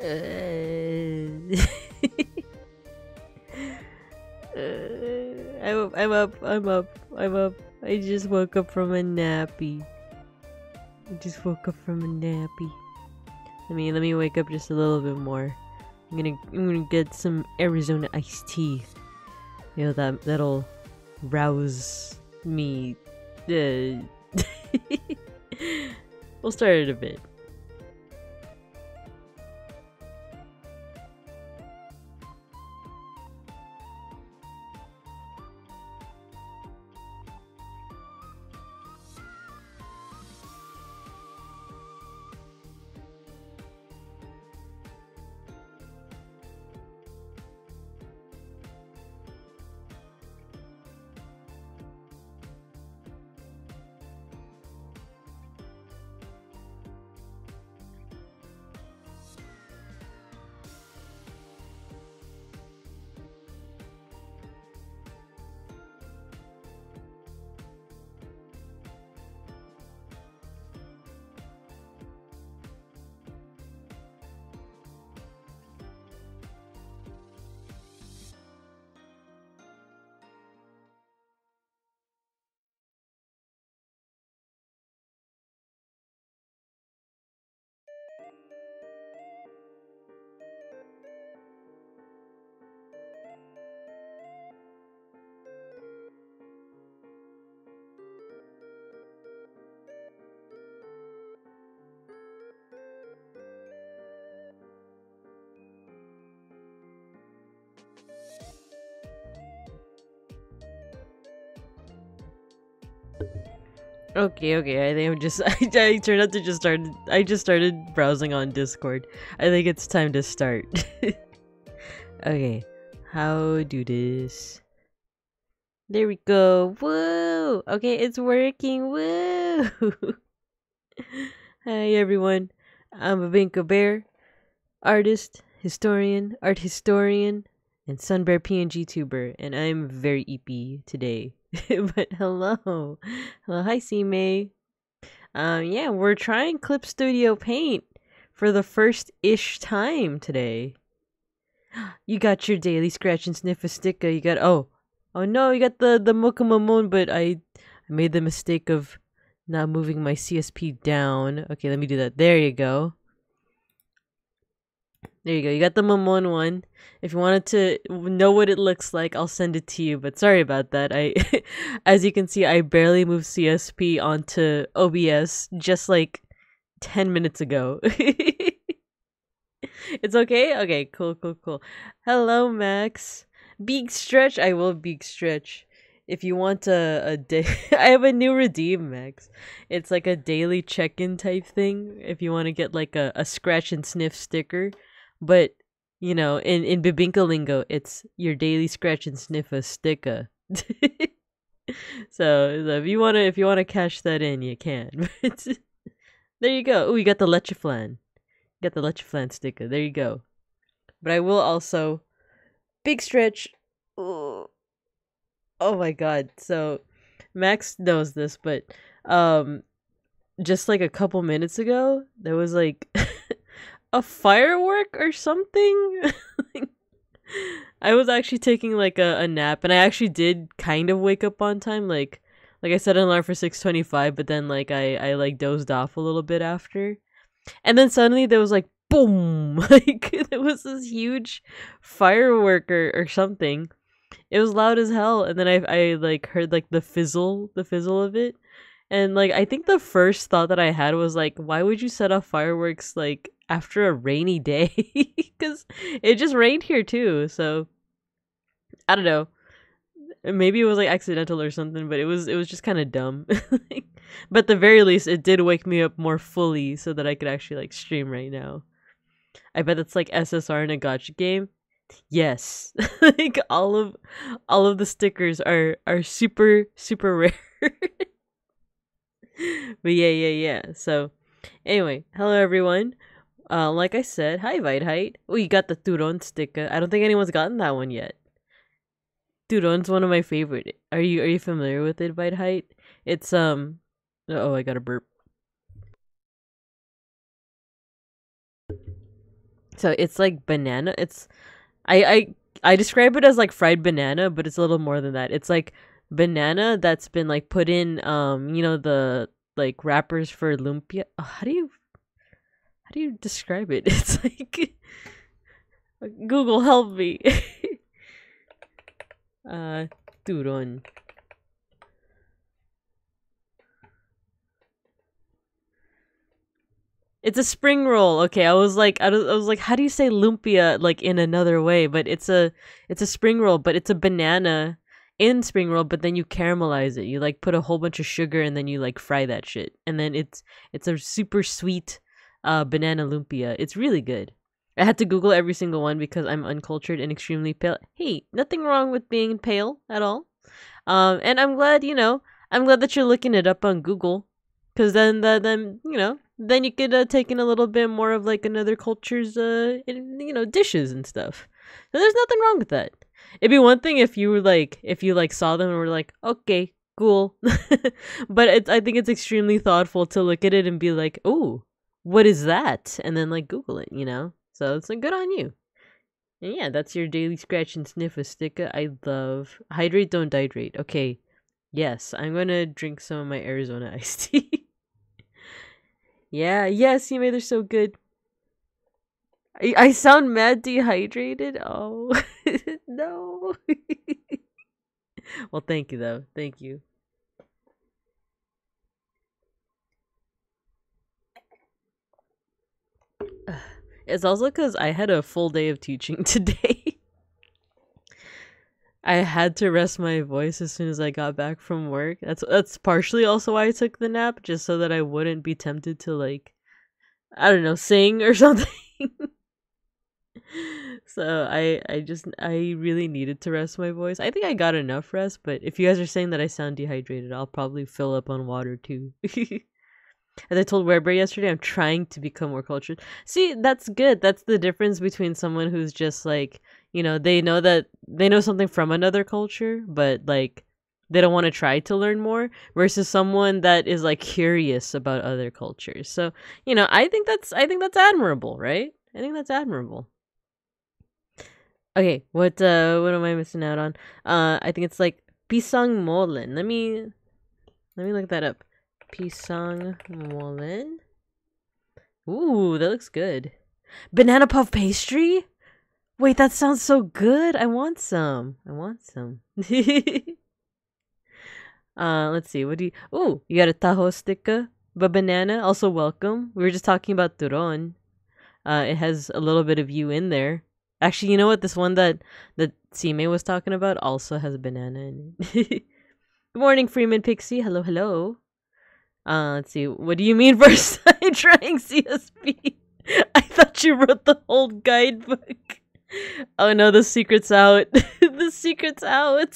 I'm up. I'm up. I just woke up from a nappy. Let me wake up just a little bit more. I'm gonna get some Arizona iced tea. You know that'll rouse me. We'll start it a bit. Okay, I think I'm just I turned out to just started browsing on Discord. I think it's time to start. Okay. How do this? There we go. Woo! Okay, it's working. Woo! Hi everyone. I'm Babinka Bear, artist, art historian, and Sunbear PNGTuber, and I'm very EP today. But hello. Hi C May. Yeah, we're trying Clip Studio Paint for the first-ish time today. You got your daily scratch and sniff a sticker. You got oh no, you got the Mokamamon, but I made the mistake of not moving my CSP down. Okay, let me do that. There you go. There you go. You got the Mamon one. If you wanted to know what it looks like, I'll send it to you. But sorry about that. As you can see, I barely moved CSP onto OBS just like 10 minutes ago. It's okay? Okay, cool. Hello, Max. Big stretch. I will big stretch. If you want a day, I have a new redeem, Max. It's like a daily check-in type thing. If you want to get like a scratch and sniff sticker. But, you know, in Bibinka lingo, it's your daily scratch and sniff a sticker. So if you wanna cash that in, you can. There you go. Oh, you got the Leche Flan. You got the Leche Flan sticker. There you go. But I will also big stretch. Oh my god. So Max knows this, but just like a couple minutes ago, there was like a firework or something. I was actually taking like a nap, and I actually did kind of wake up on time. Like I set an alarm for 6:25, but then like I like dozed off a little bit after, and then suddenly there was like boom, like there was this huge firework or something. It was loud as hell, and then I like heard like the fizzle of it, and like I think the first thought that I had was like, why would you set off fireworks like after a rainy day? Because it just rained here too, so I don't know. Maybe it was like accidental or something, but it was just kind of dumb. But at the very least, it did wake me up more fully so that I could actually like stream right now. I bet it's like SSR in a gacha game. Yes, like all of the stickers are super rare. But yeah. So anyway, hello everyone. Like I said, hi Vite. Oh, you got the Turon sticker. I don't think anyone's gotten that one yet. Turon's one of my favorite. Are you familiar with it, Vite? It's oh, I got a burp. So it's like banana. I describe it as like fried banana, but it's a little more than that. It's like banana that's been like put in the like wrappers for lumpia. How do you describe it? It's like Google help me. Turon. It's a spring roll. Okay, I was like, how do you say lumpia like in another way? But it's a spring roll, but it's a banana in spring roll. But then you caramelize it. You like put a whole bunch of sugar and then you like fry that shit, and then it's a super sweet banana lumpia. It's really good. I had to Google every single one because I'm uncultured and extremely pale. Hey, nothing wrong with being pale at all. And I'm glad that you're looking it up on Google, because then then you could take in a little bit more of like another culture's dishes and stuff. So there's nothing wrong with that. It'd be one thing if you saw them and were like, okay, cool, but I think it's extremely thoughtful to look at it and be like, oh, what is that? And then like Google it, So it's like good on you. And yeah, that's your daily scratch and sniff of sticker. I love hydrate, don't hydrate. Okay, yes, I'm gonna drink some of my Arizona iced tea. Yeah, yes, you made they're so good. I sound mad dehydrated. Oh no. Well, thank you though. Thank you. It's also because I had a full day of teaching today. I had to rest my voice as soon as I got back from work. That's partially also why I took the nap, just so that I wouldn't be tempted to like, I don't know, sing or something. So I really needed to rest my voice. I think I got enough rest, but if you guys are saying that I sound dehydrated, I'll probably fill up on water too. As I told Weber yesterday, I'm trying to become more cultured. See, that's good. That's the difference between someone who's just like, they know something from another culture, but like they don't want to try to learn more, versus someone that is like curious about other cultures. So, I think that's admirable, right? I think that's admirable. Okay, what am I missing out on? I think it's like pisang molen. Let me look that up. Pisang molen. Ooh, that looks good. Banana puff pastry? Wait, that sounds so good. I want some. Let's see. What do you... Ooh, you got a taho sticker. But banana, also welcome. We were just talking about turon. It has a little bit of you in there. Actually, you know what? This one that Sime was talking about also has a banana in it. Good morning, Freeman Pixie. Hello, hello. Let's see. What do you mean first time trying CSP? I thought you wrote the whole guidebook. Oh no, the secret's out. The secret's out.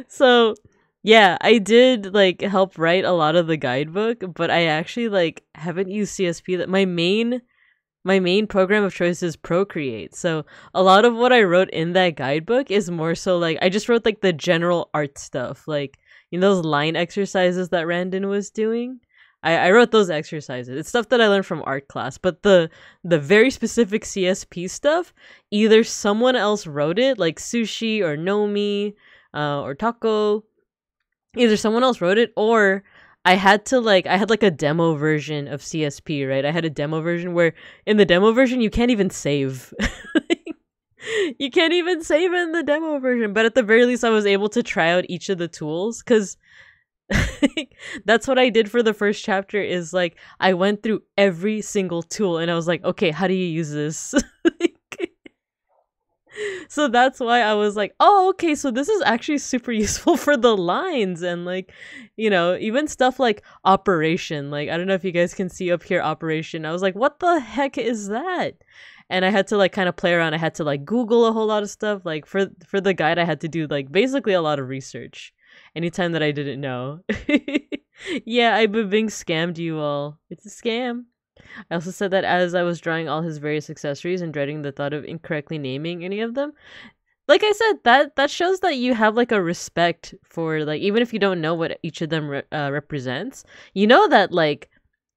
So, yeah, I did like help write a lot of the guidebook, but I actually like haven't used CSP. That my main program of choice is Procreate. So a lot of what I wrote in that guidebook is more so like I just wrote like the general art stuff, like those line exercises that Randon was doing. I wrote those exercises. It's stuff that I learned from art class, but the very specific CSP stuff, either someone else wrote it, like Sushi or Nomi or Taco. Either someone else wrote it, or I had a demo version of CSP, right? I had a demo version where in the demo version you can't even save. You can't even save in the demo version, but at the very least I was able to try out each of the tools, because that's what I did for the first chapter. Is like I went through every single tool and I was like, okay, how do you use this? So that's why I was like, oh, okay, so this is actually super useful for the lines, and like, even stuff like operation. Like, I don't know if you guys can see up here, operation. I was like, what the heck is that? And I had to like kind of play around. I had to like Google a whole lot of stuff. Like for the guide, I had to do like basically a lot of research anytime that I didn't know. Yeah, I've been being scammed, you all. It's a scam. I also said that as I was drawing all his various accessories and dreading the thought of incorrectly naming any of them. Like I said, that shows that you have like a respect for, like, even if you don't know what each of them represents, you know that like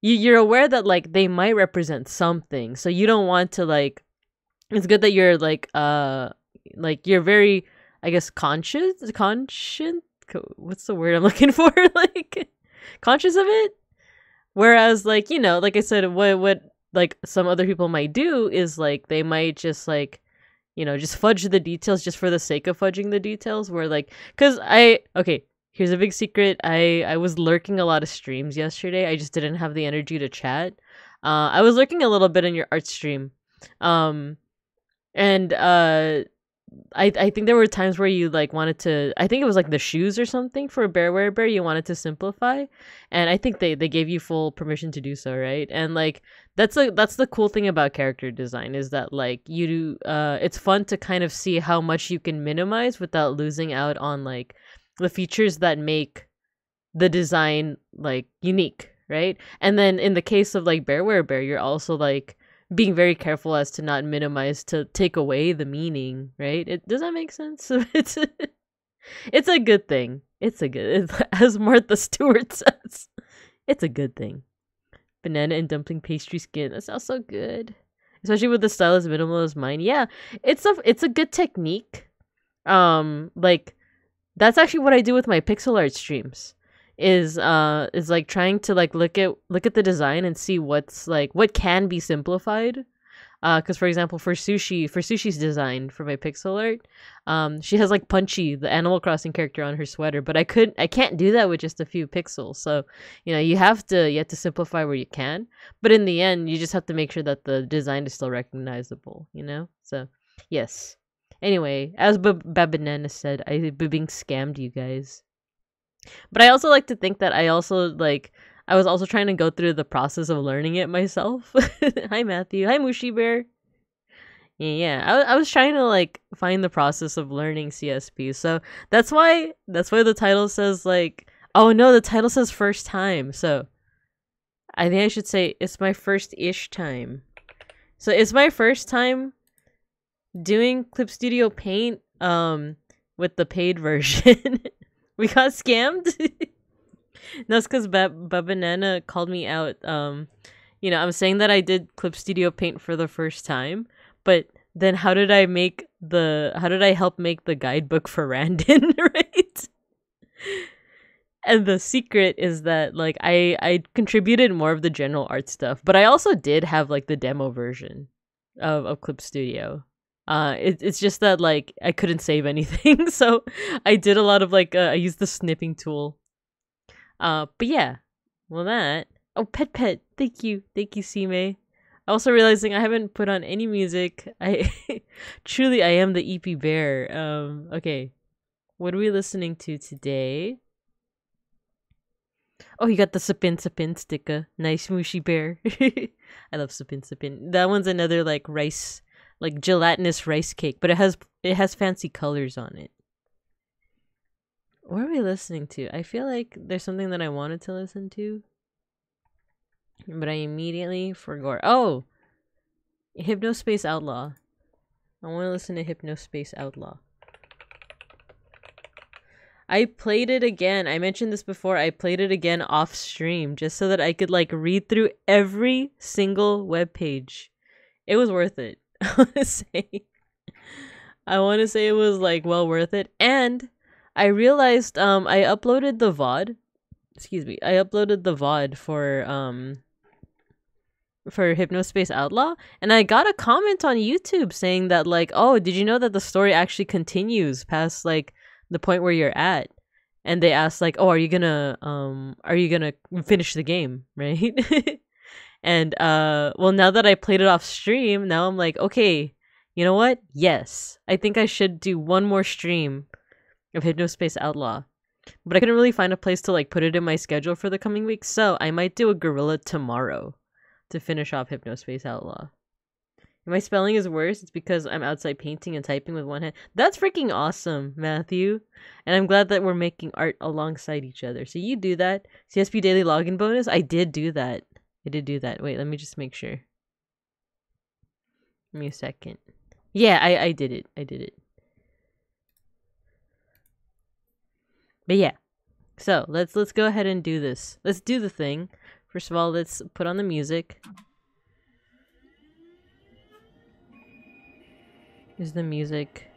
you're aware that like they might represent something, so you don't want to like. It's good that you're like you're very, I guess, conscient. What's the word I'm looking for? Like conscious of it. Whereas, like, you know, like I said, what like some other people might do is like they might just like, you know, just fudge the details just for the sake of fudging the details. Where like, okay, here's a big secret. I was lurking a lot of streams yesterday. I just didn't have the energy to chat. I was lurking a little bit in your art stream, and I think there were times where you like wanted to, I think it was like the shoes or something for Bear you wanted to simplify, and I think they gave you full permission to do so, right? And like that's the cool thing about character design is that like it's fun to kind of see how much you can minimize without losing out on like the features that make the design like unique, right? And then in the case of like Bear, you're also like being very careful as to not minimize to take away the meaning, right? Does that make sense? It's a good thing. As Martha Stewart says, it's a good thing. Banana and dumpling pastry skin. That sounds so good, especially with the style as minimal as mine. Yeah, it's a good technique. Like that's actually what I do with my pixel art streams. Is like trying to like look at the design and see what's like what can be simplified. Because for example, for Sushi's design for my pixel art, she has like Punchy, the Animal Crossing character, on her sweater, but I can't do that with just a few pixels. So you know you have to simplify where you can, but in the end you just have to make sure that the design is still recognizable. You know, so yes. Anyway, as Babanana said, I've been being scammed, you guys. But I also like to think that I was also trying to go through the process of learning it myself. Hi Matthew. Hi Mushi Bear. Yeah. I was trying to like find the process of learning CSP. So that's why the title says like, oh no, the title says first time. So I think I should say it's my first-ish time. So it's my first time doing Clip Studio Paint with the paid version. We got scammed. That's because Banana called me out. You know, I'm saying that I did Clip Studio Paint for the first time, but then how did I help make the guidebook for Randon, right? And the secret is that like I contributed more of the general art stuff, but I also did have like the demo version of Clip Studio. It's just that like I couldn't save anything, so I did a lot of like I used the snipping tool. But yeah, well that. Oh, pet, thank you, Sime. Also realizing I haven't put on any music. I truly I am the EP bear. Okay, what are we listening to today? Oh, you got the Sapin sticker. Nice, Mushi Bear. I love Sapin. That one's another like rice. Like gelatinous rice cake, but it has fancy colors on it. What are we listening to? I feel like there's something that I wanted to listen to, but I immediately forgot. Oh, Hypnospace Outlaw. I want to listen to Hypnospace Outlaw. I played it again. I mentioned this before. I played it again off stream just so that I could like read through every single webpage. It was worth it. I want to say it was like well worth it. And I realized I uploaded the VOD. Excuse me. I uploaded the VOD for Hypnospace Outlaw, and I got a comment on YouTube saying that like, "Oh, did you know that the story actually continues past like the point where you're at?" And they asked like, "Oh, are you gonna finish the game?" Right? And well, now that I played it off stream, now I'm like, okay, you know what? Yes, I think I should do one more stream of Hypnospace Outlaw. But I couldn't really find a place to like put it in my schedule for the coming week, so I might do a gorilla tomorrow to finish off Hypnospace Outlaw. If my spelling is worse, it's because I'm outside painting and typing with one hand. That's freaking awesome, Matthew. And I'm glad that we're making art alongside each other. So you do that. CSP Daily Login Bonus? I did do that. Wait, let me just make sure. Give me a second. Yeah, I did it. But yeah. So let's go ahead and do this. Let's do the thing First of all, let's put on the music. Is the music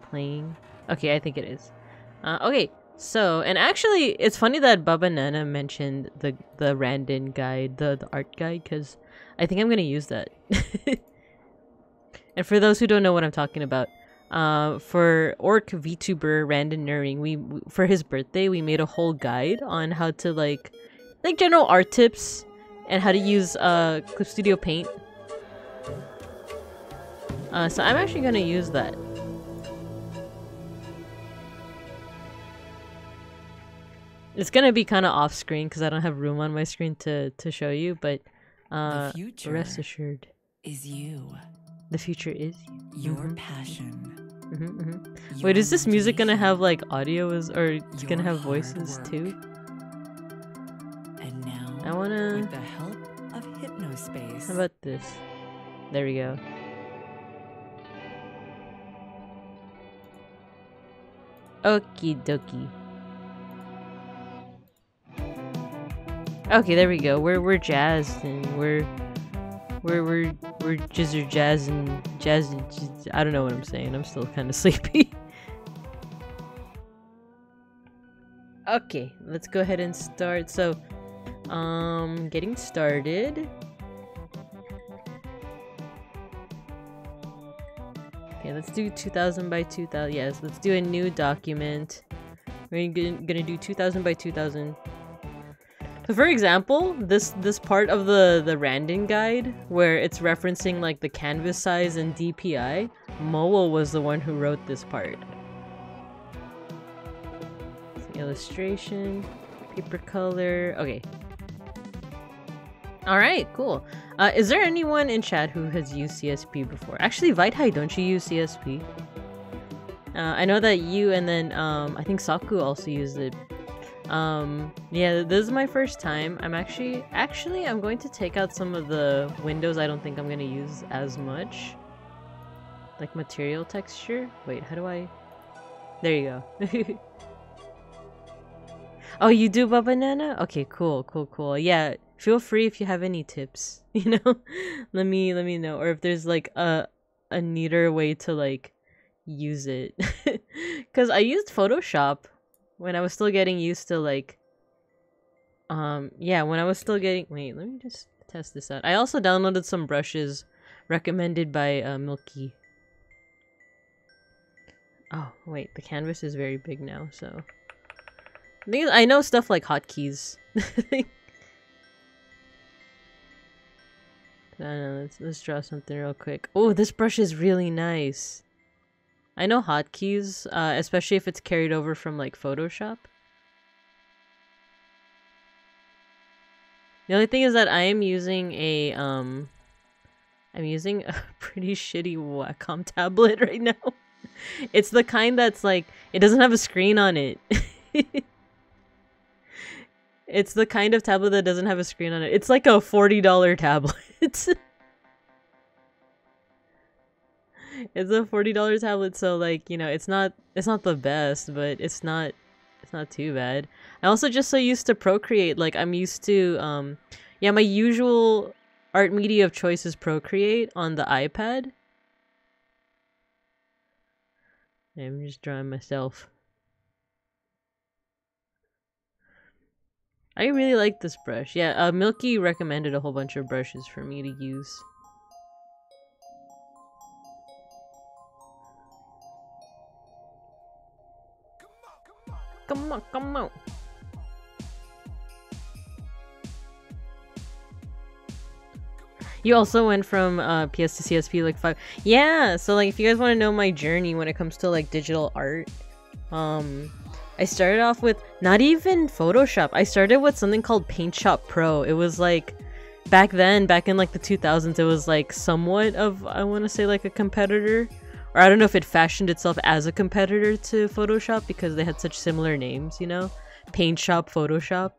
playing? Okay, I think it is. Okay, so, and actually, it's funny that Baba Nana mentioned the Randon guide, the art guide, because I think I'm gonna use that. And for those who don't know what I'm talking about, for Orc VTuber Randon Nuring, we for his birthday we made a whole guide on how to like general art tips and how to use Clip Studio Paint. So I'm actually gonna use that. It's gonna be kind of off screen because I don't have room on my screen to show you, but the future rest assured is you. The future is your passion. Wait, is this music gonna have like audio or it's gonna have voices too? And now, I wanna. with the help of Hypnospace. How about this? There we go. Okie dokie. Okay, there we go. We're jazzed and we're jizzer jazz and jazz. I don't know what I'm saying. I'm still kind of sleepy. Okay, let's go ahead and start. So, getting started. Okay, let's do 2000 by 2000. Yes, let's do a new document. We're gonna do 2000 by 2000. So for example, this part of the Randon guide where it's referencing like the canvas size and DPI, Moa was the one who wrote this part. Illustration, paper color. Okay. All right, cool. Is there anyone in chat who has used CSP before? Actually, Vithai, don't you use CSP? I know that you and then I think Saku also used it. Yeah, this is my first time. I'm actually I'm going to take out some of the windows I don't think I'm gonna use as much. Like material texture. Wait, how do I? There you go. Oh, you do, Baba Nana? Okay, cool. Yeah, feel free if you have any tips. You know, let me know, or if there's like a neater way to like use it. Cause I used Photoshop when I was still getting used to like yeah, when I was still getting wait, let me just test this out. I also downloaded some brushes recommended by Milky. Oh wait, the canvas is very big now, so I know stuff like hotkeys. I don't know, let's draw something real quick. Oh, this brush is really nice. I know hotkeys, especially if it's carried over from like Photoshop. The only thing is that I am using a pretty shitty Wacom tablet right now. It's the kind that's like, it doesn't have a screen on it. It's the kind of tablet that doesn't have a screen on it. It's like a $40 tablet. It's a $40 tablet, so like, you know, it's not the best, but it's not too bad. I'm also just so used to Procreate. Like I'm used to yeah, my usual art media of choice is Procreate on the iPad. I'm just drawing myself. I really like this brush. Yeah, Milky recommended a whole bunch of brushes for me to use. Come on. You also went from PS to CSP like 5. Yeah, so like if you guys want to know my journey when it comes to like digital art, I started off with not even Photoshop. I started with something called Paint Shop Pro. It was like back in like the 2000s, it was like somewhat of, I want to say like a competitor. Or I don't know if it fashioned itself as a competitor to Photoshop because they had such similar names, you know? Paint Shop, Photoshop.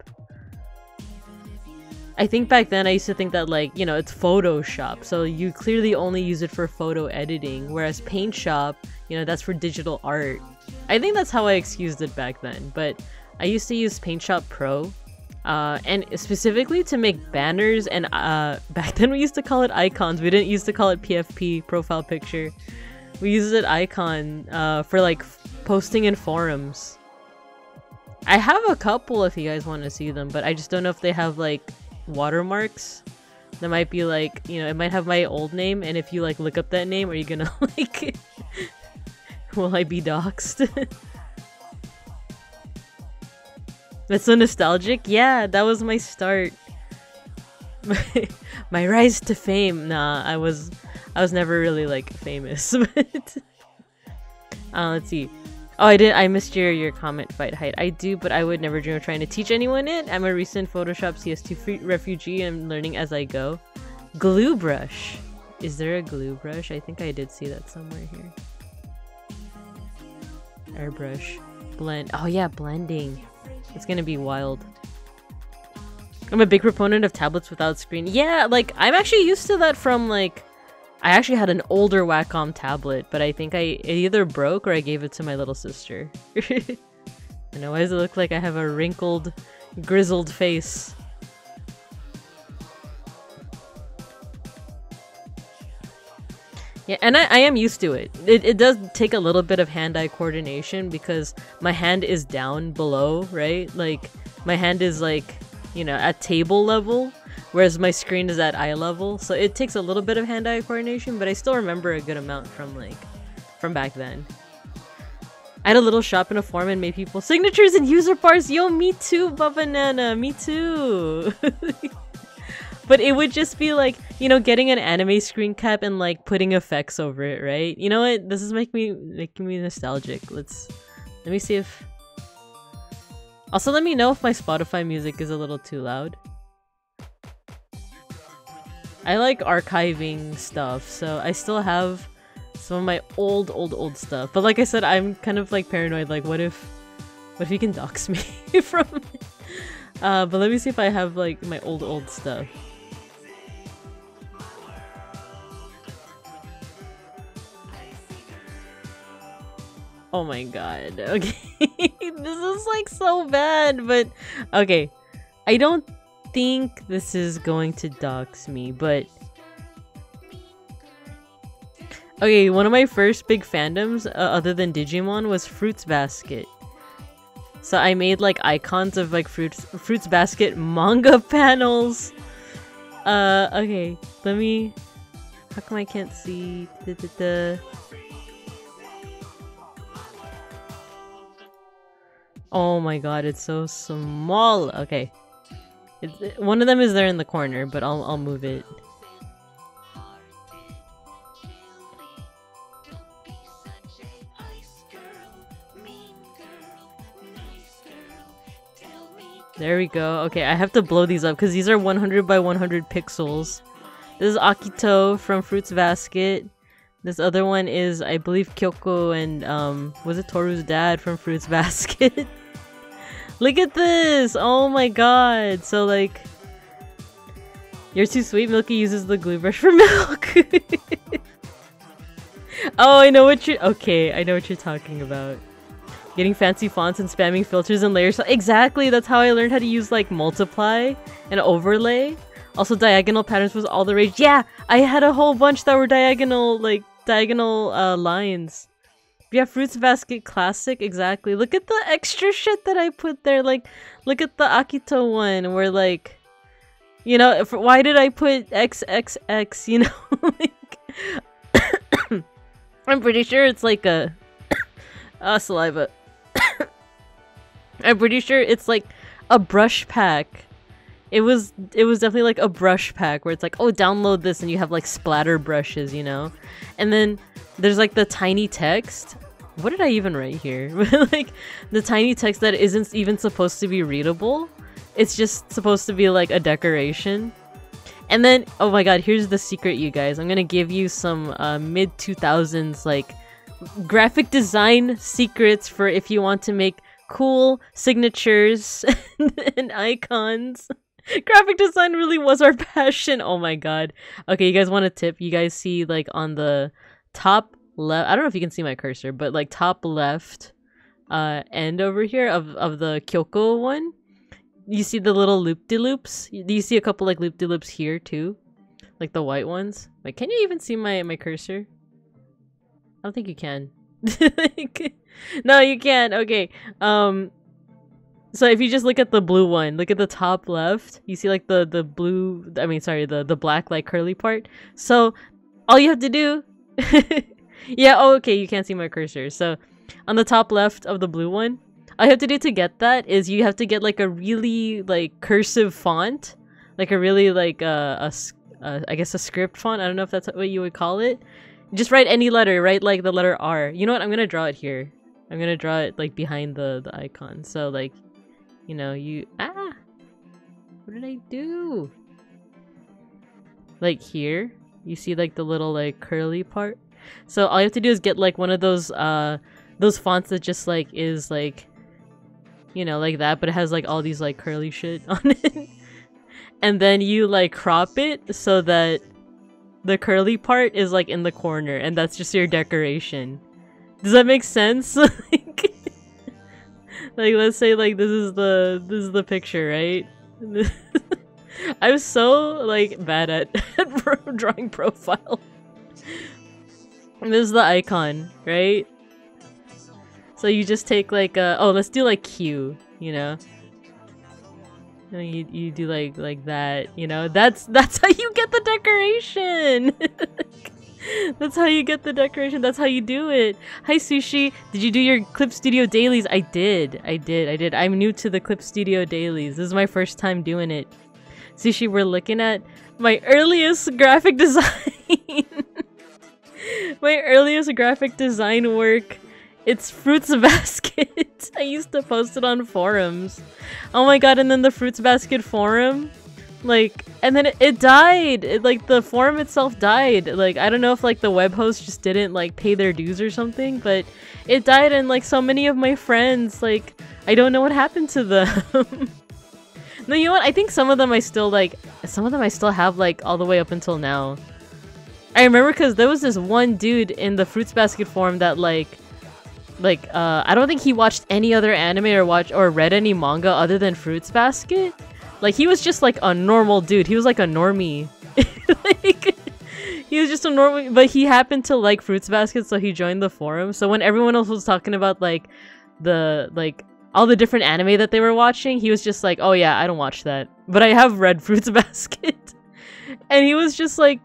I think back then I used to think that like, you know, it's Photoshop. So you clearly only use it for photo editing. Whereas Paint Shop, you know, that's for digital art. I think that's how I excused it back then. But I used to use Paint Shop Pro. And specifically to make banners and back then we used to call it icons. We didn't used to call it PFP, profile picture. We used it icon for like posting in forums. I have a couple if you guys want to see them, but I just don't know if they have like watermarks. That might be like, you know, it might have my old name, and if you like look up that name, are you gonna like will I be doxxed? That's so nostalgic. Yeah, that was my start. My rise to fame. Nah, I was never really like famous. But let's see. Oh, I missed your comment, Fight Height. I do, but I would never dream of trying to teach anyone it. I'm a recent Photoshop CS2 refugee and I'm learning as I go. Glue brush. Is there a glue brush? I think I did see that somewhere here. Airbrush. Blend. Oh yeah, blending. It's gonna be wild. I'm a big proponent of tablets without screen. Yeah, like, I'm actually used to that from, like... I actually had an older Wacom tablet, but I think it either broke or I gave it to my little sister. I know, why does it look like I have a wrinkled, grizzled face? Yeah, and I am used to it. It does take a little bit of hand-eye coordination because my hand is down below, right? Like, my hand is like, you know, at table level, whereas my screen is at eye level. So it takes a little bit of hand-eye coordination, but I still remember a good amount from back then. I had a little shop in a forum and made people signatures and user bars. Yo, me too, Babanana, me too. But it would just be like, you know, getting an anime screen cap and like putting effects over it, right? You know what? This is making me nostalgic. Let me see if... Also, let me know if my Spotify music is a little too loud. I like archiving stuff, so I still have some of my old stuff. But like I said, I'm kind of like paranoid, like what if he can dox me from it? But let me see if I have like my old stuff. Oh my god, okay. This is like so bad, but okay. I don't think this is going to dox me, but okay, one of my first big fandoms other than Digimon was Fruits Basket. So I made like icons of like Fruits Basket manga panels. Okay, let me... How come I can't see? Oh my god, it's so small. Okay. One of them is there in the corner, but I'll move it. There we go. Okay, I have to blow these up because these are 100 by 100 pixels. This is Akito from Fruits Basket. This other one is, I believe, Kyoko and, was it Toru's dad from Fruits Basket? Look at this! Oh my god! So, like... You're too sweet. Milky uses the glue brush for milk. Oh, I know what you're... Okay, I know what you're talking about. Getting fancy fonts and spamming filters and layers. Exactly! That's how I learned how to use, like, multiply and overlay. Also, diagonal patterns was all the rage. Yeah! I had a whole bunch that were diagonal, like, lines. Yeah, Fruits Basket Classic, exactly. Look at the extra shit that I put there. Like, look at the Akito one where, like, you know, why did I put XXX, you know? Like, I'm pretty sure it's like a... saliva. I'm pretty sure it's like a brush pack. It was definitely like a brush pack where it's like, oh, download this and you have like splatter brushes, you know? And then there's like the tiny text. What did I even write here? Like the tiny text that isn't even supposed to be readable. It's just supposed to be like a decoration. And then, oh my god, here's the secret, you guys. I'm gonna give you some mid-2000s like graphic design secrets for if you want to make cool signatures and icons. Graphic design really was our passion. Oh my god. Okay, you guys want a tip? You guys see like on the top left, I don't know if you can see my cursor, but like top left end over here of the Kyoko one, you see the little loop-de-loops? Do you see a couple like loop-de-loops here too? Like the white ones? Like, can you even see my cursor? I don't think you can. No, you can. Okay. So if you just look at the blue one, look at the top left, you see like the blue, I mean, sorry, the black like curly part. So all you have to do, yeah, oh, okay, you can't see my cursor. So on the top left of the blue one, all you have to do to get that is you have to get like a really like cursive font, like a really like I guess a script font. I don't know if that's what you would call it. Just write any letter, write like the letter R. You know what? I'm gonna draw it here. I'm gonna draw it like behind the icon. So like, you know, what did I do? Like here, you see like the little like curly part. So all you have to do is get like one of those fonts that just like is like, you know, like that, but it has like all these like curly shit on it. And then you like crop it so that the curly part is like in the corner, and that's just your decoration. Does that make sense? Like let's say like this is the picture, right? I'm so like bad at drawing profile. And this is the icon, right? So you just take like oh, let's do like Q, you know? And you do like that, you know? That's how you get the decoration. That's how you get the decoration. That's how you do it. Hi Sushi, did you do your Clip Studio dailies? I did. I'm new to the Clip Studio dailies. This is my first time doing it. Sushi, we're looking at my earliest graphic design. My earliest graphic design work. It's Fruits Basket. I used to post it on forums. Oh my god, and then the Fruits Basket forum, like, and then it died. Like, the forum itself died. Like, I don't know if, like, the web host just didn't, like, pay their dues or something, but it died, and, like, so many of my friends, like, I don't know what happened to them. No, you know what? I think some of them I still have, like, all the way up until now. I remember because there was this one dude in the Fruits Basket forum that, I don't think he watched any other anime or read any manga other than Fruits Basket. Like, he was just like a normal dude. He was like a normie. Like, he was just a normie, but he happened to like Fruits Basket, so he joined the forum. So when everyone else was talking about like all the different anime that they were watching, he was just like, oh yeah, I don't watch that, but I have read Fruits Basket. And he was just like,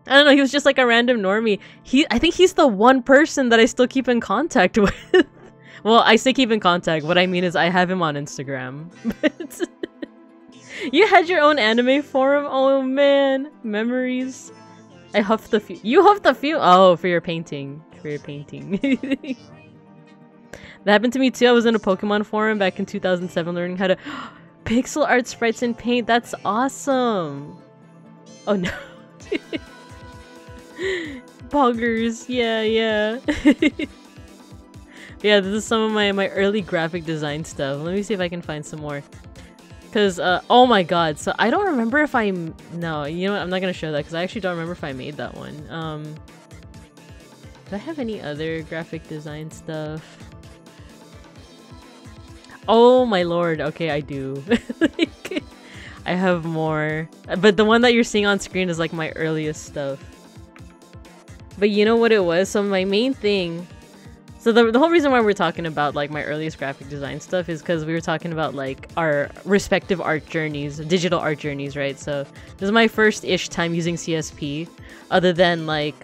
I don't know, he was just like a random normie. I think he's the one person that I still keep in contact with. Well, I say keep in contact. What I mean is I have him on Instagram. But you had your own anime forum? Oh man, memories. I huffed the few. You huffed a few? Oh, for your painting. For your painting. That happened to me too. I was in a Pokemon forum back in 2007 learning how to pixel art sprites in paint. That's awesome. Oh no. Poggers, yeah. Yeah, this is some of my early graphic design stuff. Let me see if I can find some more. Cause, oh my god, so I don't remember if no, you know what, I'm not gonna show that because I actually don't remember if I made that one. Do I have any other graphic design stuff? Oh my lord, okay, I do. Like, I have more. But the one that you're seeing on screen is like my earliest stuff. But you know what it was? So my main thing... So the whole reason why we're talking about like my earliest graphic design stuff is because we were talking about like our respective art journeys, digital art journeys, right? So this is my first-ish time using CSP, other than like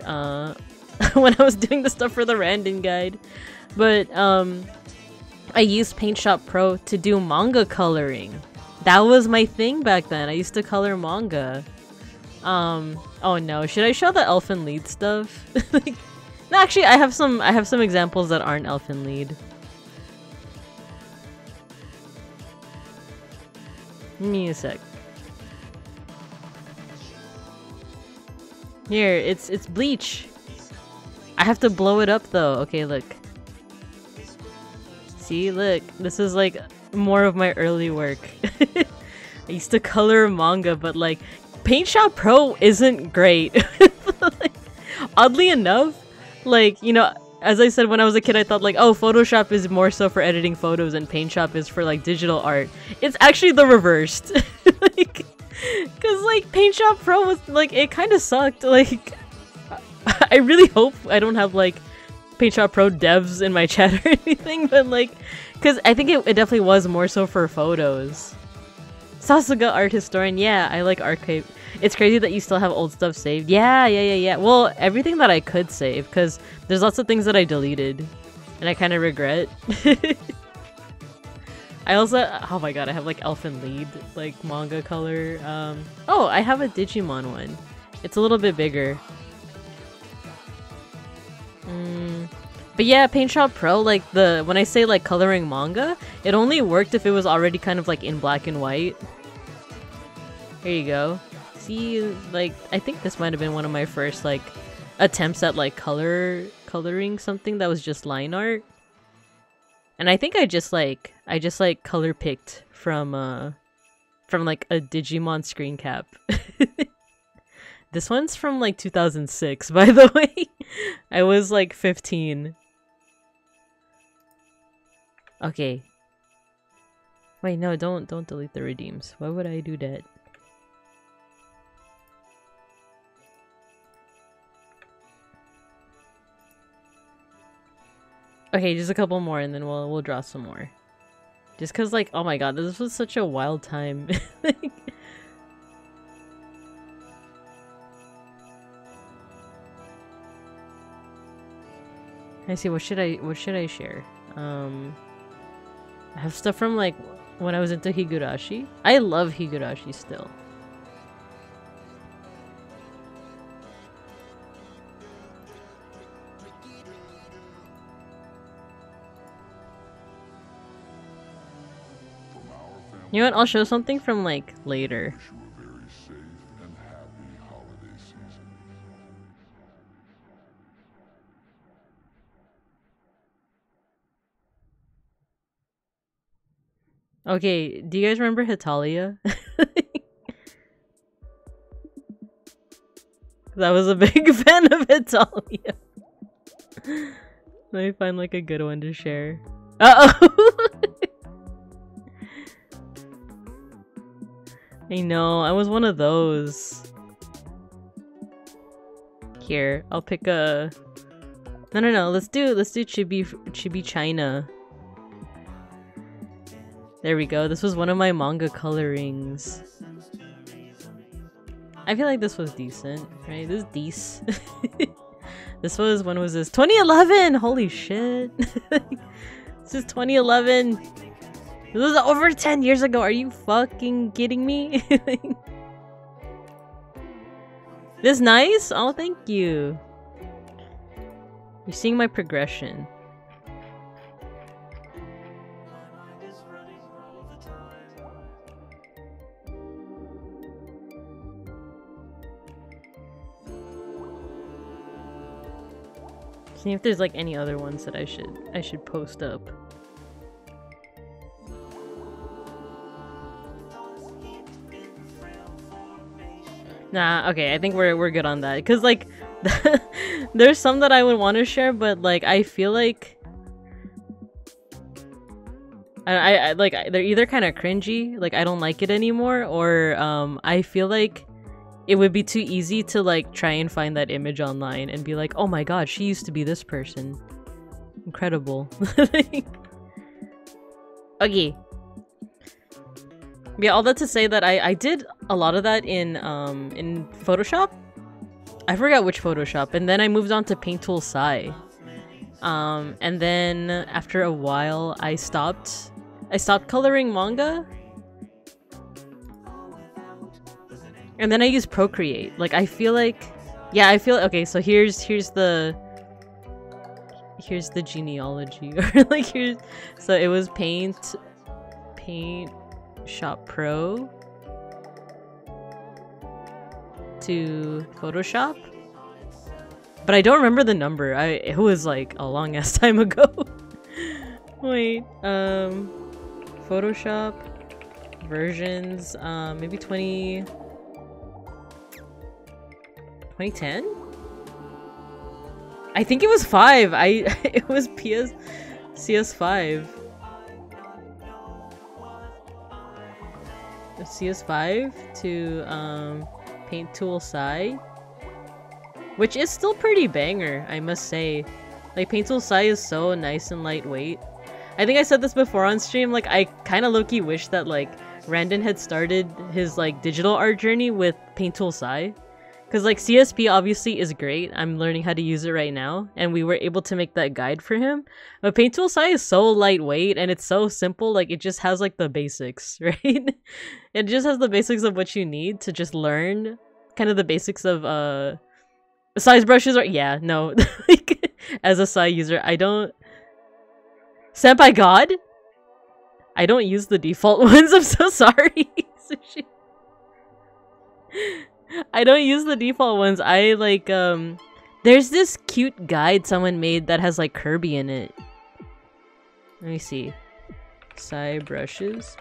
when I was doing the stuff for the random guide. But I used Paint Shop Pro to do manga coloring. That was my thing back then. I used to color manga. Oh no, should I show the Elfin Lead stuff? Like, no, actually, I have some examples that aren't Elfin Lead. Give me a sec. Here, it's Bleach. I have to blow it up though. Okay, look. See, look. This is like more of my early work. I used to color manga, but like Paint Shop Pro isn't great. Like, oddly enough, like, you know, as I said, when I was a kid, I thought like, oh, Photoshop is more so for editing photos and PaintShop is for like digital art. It's actually the reversed. Like, cause like PaintShop Pro was like, it kind of sucked. Like, I really hope I don't have like PaintShop Pro devs in my chat or anything, but like, cause I think it definitely was more so for photos. Sasuga Art Historian, yeah, I like archive. It's crazy that you still have old stuff saved. Yeah. Well, everything that I could save, because there's lots of things that I deleted, and I kind of regret. I also, oh my god, I have like Elfen Lied, like manga color. Oh, I have a Digimon one. It's a little bit bigger. But yeah, PaintShop Pro, like when I say like coloring manga, it only worked if it was already kind of like in black and white. Here you go. See, like, I think this might have been one of my first like attempts at like coloring something that was just line art. And I think I just like color picked from like a Digimon screen cap. This one's from like 2006, by the way. I was like 15. Okay. Wait, no, don't delete the redeems. Why would I do that? Okay, just a couple more and then we'll draw some more. Just cause like, oh my god, this was such a wild time. Like, I see, what should I share? I have stuff from like when I was into Higurashi. I love Higurashi still. You know what? I'll show something from like later. Okay, do you guys remember Hitalia? I was a big fan of Hitalia. Let me find like a good one to share. Uh-oh! I know, I was one of those. Here, I'll pick a... No, let's do Chibi China. There we go, this was one of my manga colorings. I feel like this was decent, right? This is decent. This was, when was this? 2011! Holy shit! This is 2011! This was over 10 years ago, are you fucking kidding me? This nice? Oh, thank you. You're seeing my progression. See if there's like any other ones that I should post up. Nah, okay, I think we're good on that. Because like there's some that I would want to share, but like I feel like I like they're either kind of cringy, like I don't like it anymore, or I feel like it would be too easy to like try and find that image online and be like, oh my god, she used to be this person. Incredible. Okay. Yeah, all that to say that I did a lot of that in Photoshop. I forgot which Photoshop, and then I moved on to Paint Tool Sai. And then after a while I stopped coloring manga. And then I use Procreate. Like I feel like, yeah, okay, so here's the genealogy, or like here's, so it was Paint Shop Pro to Photoshop, but I don't remember the number. It was like a long ass time ago. Wait, Photoshop versions, maybe 2010? I think it was 5. It was CS5. CS5 to Paint Tool Sai, which is still pretty banger, I must say. Like, Paint Tool Sai is so nice and lightweight. I think I said this before on stream, like, I kind of low-key wish that, like, Randon had started his, like, digital art journey with Paint Tool Sai. Because, like, CSP obviously is great. I'm learning how to use it right now, and we were able to make that guide for him. But Paint Tool Sai is so lightweight, and it's so simple. Like, it just has, like, the basics, right? It just has the basics of what you need to just learn. Kind of the basics of, size brushes are- yeah, no. Like, as a Sai user, I don't- Senpai God? I don't use the default ones, I'm so sorry. Sushi. I don't use the default ones. I like there's this cute guide someone made that has like Kirby in it. Let me see. Sai brushes.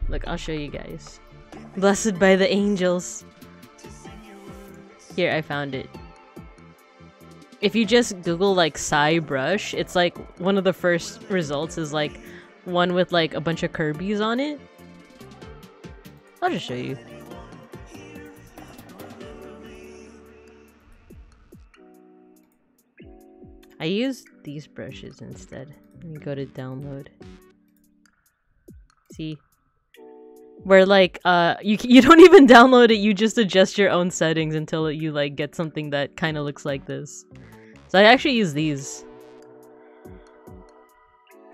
Look, I'll show you guys. Blessed by the angels. Here, I found it. If you just Google like Sai brush, it's like one of the first results is like one with like a bunch of Kirby's on it. I'll just show you. I use these brushes instead. Let me go to download. See? Where like you don't even download it, you just adjust your own settings until you like get something that kind of looks like this. So I actually use these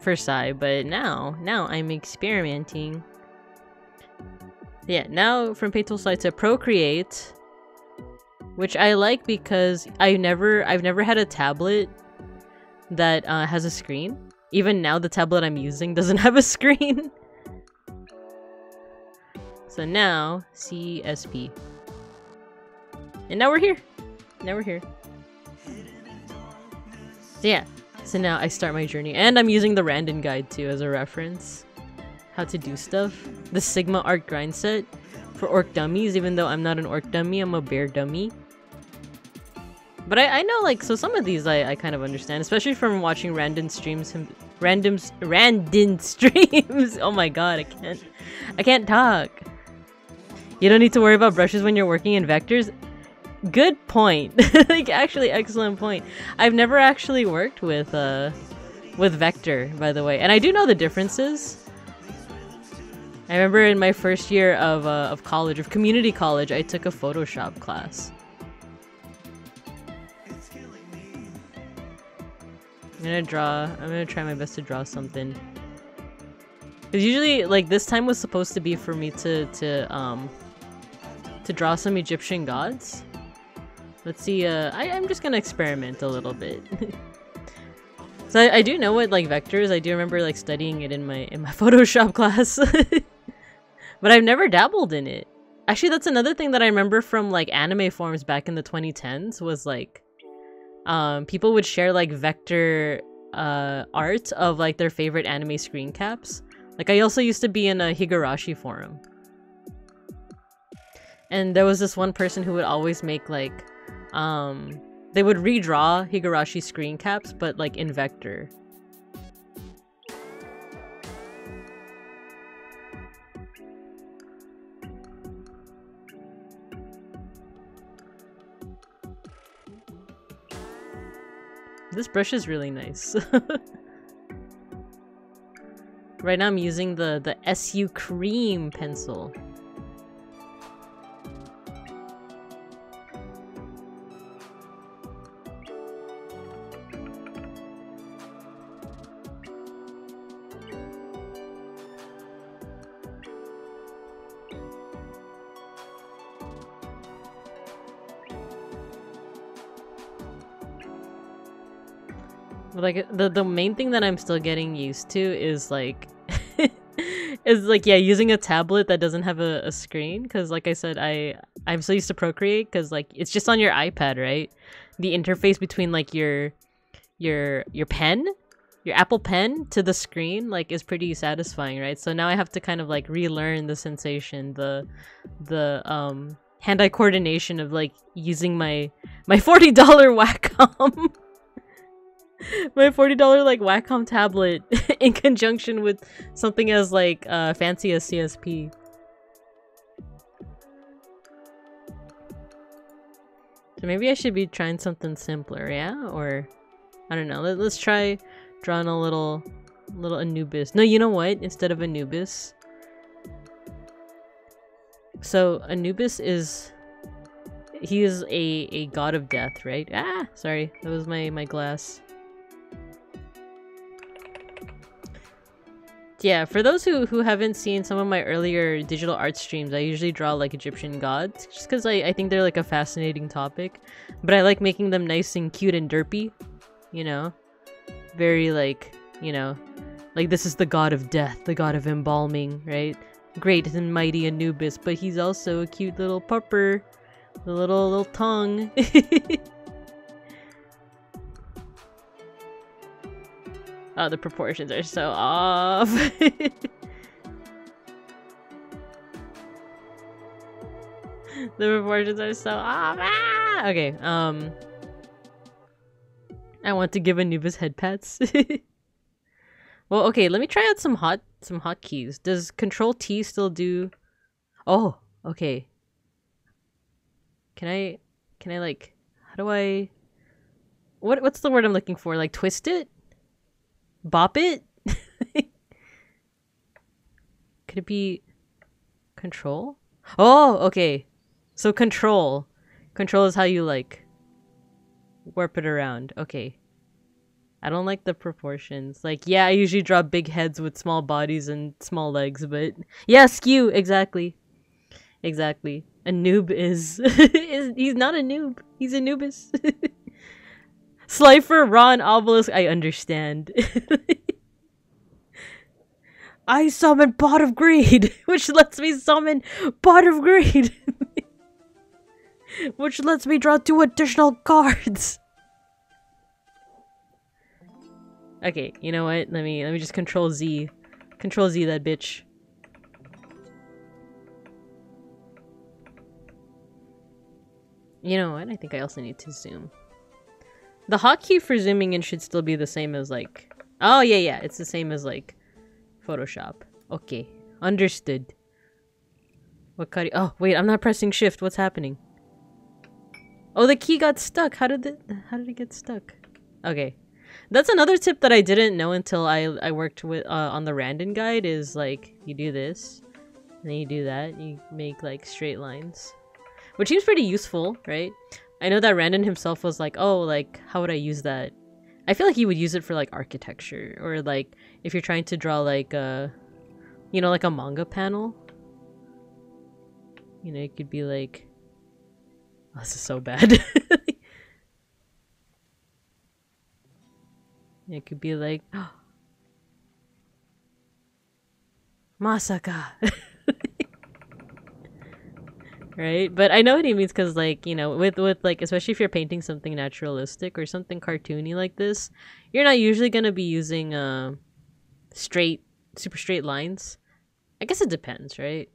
for Sai, but now I'm experimenting. Yeah, now from Paint Tool Sai to Procreate, which I like because I've never had a tablet that has a screen. Even now the tablet I'm using doesn't have a screen. So now CSP. And now we're here. So yeah. So now I start my journey, and I'm using the Randon guide too as a reference. How to do stuff. The Sigma Art Grind set for orc dummies, even though I'm not an orc dummy, I'm a bear dummy. But I know, like, so some of these I kind of understand, especially from watching Randon streams. Randon streams! Oh my god, I can't talk. You don't need to worry about brushes when you're working in vectors. Good point. Like, actually, excellent point. I've never actually worked with vector, by the way, and I do know the differences. I remember in my first year of college, of community college, I took a Photoshop class. I'm gonna try my best to draw something. Because usually, like, this time was supposed to be for me to draw some Egyptian gods. Let's see, I'm just gonna experiment a little bit. So I do know what, like, vector is. I do remember, like, studying it in my Photoshop class. But I've never dabbled in it. Actually, that's another thing that I remember from, like, anime forums back in the 2010s was, like, people would share, like, vector art of, like, their favorite anime screen caps. Like, I also used to be in a Higurashi forum. And there was this one person who would always make, like, they would redraw Higurashi screen caps, but, like, in vector. This brush is really nice. Right now I'm using the SU Cream pencil. But like the main thing that I'm still getting used to is like yeah, using a tablet that doesn't have a screen, because like I said, I'm so used to Procreate because like it's just on your iPad, right? The interface between like your pen, your Apple Pen to the screen like is pretty satisfying, right? So now I have to kind of like relearn the sensation, the hand-eye coordination of like using my $40 Wacom. My $40 like Wacom tablet in conjunction with something as like fancy as CSP. So maybe I should be trying something simpler, yeah? Or I don't know. Let's try drawing a little Anubis. No, you know what? Instead of Anubis. So Anubis is he is a god of death, right? Ah, sorry. That was my glass. Yeah, for those who haven't seen some of my earlier digital art streams, I usually draw like Egyptian gods just because I think they're like a fascinating topic. But I like making them nice and cute and derpy, you know? Very like, you know, like this is the god of death, the god of embalming, right? Great and mighty Anubis, but he's also a cute little pupper, the little tongue. Oh, the proportions are so off. The proportions are so off. Ah! Okay, I want to give Anubis head pats. Well, okay, let me try out some hotkeys. Does Control T still do? Oh, okay. Can I like, how do I, what's the word I'm looking for? Like twist it? Bop it? Could it be Control? Oh, okay. So Control is how you like warp it around. Okay. I don't like the proportions. Like, yeah, I usually draw big heads with small bodies and small legs, but yeah, skew, exactly. Exactly. A noob is he's not a noob. He's Anubis. Slifer, Ron, Obelisk, I understand. I summon Pot of Greed, which lets me summon Pot of Greed. Which lets me draw 2 additional cards. Okay, you know what? Let me just Control Z. Control Z that bitch. You know what? I think I also need to zoom. The hotkey for zooming in should still be the same as like... Oh, yeah, it's the same as like Photoshop. Okay, understood. What card? Oh, wait, I'm not pressing shift. What's happening? Oh, the key got stuck. How did it get stuck? Okay. That's another tip that I didn't know until I worked with on the Randon guide is like you do this and then you do that, you make like straight lines. Which seems pretty useful, right? I know that Randon himself was like, oh, like, how would I use that? I feel like he would use it for, like, architecture. Or, like, if you're trying to draw, like, you know, like a manga panel. You know, it could be like... Oh, this is so bad. It could be like... Masaka! Right? But I know what he means because, like, you know, with like, especially if you're painting something naturalistic or something cartoony like this, you're not usually going to be using super straight lines. I guess it depends, right?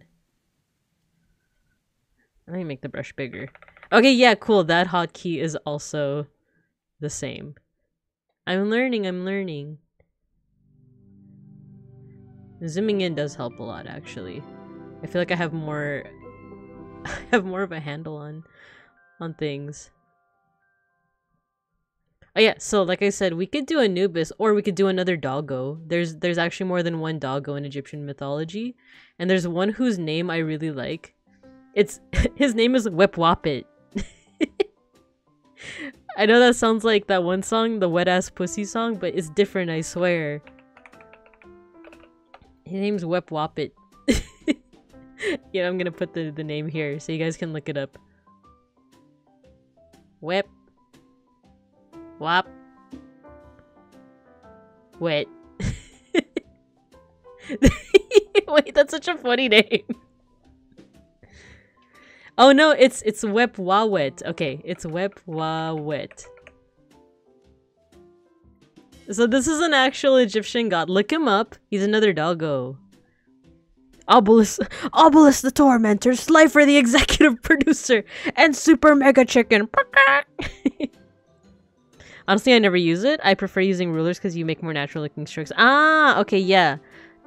Let me make the brush bigger. Okay, yeah, cool. That hotkey is also the same. I'm learning. Zooming in does help a lot, actually. I feel like I have more... have more of a handle on things. Oh yeah, so like I said, we could do Anubis or we could do another doggo. There's actually more than one doggo in Egyptian mythology, and there's one whose name I really like. It's his name is Wepwapit. I know that sounds like that one song, the Wet Ass Pussy song, but it's different, I swear. His name's Wepwapit. Yeah, I'm gonna put the name here so you guys can look it up. Wep. Wap. Wet. Wait, that's such a funny name. Oh no, it's Wepwawet. Okay, it's Wepwawet. So this is an actual Egyptian god. Look him up. He's another doggo. Obelisk the Tormentor, Slifer the Executive Producer, and Super Mega Chicken. Honestly, I never use it. I prefer using rulers because you make more natural looking strokes. Ah, okay, yeah.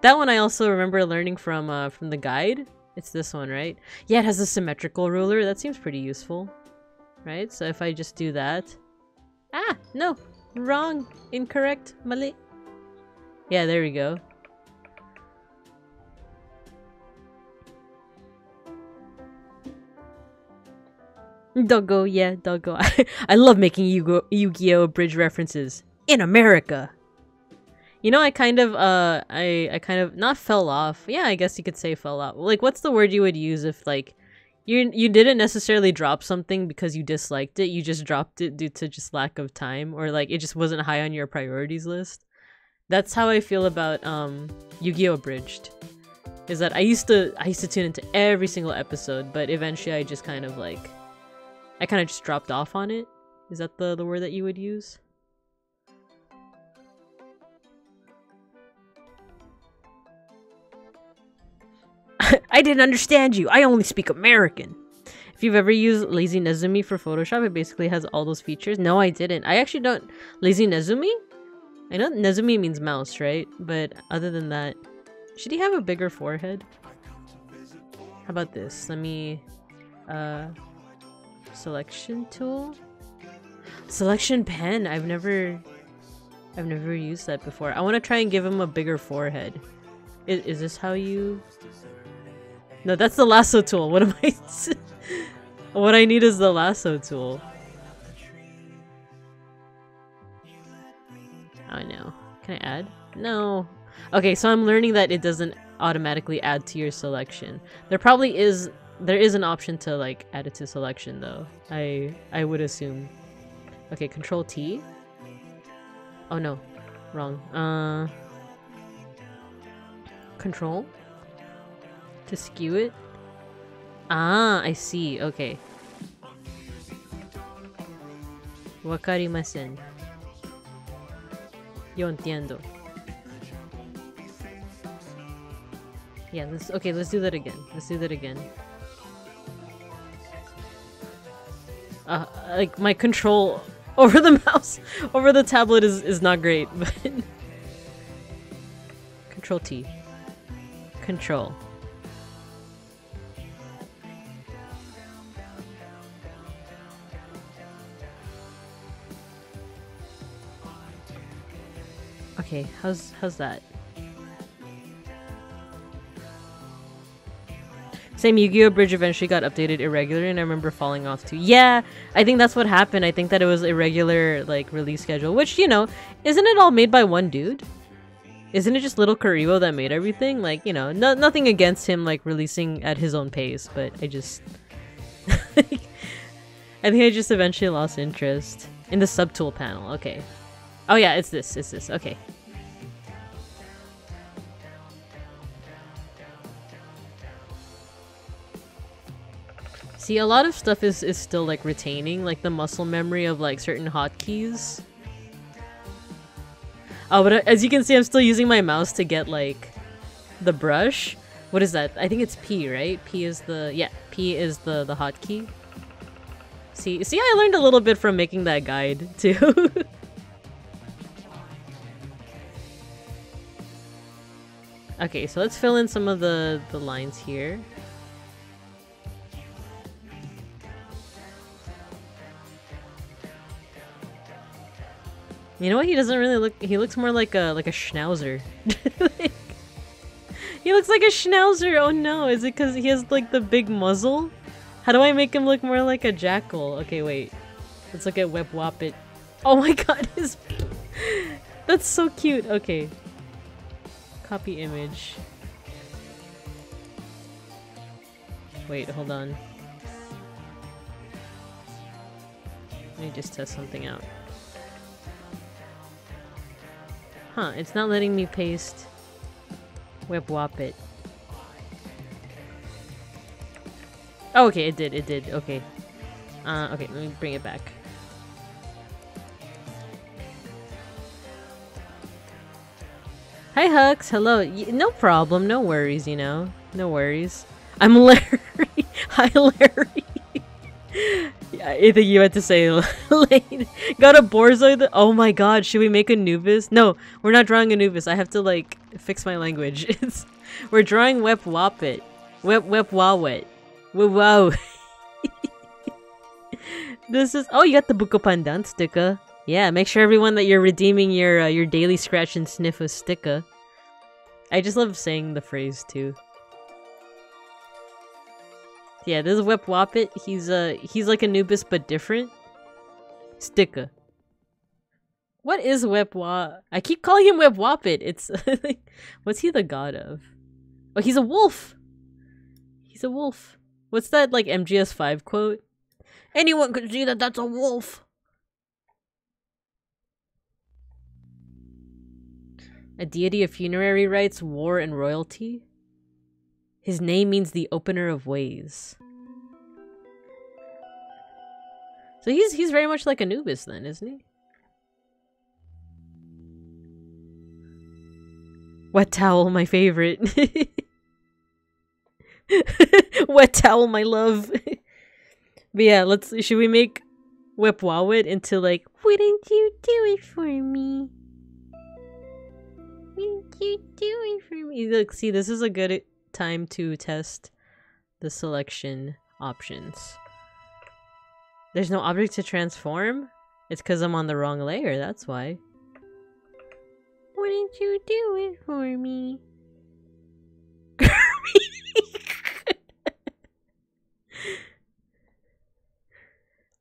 That one I also remember learning from the guide. It's this one, right? Yeah, it has a symmetrical ruler. That seems pretty useful. Right? So if I just do that... Ah! No! Wrong! Incorrect! Mali! Yeah, there we go. Doggo, yeah, doggo. I love making Yu-Gi-Oh! Bridge references. In America! You know, I kind of not fell off. Yeah, I guess you could say fell off. Like, what's the word you would use if, like, you didn't necessarily drop something because you disliked it, you just dropped it due to just lack of time, or, like, it just wasn't high on your priorities list? That's how I feel about, Yu-Gi-Oh! Abridged. Is that I used to tune into every single episode, but eventually I just kind of, like... I kind of just dropped off on it. Is that the word that you would use? I didn't understand you. I only speak American. If you've ever used Lazy Nezumi for Photoshop, it basically has all those features. No, I didn't. I actually don't... Lazy Nezumi? I know Nezumi means mouse, right? But other than that... Should he have a bigger forehead? How about this? Let me... Selection tool? Selection pen! I've never used that before. I want to try and give him a bigger forehead. Is this how you... No, that's the lasso tool. What am I... What I need is the lasso tool. Oh no. Can I add? No. Okay, so I'm learning that it doesn't automatically add to your selection. There is an option to, like, add it to selection though. I would assume. Okay, Control T. Oh no. Wrong. Control to skew it. Ah, I see. Okay. Wakarimasen. Yo entiendo. Yeah, let's do that again. Let's do that again. Like, my control over the mouse, over the tablet is not great, but... Control T. Control. Okay, how's that? Same, Yu-Gi-Oh! Bridge eventually got updated irregularly, and I remember falling off too. Yeah, I think that's what happened. I think that it was irregular, like, release schedule, which, you know, isn't it all made by one dude? Isn't it just Little Karibo that made everything? Like, you know, nothing against him, like, releasing at his own pace, but I just... I think I just eventually lost interest. In the subtool panel, okay. Oh yeah, it's this, okay. See, a lot of stuff is still, like, retaining, like, the muscle memory of, like, certain hotkeys. Oh, but as you can see, I'm still using my mouse to get, like, the brush. What is that? I think it's P, right? P is the... Yeah, P is the hotkey. See, I learned a little bit from making that guide, too. Okay, so let's fill in some of the lines here. You know what? He doesn't really look... He looks more like a schnauzer. He looks like a schnauzer! Oh no, is it because he has, like, the big muzzle? How do I make him look more like a jackal? Okay, wait. Let's look at Web Woppet. Oh my god, his... That's so cute! Okay. Copy image. Wait, hold on. Let me just test something out. Huh, it's not letting me paste Web Woppet. Oh, okay, it did, okay. Okay, let me bring it back. Hi Hux, hello. No problem, no worries, you know. No worries. I'm Larry. Hi, Larry. Yeah, I think you had to say Lane. Got a Borzoi. Oh my god, should we make Anubis? No, we're not drawing Anubis. I have to like fix my language. We're drawing Wep Wapit. Wep Wawet. Wow. This is. Oh, you got the Buko Pandan sticker. Yeah, make sure everyone that you're redeeming your daily scratch and sniff of sticker. I just love saying the phrase too. Yeah, this is Wep Wapit. He's like Anubis but different. Sticker. What is Wep Wa? I keep calling him Wep Wapit. It's like, what's he the god of? Oh, he's a wolf. He's a wolf. What's that like MGS5 quote? Anyone could see that that's a wolf. A deity of funerary rites, war, and royalty. His name means the opener of ways. So he's very much like Anubis then, isn't he? Wet towel, my favorite. Wet towel, my love. But yeah, should we make Wep Wawit into like, wouldn't you do it for me? Wouldn't you do it for me? Look, see, this is a good time to test the selection options. There's no object to transform? It's because I'm on the wrong layer, that's why. Wouldn't you do it for me?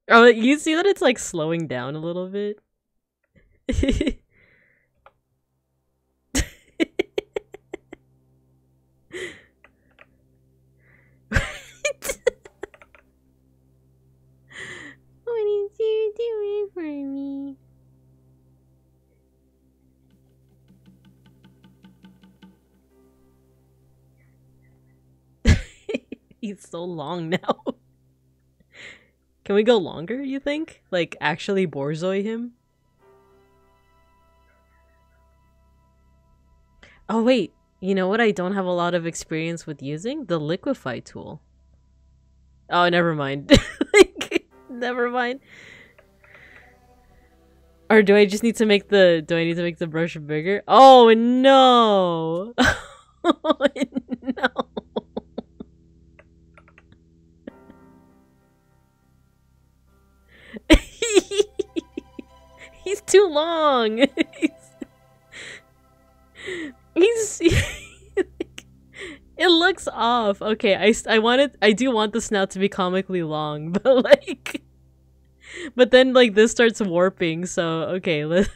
Oh, you see that it's like slowing down a little bit? Why didn't you do it for me? He's so long now. Can we go longer, you think? Like, actually Borzoi him? Oh wait, you know what I don't have a lot of experience with using? The liquefy tool. Oh, never mind. Like, never mind. Or do I just need to make the brush bigger? Oh no! Oh no! He's too long. He's it looks off. Okay, I do want the snout to be comically long, but like, but then like this starts warping. So okay, let's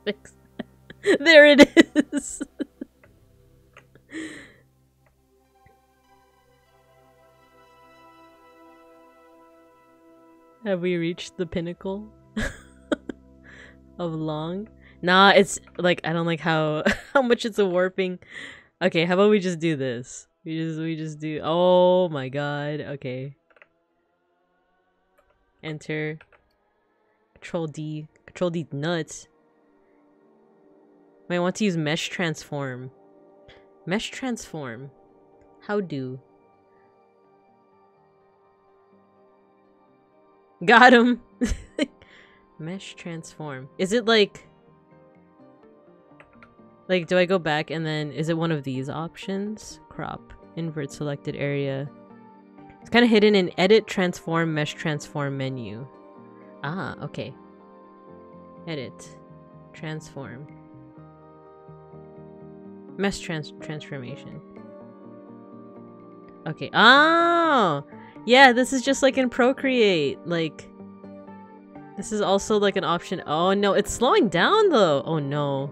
fix that. There it is. Have we reached the pinnacle of long? Nah, it's like I don't like how much it's a warping. Okay, how about we just do this? We just do. Oh my god. Okay. Enter. Control D nuts. Might want to use mesh transform. Mesh transform. How do? Got him. Mesh transform. Is it like do I go back and then is it one of these options? Crop, invert selected area. It's kind of hidden in edit, transform, mesh transform menu. Ah, okay. Edit, transform, mesh transformation. Okay. Oh, yeah. This is just like in Procreate. Like, this is also like an option. Oh no, it's slowing down though. Oh no.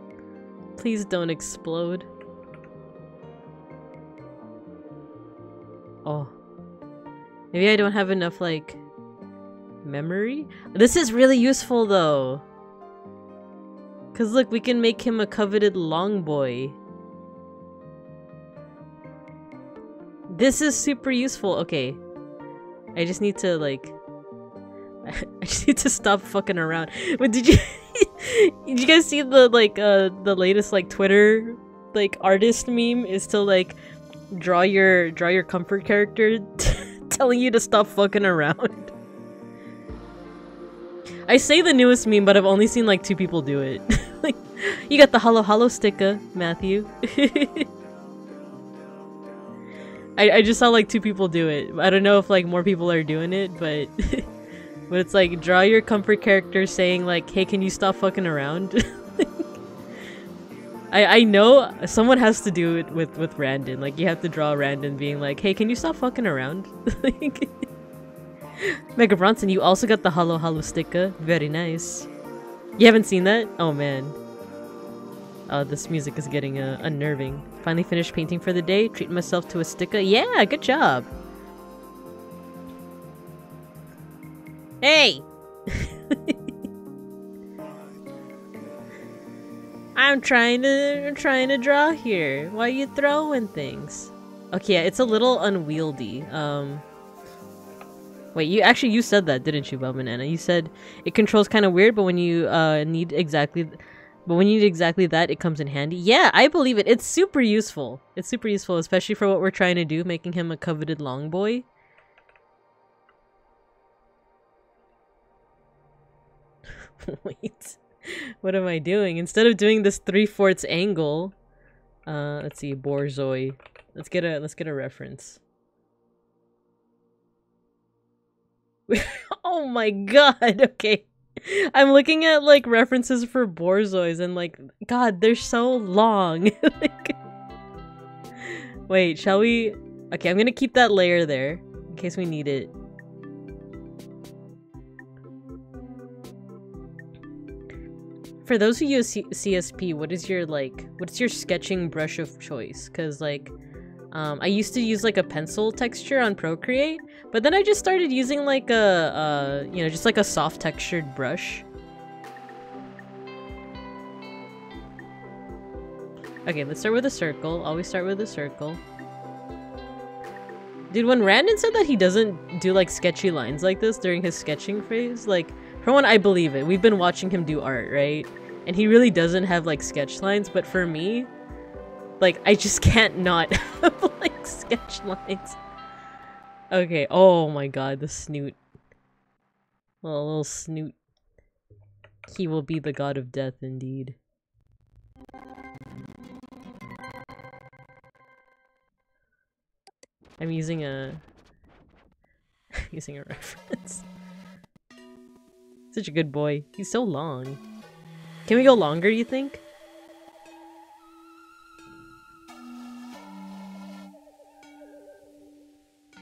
Please don't explode. Oh. Maybe I don't have enough, like, memory? This is really useful, though. Because, look, we can make him a coveted long boy. This is super useful. Okay. I just need to, like... I just need to stop fucking around. But did you... did you guys see the, like, the latest, like, Twitter, like, artist meme is to, like, draw your comfort character telling you to stop fucking around. I say the newest meme, but I've only seen like 2 people do it. Like, you got the hollow sticker, Matthew. I just saw like 2 people do it. I don't know if like more people are doing it, but but it's like draw your comfort character saying like, hey, can you stop fucking around? I know someone has to do it with Randon. Like, you have to draw Randon being like, hey, can you stop fucking around? Like, Mega Bronson, you also got the hollow sticker. Very nice. You haven't seen that? Oh man. Oh, this music is getting unnerving. Finally finished painting for the day. Treating myself to a sticker. Yeah, good job. Hey! I'm trying to draw here. Why are you throwing things? Okay, yeah, it's a little unwieldy. Wait, you said that, didn't you, Banana? You said it controls kind of weird, but when you need exactly that, it comes in handy. Yeah, I believe it. It's super useful. It's super useful, especially for what we're trying to do, making him a coveted long boy. Wait. What am I doing? Instead of doing this 3/4 angle, let's see, Borzoi. Let's get a reference. Oh my god, okay. I'm looking at like references for Borzois and like, god, they're so long. Like, wait, shall we? Okay, I'm gonna keep that layer there in case we need it. For those who use CSP, what's your sketching brush of choice? Because like, I used to use like a pencil texture on Procreate, but then I just started using like a, just like a soft textured brush. Okay, let's start with a circle. Always start with a circle. Dude, when Randon said that he doesn't do like sketchy lines like this during his sketching phase, like, for one, I believe it. We've been watching him do art, right? And he really doesn't have like sketch lines, but for me, like, I just can't not have like sketch lines. Okay, oh my god, the snoot. Little snoot. He will be the god of death indeed. I'm using a reference. Such a good boy. He's so long. Can we go longer, you think?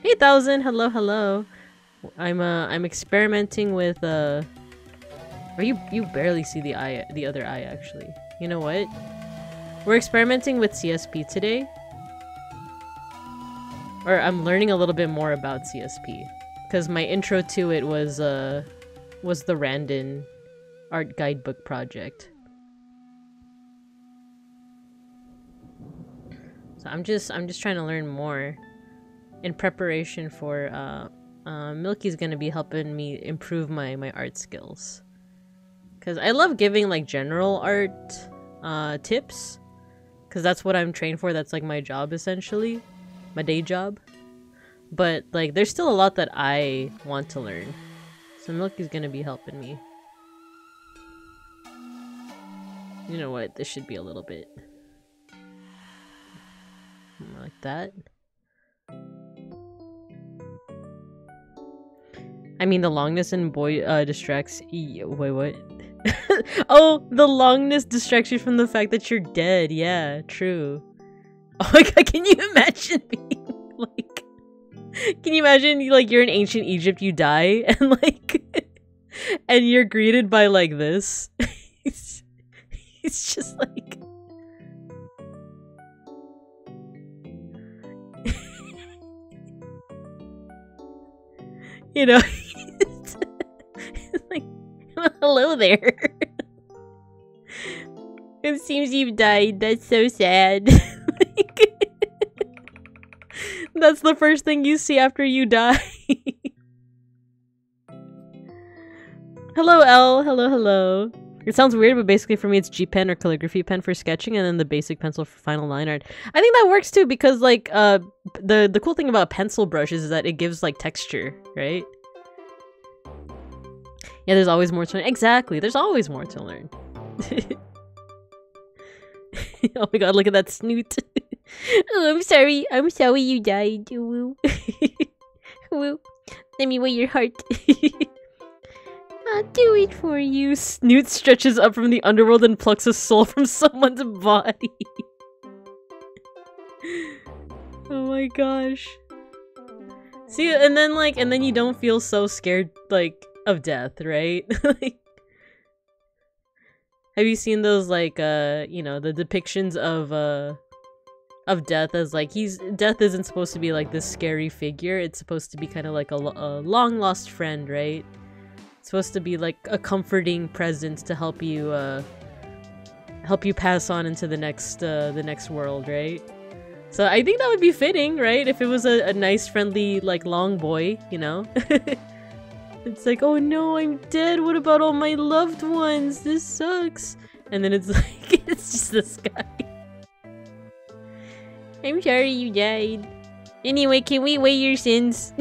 Hey, 1000. Hello. I'm experimenting with or you barely see the other eye actually. You know what? We're experimenting with CSP today. Or I'm learning a little bit more about CSP, because my intro to it was the Randon art guidebook project. So I'm just trying to learn more in preparation for Milky's gonna be helping me improve my art skills, because I love giving like general art tips, because that's what I'm trained for. That's like my job, essentially, my day job. But like, there's still a lot that I want to learn, so Milky's gonna be helping me. You know what? This should be a little bit more like that. I mean, the longness in boy distracts. Wait, what? Oh, the longness distracts you from the fact that you're dead. Yeah, true. Oh my god, can you imagine being like? Can you imagine like you're in ancient Egypt, you die, and like, and you're greeted by like this? It's just like. You know, it's like, hello there. It seems you've died. That's so sad. That's the first thing you see after you die. Hello, Elle. Hello. It sounds weird, but basically for me it's G pen or calligraphy pen for sketching, and then the basic pencil for final line art. I think that works too, because like the cool thing about pencil brushes is that it gives like texture, right? Yeah, there's always more to learn. Exactly, there's always more to learn. Oh my god, look at that snoot. Oh, I'm sorry you died. Woo. Woo. Let me weigh your heart. I'll do it for you. Snoot stretches up from the underworld and plucks a soul from someone's body. Oh my gosh. See, and then you don't feel so scared, like, of death, right? Like, have you seen those, like, you know, the depictions of death as, like, death isn't supposed to be, like, this scary figure. It's supposed to be kind of like a long-lost friend, right? It's supposed to be, like, a comforting presence to help you pass on into the next world, right? So I think that would be fitting, right? If it was a nice, friendly, like, long boy, you know? It's like, oh no, I'm dead. What about all my loved ones? This sucks. And then it's like, it's just this guy. I'm sorry you died. Anyway, can we weigh your sins?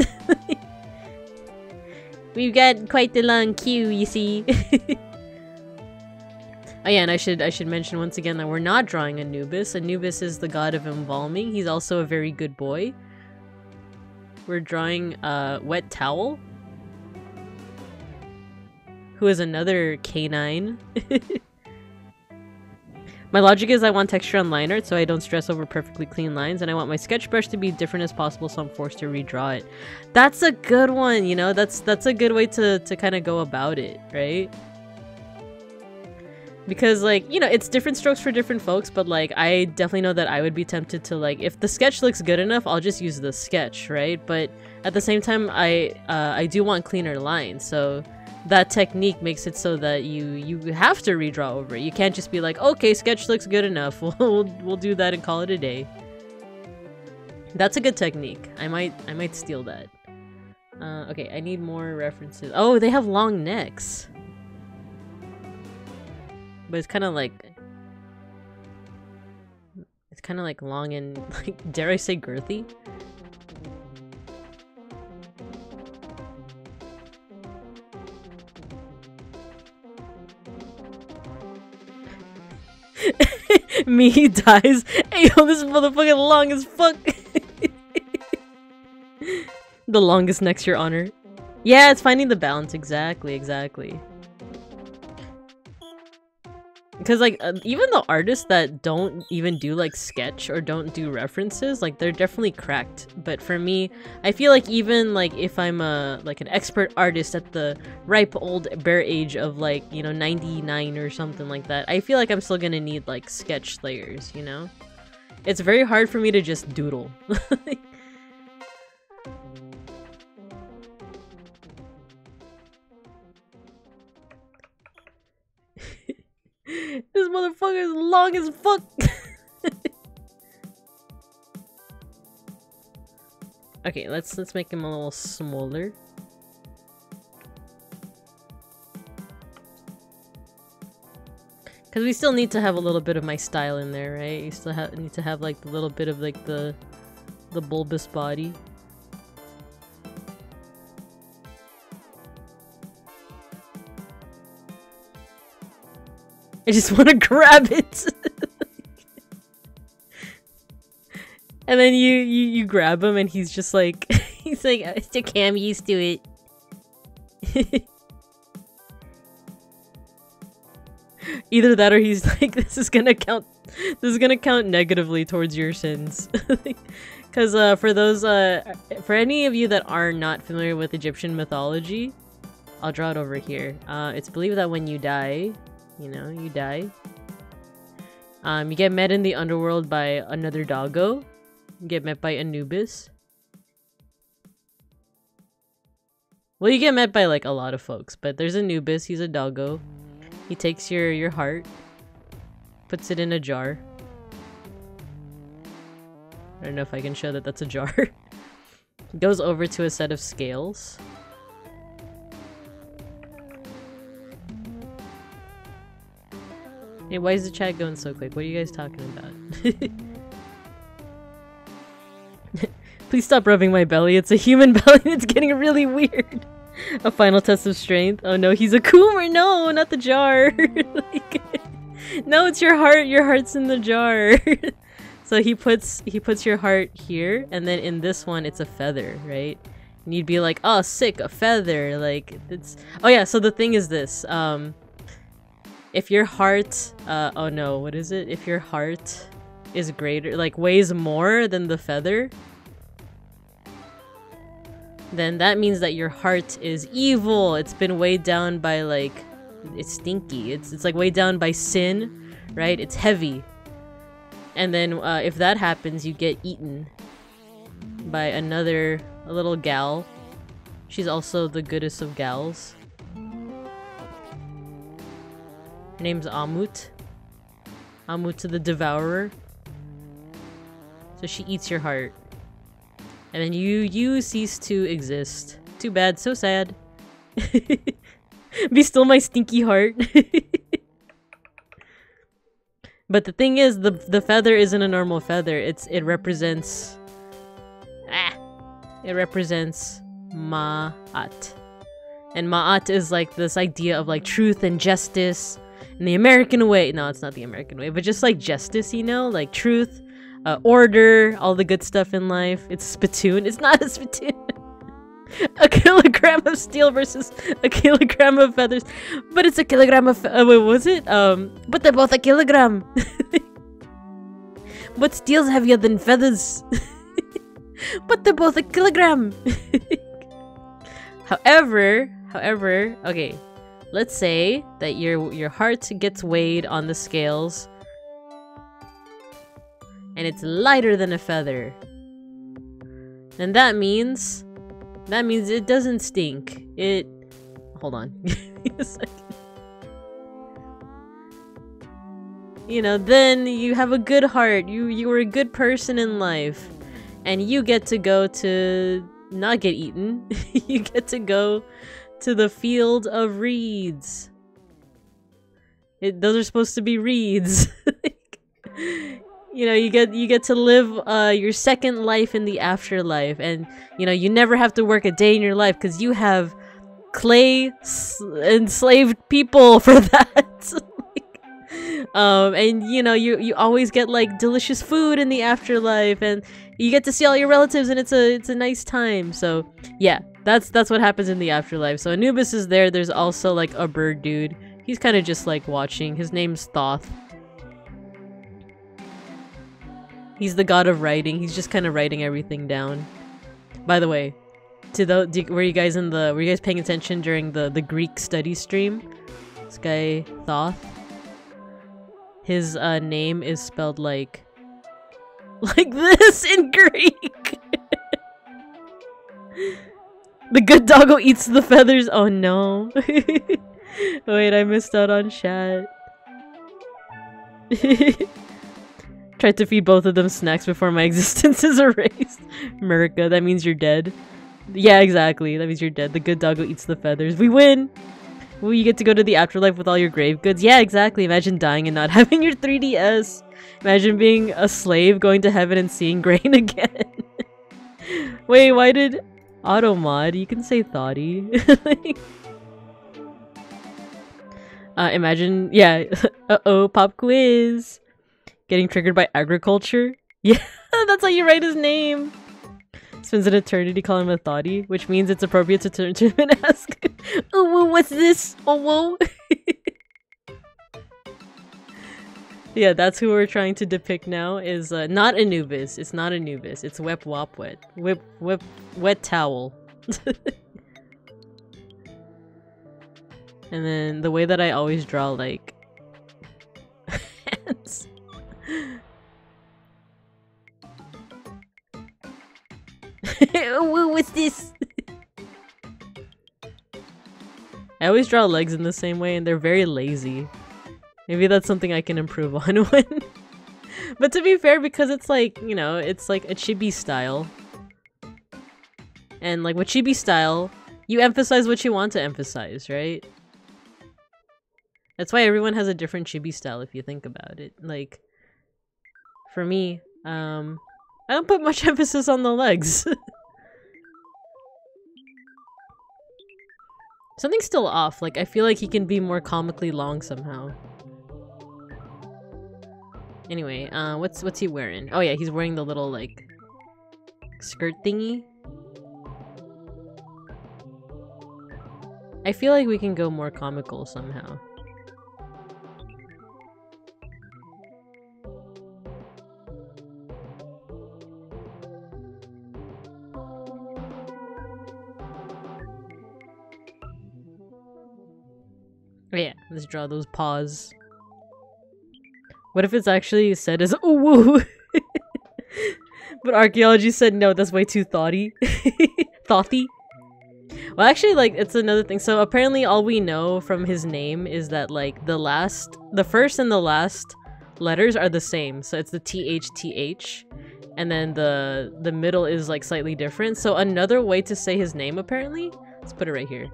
We've got quite the long queue, you see. Oh yeah, and I should mention once again that we're not drawing Anubis. Anubis is the god of embalming. He's also a very good boy. We're drawing Wet Towel, who is another canine. My logic is I want texture on line art so I don't stress over perfectly clean lines, and I want my sketch brush to be different as possible so I'm forced to redraw it. That's a good one, you know? That's a good way to kind of go about it, right? Because, like, you know, it's different strokes for different folks, but, like, I definitely know that I would be tempted to, like, if the sketch looks good enough, I'll just use the sketch, right? But at the same time, I do want cleaner lines, so that technique makes it so that you have to redraw over it. You can't just be like, okay, sketch looks good enough. We'll do that and call it a day. That's a good technique. I might steal that. Okay, I need more references. Oh, they have long necks. But it's kind of like long and, like, dare I say girthy? Me dies. Hey yo, this motherfucker long as fuck. The longest next, your honor. Yeah, it's finding the balance. Exactly. Because, like, even the artists that don't even do, like, sketch or don't do references, like, they're definitely cracked. But for me, I feel like even, like, if I'm like, an expert artist at the ripe old bear age of, like, you know, 99 or something like that, I feel like I'm still gonna need, like, sketch layers, you know? It's very hard for me to just doodle. This motherfucker is long as fuck. Okay, let's make him a little smaller. Because we still need to have a little bit of my style in there, right? You still need to have, like, a little bit of, like, the bulbous body. I just want to grab it. And then you grab him and he's just like, he's like, it's okay, I'm used to it. Either that or he's like, this is gonna count negatively towards your sins. Because for any of you that are not familiar with Egyptian mythology, I'll draw it over here. It's believed that when you die, you know, you die. You get met in the underworld by another doggo. You get met by Anubis. Well, you get met by, like, a lot of folks, but there's Anubis, he's a doggo. He takes your heart, puts it in a jar. I don't know if I can show that that's a jar. Goes over to a set of scales. Hey, why is the chat going so quick? What are you guys talking about? Please stop rubbing my belly. It's a human belly. It's getting really weird. A final test of strength. Oh no, he's a coomer. No, not the jar. Like, no, it's your heart. Your heart's in the jar. So he puts your heart here, and then in this one, it's a feather, right? And you'd be like, oh, sick, a feather. Like, it's... Oh yeah, so the thing is this. If your heart... oh no, what is it? If your heart is greater, like, weighs more than the feather, then that means that your heart is evil. It's been weighed down by, like... It's stinky. It's like weighed down by sin, right? It's heavy. And then if that happens, you get eaten by a little gal. She's also the goodest of gals. Her name's Amut. Amut the Devourer. So she eats your heart. And then you cease to exist. Too bad, so sad. Be still, my stinky heart. But the thing is, the feather isn't a normal feather. It represents... It represents Ma'at. And Ma'at is like this idea of like truth and justice in the American way. No, it's not the American way, but just like justice, you know? Like truth, order, all the good stuff in life. It's a spittoon. It's not a spittoon. A kilogram of steel versus a kilogram of feathers. But it's a kilogram of... wait, what was it? But they're both a kilogram. But steel's heavier than feathers. But they're both a kilogram. However, okay. Let's say that your heart gets weighed on the scales. And it's lighter than a feather. And that means it doesn't stink. Hold on. Give me a second. You know, then you have a good heart. You were a good person in life. And you get to go to... not get eaten. You get to go to the field of reeds. Those are supposed to be reeds. You know, you get to live your second life in the afterlife, and you know, you never have to work a day in your life because you have clay enslaved people for that. And you know, you always get like delicious food in the afterlife, and you get to see all your relatives, and it's a nice time. So yeah, that's what happens in the afterlife. So Anubis is there. There's also like a bird dude. He's kind of just like watching. His name's Thoth. He's the god of writing. He's just kind of writing everything down. By the way, were you guys paying attention during the Greek study stream? This guy Thoth. His name is spelled like this in Greek. The good doggo eats the feathers. Oh no. Wait, I missed out on chat. Tried to feed both of them snacks before my existence is erased. America, that means you're dead. Yeah, exactly. That means you're dead. The good doggo eats the feathers. We win! Well, you get to go to the afterlife with all your grave goods. Yeah, exactly. Imagine dying and not having your 3DS. Imagine being a slave, going to heaven and seeing grain again. Wait, why did... Automod? You can say thoughty. Imagine... Yeah. Uh-oh, pop quiz. Getting triggered by agriculture? Yeah, that's how you write his name. Spends an eternity calling him a thoughty, which means it's appropriate to turn to him and ask, oh, whoa, what's this? Oh, whoa. Yeah, that's who we're trying to depict now, is not Anubis. It's not Anubis. It's Wep Wop Wet. Wet towel. And then the way that I always draw, like, hands. What's this? I always draw legs in the same way, and they're very lazy. Maybe that's something I can improve on when... But to be fair, because it's like, you know, it's like a chibi style. And like with chibi style, you emphasize what you want to emphasize, right? That's why everyone has a different chibi style if you think about it. Like, for me, I don't put much emphasis on the legs. Something's still off. Like, I feel like he can be more comically long somehow. Anyway, what's he wearing? Oh yeah, he's wearing the little, like, skirt thingy. I feel like we can go more comical somehow. Oh yeah, let's draw those paws. What if it's actually said as ooh woo? But archaeology said no, that's way too thoughty. Thoughty? Well, actually, like, it's another thing. So apparently all we know from his name is that, like, the first and the last letters are the same. So it's the TH, and then the middle is, like, slightly different. So another way to say his name, apparently, let's put it right here.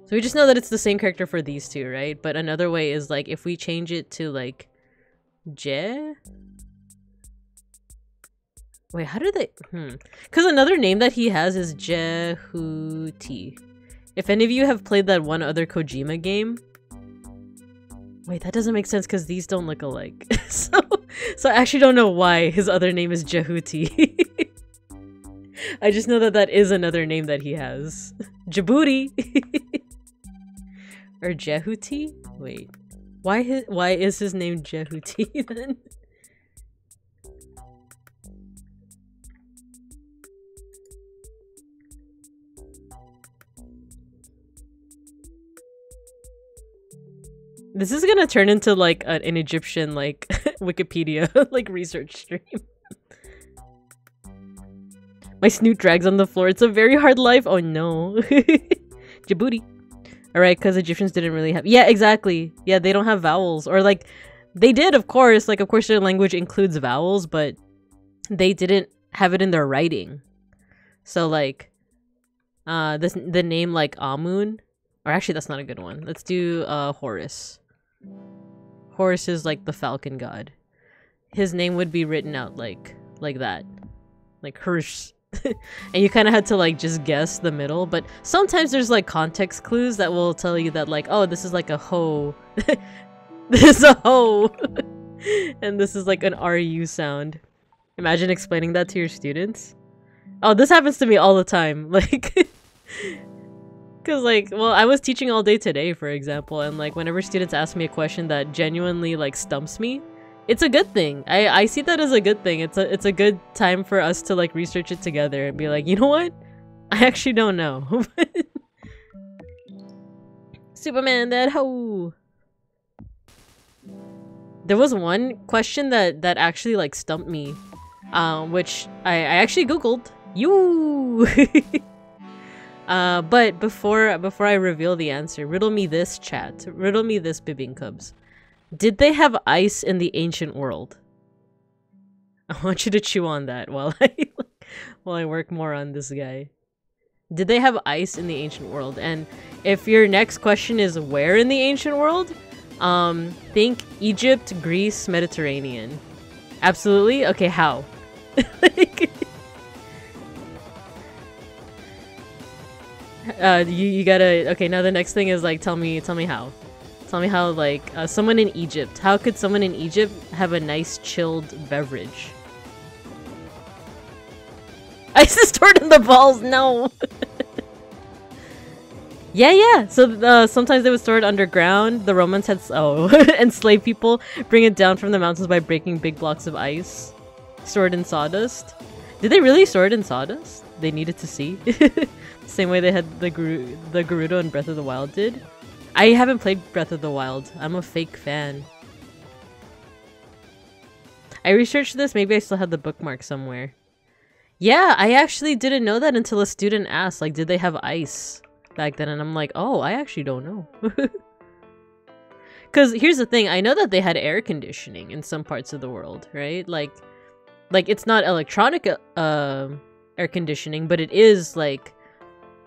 So we just know that it's the same character for these two, right? But another way is, like, if we change it to, like, Je? Wait, how do they... Because another name that he has is Jehuti. If any of you have played that one other Kojima game... Wait, that doesn't make sense because these don't look alike. So I actually don't know why his other name is Jehuti. I just know that that is another name that he has. Djibouti! Or Jehuti? Wait. Why is his name Jehuti then? This is gonna turn into like an Egyptian like Wikipedia like research stream. My snoot drags on the floor. It's a very hard life. Oh no. Djibouti. Alright, because Egyptians didn't really have... Yeah, exactly. Yeah, they don't have vowels. Or like, they did, of course. Like, of course their language includes vowels, but they didn't have it in their writing. So like, the name like Amun... Or actually, that's not a good one. Let's do Horus. Horus is like the falcon god. His name would be written out like that. Like Hirsch. And you kind of had to like just guess the middle, but sometimes there's like context clues that will tell you that like, oh, this is like a ho. This is a ho. And this is like an RU sound. Imagine explaining that to your students. Oh, this happens to me all the time. Like, because like, well, I was teaching all day today, for example, and like whenever students ask me a question that genuinely like stumps me, it's a good thing. I see that as a good thing. It's a good time for us to like research it together and be like, you know what? I actually don't know. Superman that ho. There was one question that actually like stumped me, which I actually googled. You. But before I reveal the answer, riddle me this, chat. Riddle me this, Bibinkubs. Did they have ice in the ancient world? I want you to chew on that while I work more on this guy. Did they have ice in the ancient world? And if your next question is where in the ancient world, think Egypt, Greece, Mediterranean. Absolutely? Okay, how? Like, you gotta... Okay, now the next thing is like, tell me how. Tell me how, like, someone in Egypt. How could someone in Egypt have a nice chilled beverage? Ice is stored in the balls? No! Yeah. So, sometimes they would store it underground. The Romans had... Oh. Enslaved people. Bring it down from the mountains by breaking big blocks of ice. Stored in sawdust. Did they really store it in sawdust? They needed to see. Same way they had the Gerudo in Breath of the Wild did. I haven't played Breath of the Wild. I'm a fake fan. I researched this. Maybe I still have the bookmark somewhere. Yeah, I actually didn't know that until a student asked, like, did they have ice back then? And I'm like, oh, I actually don't know. Because here's the thing. I know that they had air conditioning in some parts of the world, right? Like it's not electronic air conditioning, but it is, like,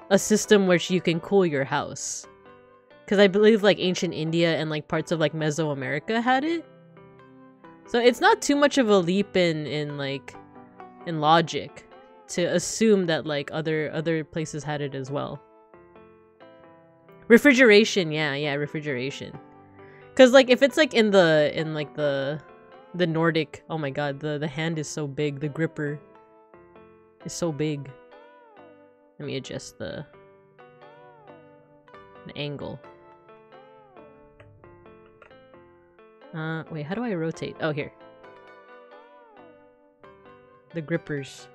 a system where you can cool your house. Because I believe like ancient India and like parts of like Mesoamerica had it. So it's not too much of a leap in logic to assume that like other places had it as well. Refrigeration, yeah, refrigeration. Cause like if it's like in the Nordic, oh my god, the hand is so big, the gripper is so big. Let me adjust the angle. Wait, how do I rotate? Oh, here. The grippers.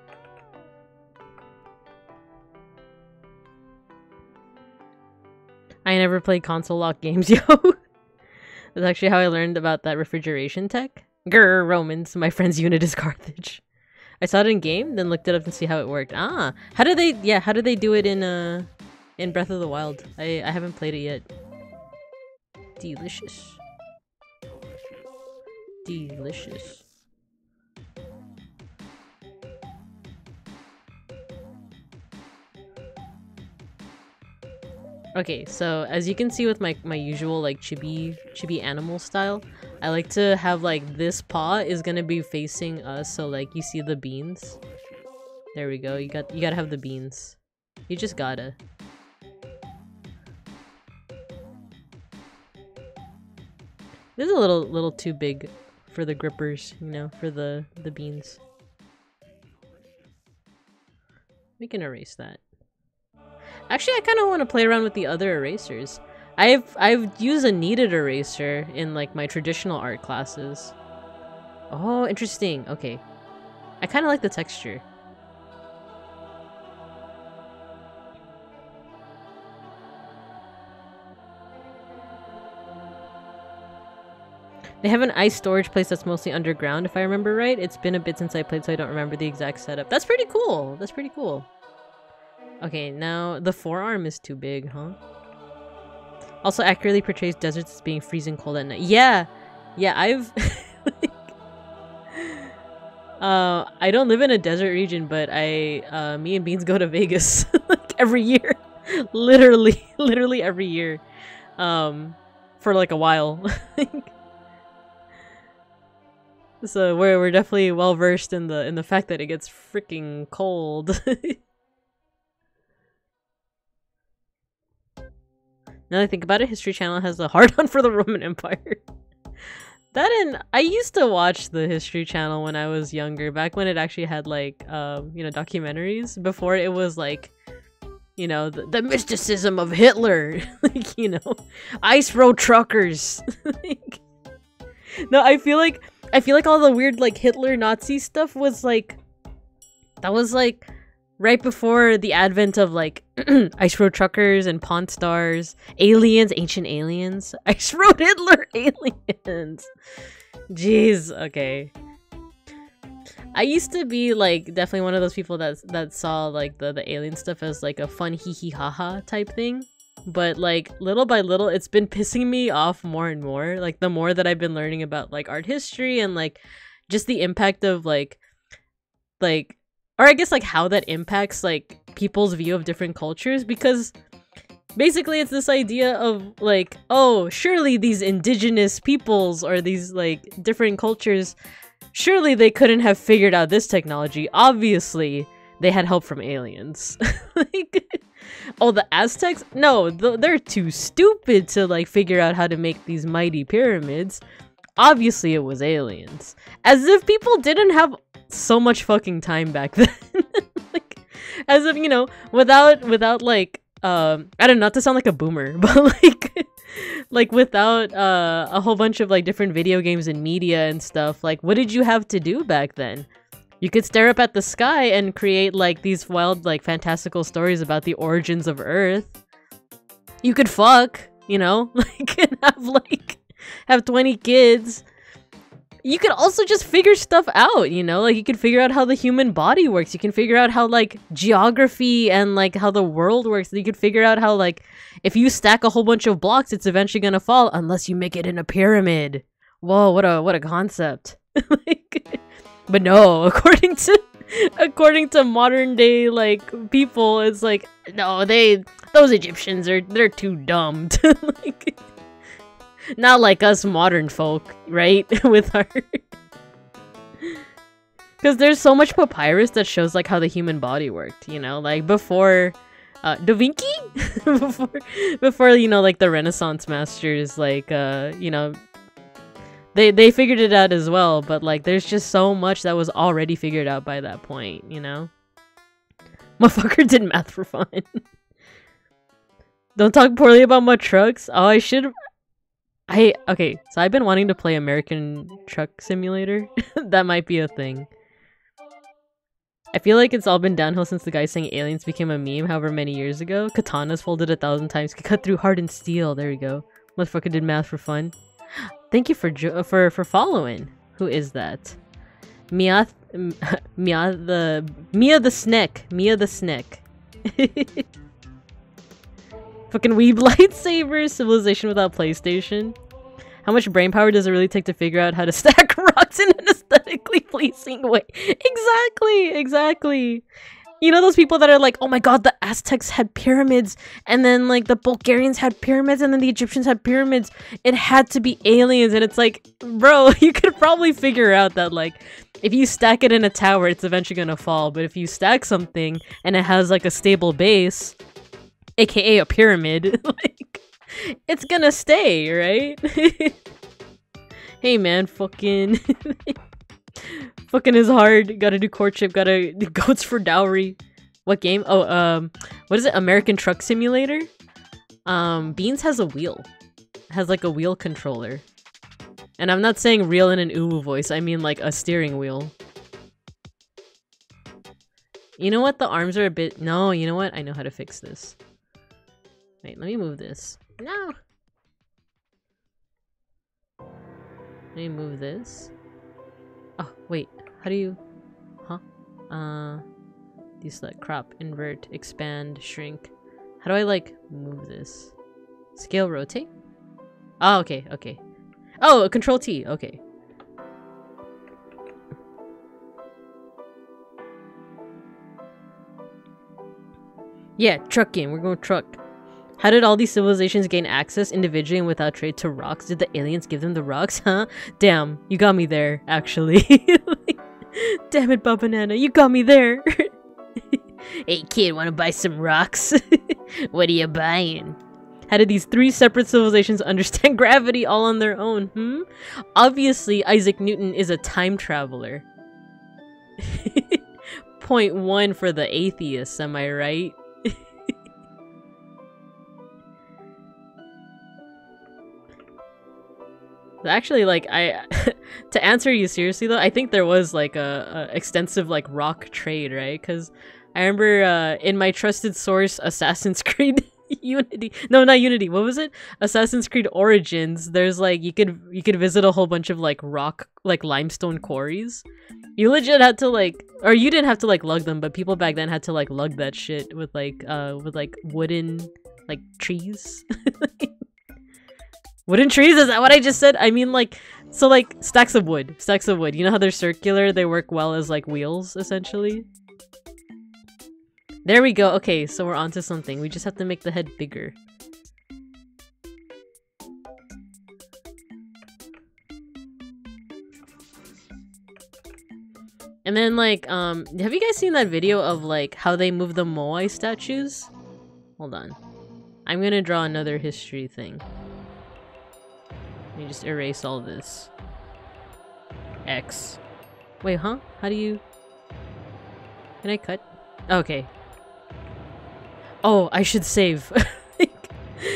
I never played console lock games, yo. That's actually how I learned about that refrigeration tech. Grr, Romans, my friend's unit is Carthage. I saw it in game, then looked it up and see how it worked. Ah, how do they do it in Breath of the Wild? I haven't played it yet. Delicious. Delicious. Okay, so as you can see with my usual like chibi animal style, I like to have like this paw is gonna be facing us, so like you see the beans. There we go. You gotta have the beans. You just gotta. This is a little too big for the grippers, you know, for the beans. We can erase that. Actually, I kind of want to play around with the other erasers. I've used a kneaded eraser in like my traditional art classes. Oh, interesting. Okay. I kind of like the texture. They have an ice storage place that's mostly underground, if I remember right. It's been a bit since I played, so I don't remember the exact setup. That's pretty cool. That's pretty cool. Okay, now the forearm is too big, huh? Also accurately portrays deserts as being freezing cold at night. Yeah, I've... like, I don't live in a desert region, but me and Beans go to Vegas like every year. Literally every year. For like a while. So we're definitely well versed in the fact that it gets freaking cold. Now that I think about it, History Channel has a hard-on for the Roman Empire. I used to watch the History Channel when I was younger, back when it actually had like you know, documentaries, before it was like, you know, the mysticism of Hitler. Like, you know, ice road truckers. Like, no, I feel like all the weird like Hitler Nazi stuff was like, that was like right before the advent of like ice road truckers and Pawn Stars, aliens, ancient aliens, ice road Hitler aliens. Jeez, okay. I used to be like definitely one of those people that saw like the alien stuff as like a fun hee hee ha ha type thing. But like little by little it's been pissing me off more and more, like the more that I've been learning about like art history and like just the impact of like or I guess like how that impacts like people's view of different cultures, because basically it's this idea of like, oh, surely these indigenous peoples or these like different cultures, surely they couldn't have figured out this technology. Obviously they had help from aliens. Like, oh, the Aztecs? No, they're too stupid to like figure out how to make these mighty pyramids. Obviously it was aliens. As if people didn't have so much fucking time back then. Like, as if, you know, without like I don't know, not to sound like a boomer, but like without a whole bunch of like different video games and media and stuff, like what did you have to do back then? You could stare up at the sky and create like these wild like fantastical stories about the origins of Earth. You could fuck, you know, like and have 20 kids. You could also just figure stuff out, you know, like you can figure out how the human body works. You can figure out how like geography and like how the world works. You could figure out how like if you stack a whole bunch of blocks, it's eventually gonna fall unless you make it in a pyramid. Whoa, what a concept. Like, but no, according to according to modern day like people, it's like no, those Egyptians they're too dumb to like, not like us modern folk, right? With our because there's so much papyrus that shows like how the human body worked, you know, like before Da Vinci, before you know, like the Renaissance masters, like you know, they figured it out as well, but like there's just so much that was already figured out by that point, you know. Motherfucker did math for fun. Don't talk poorly about my trucks. Oh, I should. Okay, so I've been wanting to play American Truck Simulator. That might be a thing. I feel like it's all been downhill since the guy saying aliens became a meme however many years ago. Katanas folded 1,000 times, could cut through hardened steel. There we go. Motherfucker did math for fun. Thank you for following. Who is that? Mia the Sneck. Mia the Sneck. Fucking weeb lightsabers. Civilization without PlayStation. How much brain power does it really take to figure out how to stack rocks in an aesthetically pleasing way? Exactly. You know those people that are like, oh my god, the Aztecs had pyramids, and then like the Bulgarians had pyramids, and then the Egyptians had pyramids. It had to be aliens, and it's like, bro, you could probably figure out that like, if you stack it in a tower, it's eventually gonna fall, but if you stack something and it has like a stable base, aka a pyramid, like, it's gonna stay, right? Hey man, fucking fucking is hard. Gotta do courtship, gotta do goats for dowry. What game? Oh, what is it? American Truck Simulator? Beans has a wheel. Has like a wheel controller. And I'm not saying real in an uwu voice, I mean like a steering wheel. You know what? The arms are a bit... No, you know what? I know how to fix this. Wait, let me move this. No! Let me move this. Oh, wait. How do you... Huh? Deselect, crop, invert, expand, shrink. How do I, like, move this? Scale, rotate? Oh, okay, okay. Oh, Control T, okay. Yeah, truck game. We're going truck. How did all these civilizations gain access individually and without trade to rocks? Did the aliens give them the rocks? Huh? Damn, you got me there, actually. Like, damn it, Banana, you got me there. Hey kid, wanna buy some rocks? What are you buying? How did these three separate civilizations understand gravity all on their own? Obviously, Isaac Newton is a time traveler. Point 1 for the atheists, am I right? Actually, like, to answer you seriously though, I think there was like a extensive like rock trade, right? Because I remember in my trusted source, Assassin's Creed Unity. No, not Unity. What was it? Assassin's Creed Origins. There's like you could visit a whole bunch of like rock, like limestone quarries. You legit had to like, or you didn't have to like lug them, but people back then had to like lug that shit with like wooden like trees. Wooden trees? Is that what I just said? I mean like, so like stacks of wood. Stacks of wood. You know how they're circular? They work well as like wheels, essentially. There we go. Okay, so we're onto something. We just have to make the head bigger. And then like, have you guys seen that video of like how they move the Moai statues? Hold on. I'm gonna draw another history thing. Let me just erase all this. X. Wait, huh? How do you... Can I cut? Okay. Oh, I should save.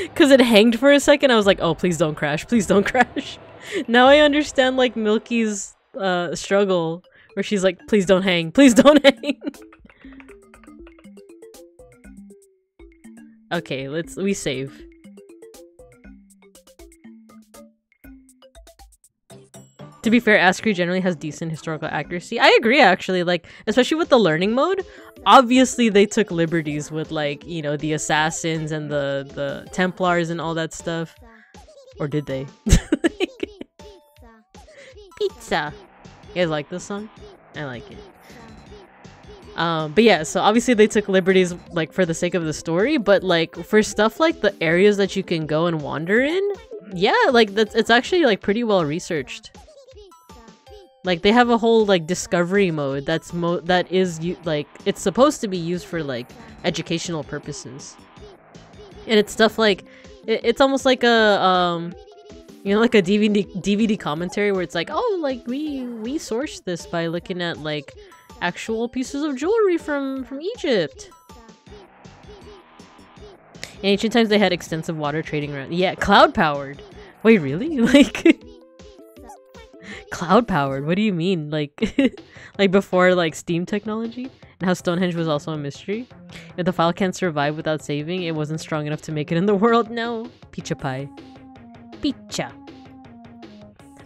Because it hanged for a second, I was like, oh, please don't crash. Please don't crash. Now I understand, like, Milky's struggle. Where she's like, please don't hang. Please don't hang. Okay, we save. To be fair, Askry generally has decent historical accuracy. I agree, actually, like, especially with the learning mode. Obviously, they took liberties with, like, you know, the assassins and the Templars and all that stuff. Or did they? Pizza! You guys like this song? I like it. But yeah, so obviously they took liberties like for the sake of the story, but like for stuff like the areas that you can go and wander in, yeah, like it's actually like pretty well researched. Like they have a whole like discovery mode that is like it's supposed to be used for like educational purposes. And it's stuff like it's almost like a you know, like a DVD commentary where it's like, oh, like we sourced this by looking at like actual pieces of jewelry from Egypt. In ancient times they had extensive water trading around. Yeah, cloud powered. Wait, really? Like cloud powered? What do you mean? Like like before like steam technology? And how Stonehenge was also a mystery? If the file can't survive without saving, it wasn't strong enough to make it in the world. No. Pizza pie. Pizza.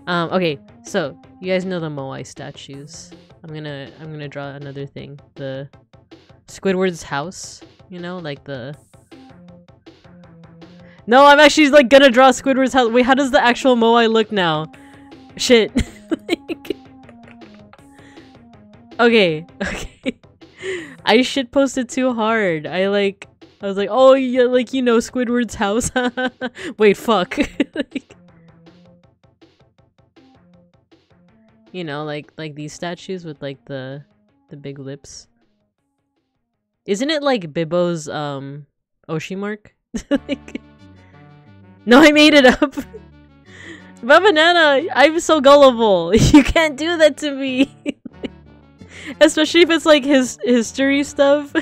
Okay, so you guys know the Moai statues. I'm gonna draw another thing. The Squidward's house, you know, like the... No, I'm actually like gonna draw Squidward's house. Wait, how does the actual Moai look now? Shit. Okay. I shit posted too hard. I was like, oh yeah, like, you know, Squidward's house. Wait, fuck. Like, you know, like these statues with like the big lips. Isn't it like Bibbo's Oshi mark? Like, no, I made it up. Banana, I'm so gullible. You can't do that to me. Especially if it's like his history stuff.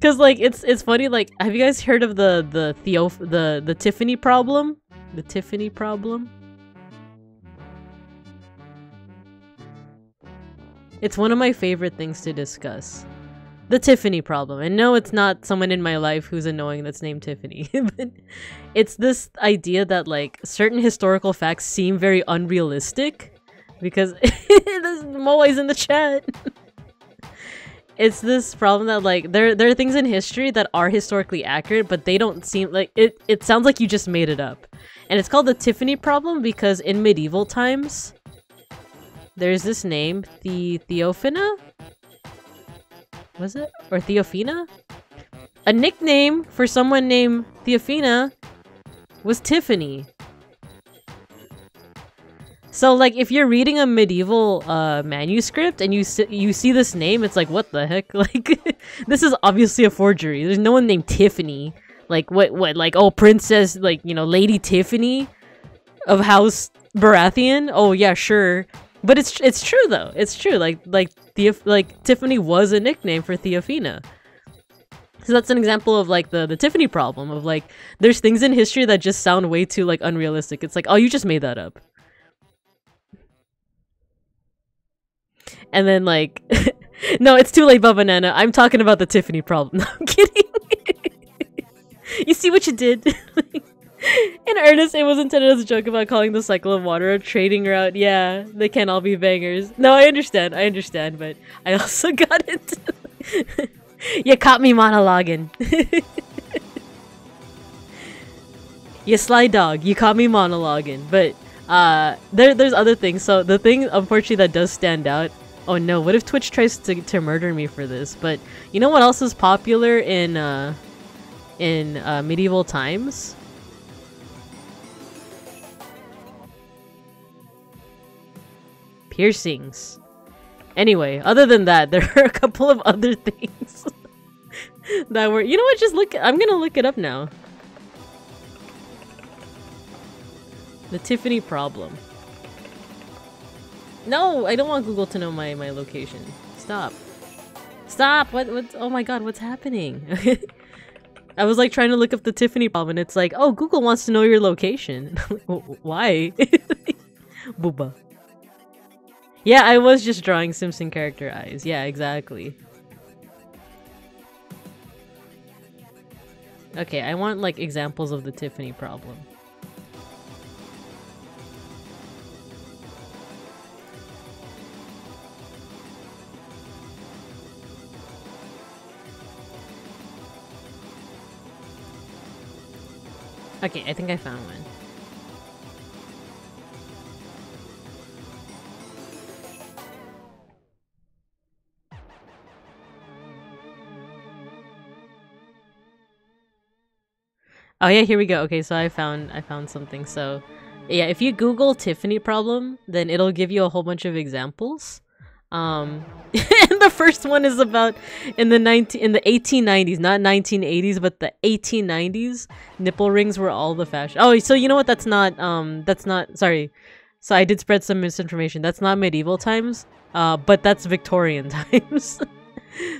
Cause like it's funny, like, have you guys heard of the Tiffany problem? The Tiffany problem? It's one of my favorite things to discuss. The Tiffany problem. And no, it's not someone in my life who's annoying that's named Tiffany. But it's this idea that like certain historical facts seem very unrealistic. Because this Moai's in the chat. It's this problem that like there are things in history that are historically accurate, but they don't seem like it sounds like you just made it up. And it's called the Tiffany problem because in medieval times there's this name, Theophina? Was it? Or Theophina? A nickname for someone named Theophina was Tiffany. So, like, if you're reading a medieval manuscript and you see this name, it's like, what the heck? Like, this is obviously a forgery. There's no one named Tiffany. Like, what, like, oh, Princess, like, you know, Lady Tiffany of House Baratheon? Oh, yeah, sure. But it's true, though. It's true. Like Tiffany was a nickname for Theophina. So that's an example of, like, the Tiffany problem of, like, there's things in history that just sound way too, like, unrealistic. It's like, oh, you just made that up. And then, like, no, it's too late, Banana. I'm talking about the Tiffany problem. No, I'm kidding. You see what you did? In earnest, it was intended as a joke about calling the cycle of water a trading route. Yeah, they can't all be bangers. No, I understand, but I also got it. You caught me monologuing. You sly dog, you caught me monologuing. But there's other things. So the thing, unfortunately, that does stand out. Oh no, what if Twitch tries to murder me for this? But you know what else is popular in medieval times? Piercings. Anyway, other than that, there are a couple of other things that were... You know what? Just look... I'm gonna look it up now. The Tiffany problem. No, I don't want Google to know my location. Stop. Stop! What? Oh my god, what's happening? I was like trying to look up the Tiffany problem and it's like, oh, Google wants to know your location. Why? Booba. Yeah, I was just drawing Simpson character eyes. Yeah, exactly. Okay, I want like examples of the Tiffany problem. Okay, I think I found one. Oh yeah, here we go. Okay, so I found something. So yeah, if you Google Tiffany problem, then it'll give you a whole bunch of examples. And the first one is about in the 1890s, not 1980s, but the 1890s. Nipple rings were all the fashion. Oh, so you know what? That's not sorry. So I did spread some misinformation. That's not medieval times, but that's Victorian times.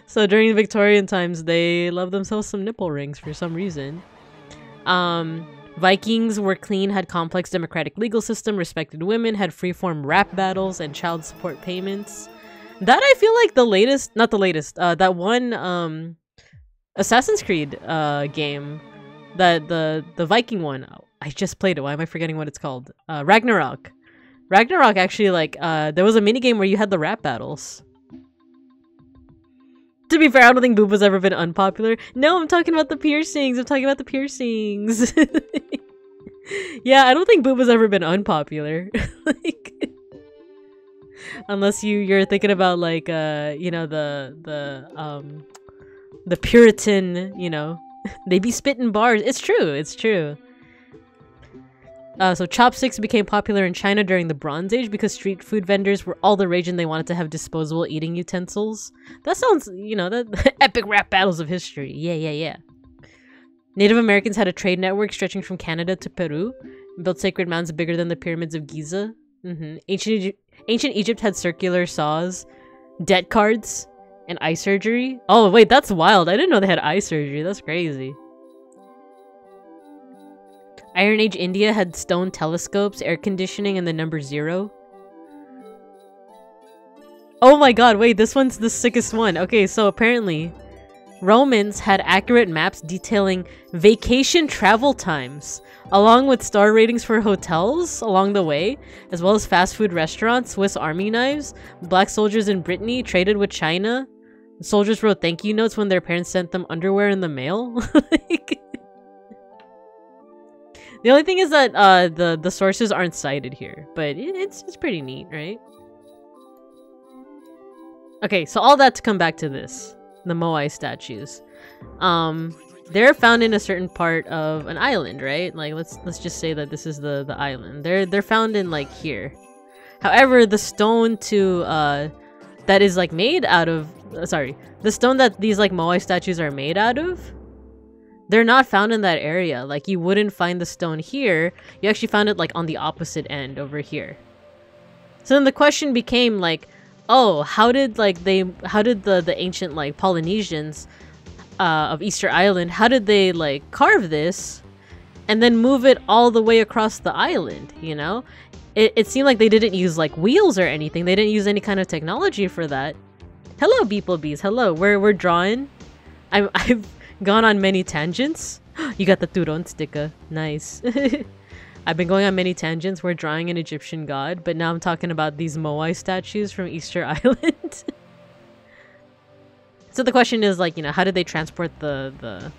So during the Victorian times, they loved themselves some nipple rings for some reason. Vikings were clean, had complex democratic legal system, respected women, had freeform rap battles and child support payments. That I feel like the latest, not the latest, that one Assassin's Creed game, that the Viking one. Oh, I just played it. Why am I forgetting what it's called? Ragnarok. Ragnarok actually, like, there was a mini game where you had the rap battles. To be fair, I don't think boob has ever been unpopular. No, I'm talking about the piercings. I'm talking about the piercings. Yeah, I don't think boob has ever been unpopular. Like, unless you're thinking about like you know, the Puritan, you know, they be spitting bars. It's true. It's true. So chopsticks became popular in China during the Bronze Age because street food vendors were all the rage and they wanted to have disposable eating utensils. That sounds, you know, that epic rap battles of history. Yeah. Native Americans had a trade network stretching from Canada to Peru, built sacred mounds bigger than the pyramids of Giza. Ancient Egypt had circular saws, debt cards, and eye surgery. Oh wait, that's wild. I didn't know they had eye surgery. That's crazy. Iron Age India had stone telescopes, air conditioning, and the number 0. Oh my god, wait, this one's the sickest one. Okay, so apparently Romans had accurate maps detailing vacation travel times, along with star ratings for hotels along the way, as well as fast food restaurants, Swiss army knives. Black soldiers in Brittany traded with China. Soldiers wrote thank you notes when their parents sent them underwear in the mail. Like, the only thing is that the sources aren't cited here, but it's pretty neat, right? Okay, so all that to come back to this, the Moai statues. They're found in a certain part of an island, right? Like let's just say that this is the island. They're found in like here. However, the stone to that is like made out of the stone that these like Moai statues are made out of, they're not found in that area. Like, you wouldn't find the stone here. You actually found it like on the opposite end over here. So then the question became like, oh, how did the ancient like Polynesians of Easter Island, how did they like carve this and then move it all the way across the island, you know? It seemed like they didn't use like wheels or anything. They didn't use any kind of technology for that. Hello, beeplebees. Hello. We're drawing. I've gone on many tangents. You got the Turon sticker. Nice. I've been going on many tangents. We're drawing an Egyptian god, but now I'm talking about these Moai statues from Easter Island. So the question is, like, you know, how did they transport the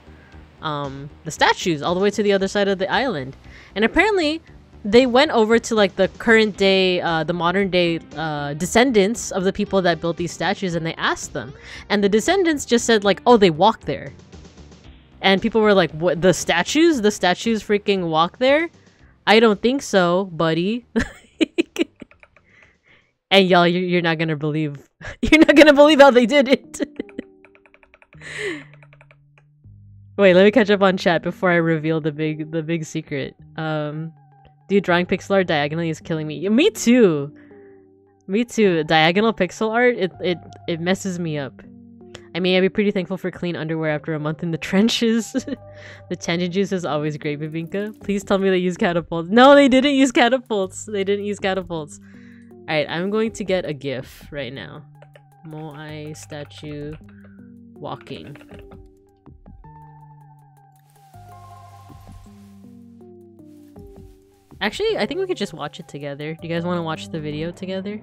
statues all the way to the other side of the island? And apparently they went over to like the current day, the modern day descendants of the people that built these statues, and they asked them. And the descendants just said like, oh, they walk there. And people were like, what, the statues? The statues freaking walk there? I don't think so, buddy. And y'all, you're not gonna believe. You're not gonna believe how they did it. Wait, let me catch up on chat before I reveal the big secret. Dude, drawing pixel art diagonally is killing me. Me too. Me too. Diagonal pixel art, it messes me up. I mean, I'd be pretty thankful for clean underwear after a month in the trenches. The tangent juice is always great, Bibinka. Please tell me they use catapults. No, they didn't use catapults. They didn't use catapults. Alright, I'm going to get a GIF right now. Moai statue walking. Actually, I think we could just watch it together. Do you guys want to watch the video together?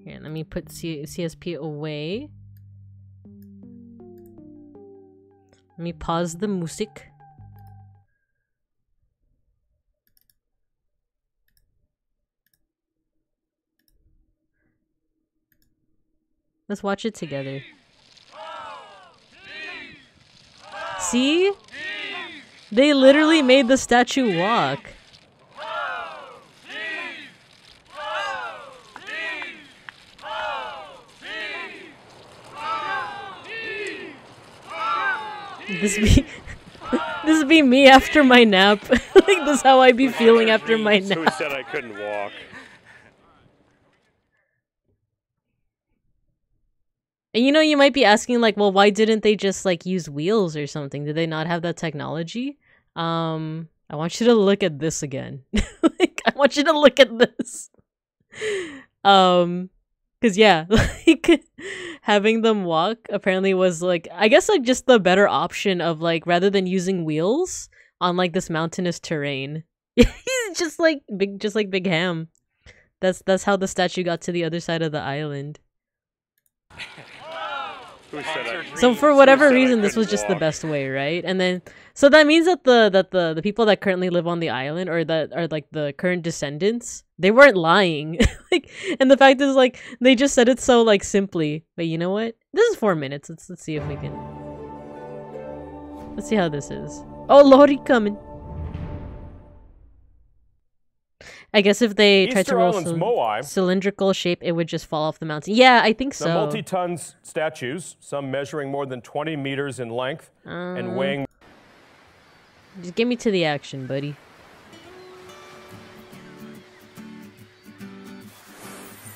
Here, let me put CSP away. Let me pause the music. Let's watch it together. See? They literally made the statue walk. This be me after my nap. Like, this is how I be feeling after my nap. Who said I couldn't walk? And you know, you might be asking, like, well, why didn't they just, like, use wheels or something? Did they not have that technology? I want you to look at this again. Like, I want you to look at this. Cause yeah, like, having them walk apparently was, like, I guess, like, just the better option of, like, rather than using wheels on, like, this mountainous terrain. He's just like Big Ham. That's how the statue got to the other side of the island. So for whatever reason, this was just the best way, right? And then, so that means that the people that currently live on the island, or that are like the current descendants, they weren't lying. Like, and the fact is, like, they just said it so, like, simply. But you know what? This is 4 minutes. Let's see if we can. Let's see how this is. Oh Lord, he coming. I guess if they tried to roll cylindrical shape, it would just fall off the mountain. Yeah, I think so. The multi-ton statues, some measuring more than 20 meters in length and weighing... Just get me to the action, buddy.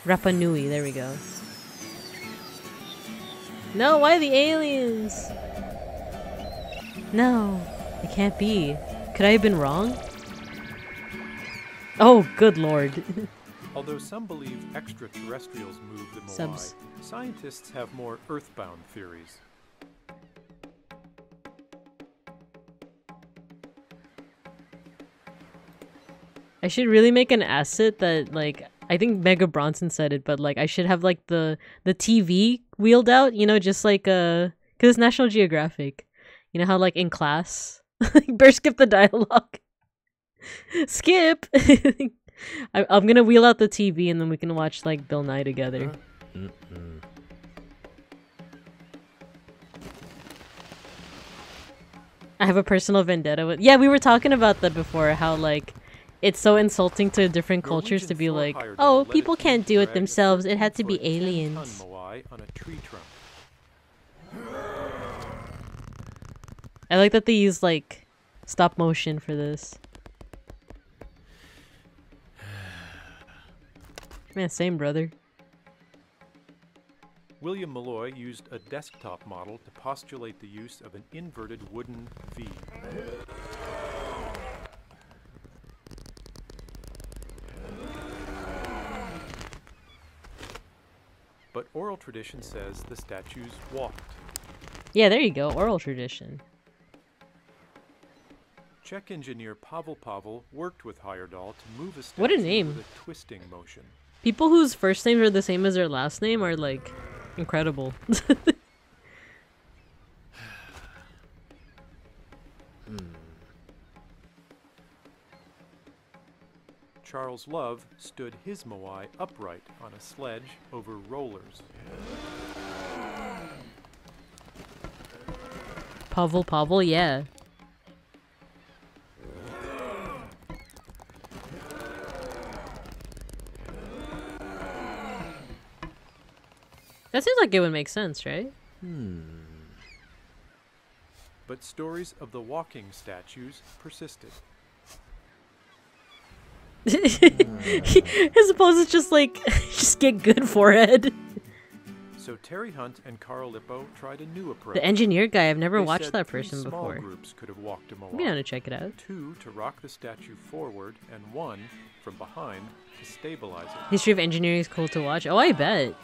Rapa Nui, there we go. No, why the aliens? No, it can't be. Could I have been wrong? Oh, good lord. Although some believe extraterrestrials moved the Moai, scientists have more earthbound theories. I should really make an asset that, like, I think Mega Bronson said it, but, like, I should have, like, the TV wheeled out, you know, just like, cause it's National Geographic. You know how, like, in class, like, better skip the dialogue. Skip! I'm gonna wheel out the TV and then we can watch, like, Bill Nye together. I have a personal vendetta with— yeah, we were talking about that before, how, like, it's so insulting to different cultures to be like, oh, people can't do it themselves, it had to be aliens. I like that they use, like, stop motion for this. Man, same brother. William Malloy used a desktop model to postulate the use of an inverted wooden V. But oral tradition says the statues walked. Yeah, there you go, oral tradition. Czech engineer Pavel worked with Heyerdahl to move a statue what a name. with a twisting motion. People whose first names are the same as their last name are, like, incredible. Charles Love stood his Moai upright on a sledge over rollers. Pavel, yeah. That seems like it would make sense, right? But stories of the walking statues persisted. I suppose it's just like, just get good forehead. So Terry Hunt and Carl Lippo tried a new approach. The engineer guy, I've never They watched said that 3 person small before. Groups could have walked a Moai. I'm gonna check it out. 2 to rock the statue forward and 1 from behind to stabilize it. History of engineering is cool to watch. Oh, I bet.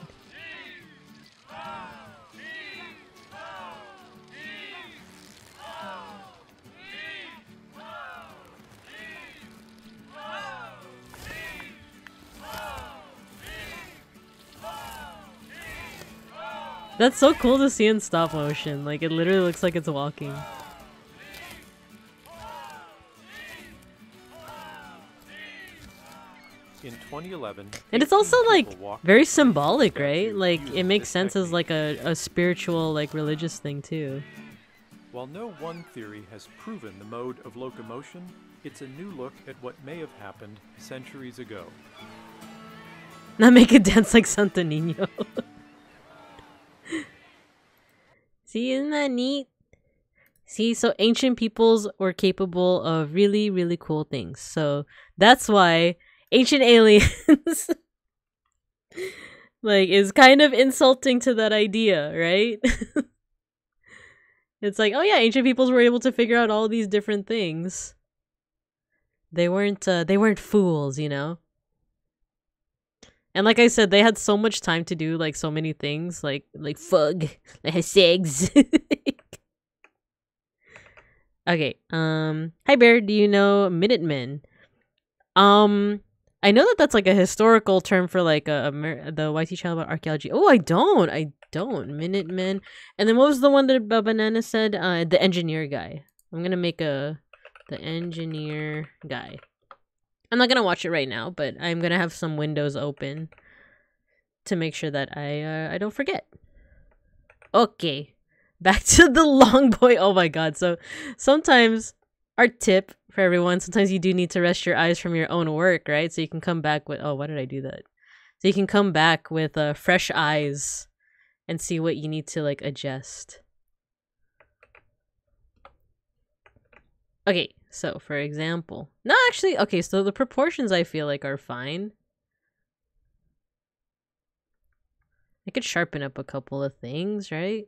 That's so cool to see in stop motion. Like, it literally looks like it's walking. In 2011, and it's also, like, very symbolic, statue right? Like, it makes this sense as, technique. like, a spiritual, like, religious thing, too. While no one theory has proven the mode of locomotion, it's a new look at what may have happened centuries ago. Not make it dance like Santo Niño. See, isn't that neat? See, so ancient peoples were capable of really, really cool things. So that's why ancient aliens like is kind of insulting to that idea, right? It's like, oh yeah, ancient peoples were able to figure out all these different things. They weren't fools, you know? And like I said, they had so much time to do like so many things, like fug, like segs. Okay, hi Bear, do you know Minutemen? I know that that's like a historical term for like the YT channel about archaeology. Oh, I don't. Minutemen. And then what was the one that Banana said? The engineer guy. I'm gonna make the engineer guy. I'm not gonna watch it right now, but I'm gonna have some windows open to make sure that I don't forget. Okay. Back to the long boy. Oh my god. So sometimes, our tip for everyone, sometimes you do need to rest your eyes from your own work, right? So you can come back with, oh, why did I do that? So you can come back with fresh eyes and see what you need to like adjust. Okay, so for example, no, actually, okay, so the proportions I feel like are fine. I could sharpen up a couple of things, right?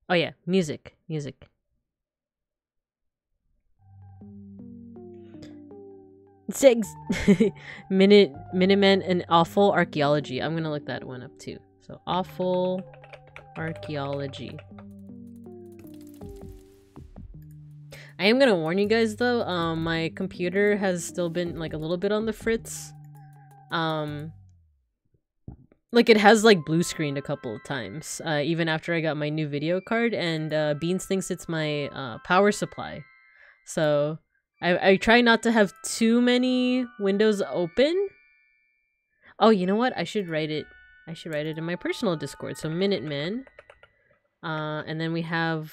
Oh yeah, music. Six Minutemen and awful archaeology. I'm gonna look that one up too. So awful archaeology. I am gonna warn you guys though, my computer has still been like a little bit on the fritz. Like it has like blue screened a couple of times, even after I got my new video card, and Beans thinks it's my power supply. So I try not to have too many windows open. Oh, you know what? I should write it in my personal Discord. So Minutemen. And then we have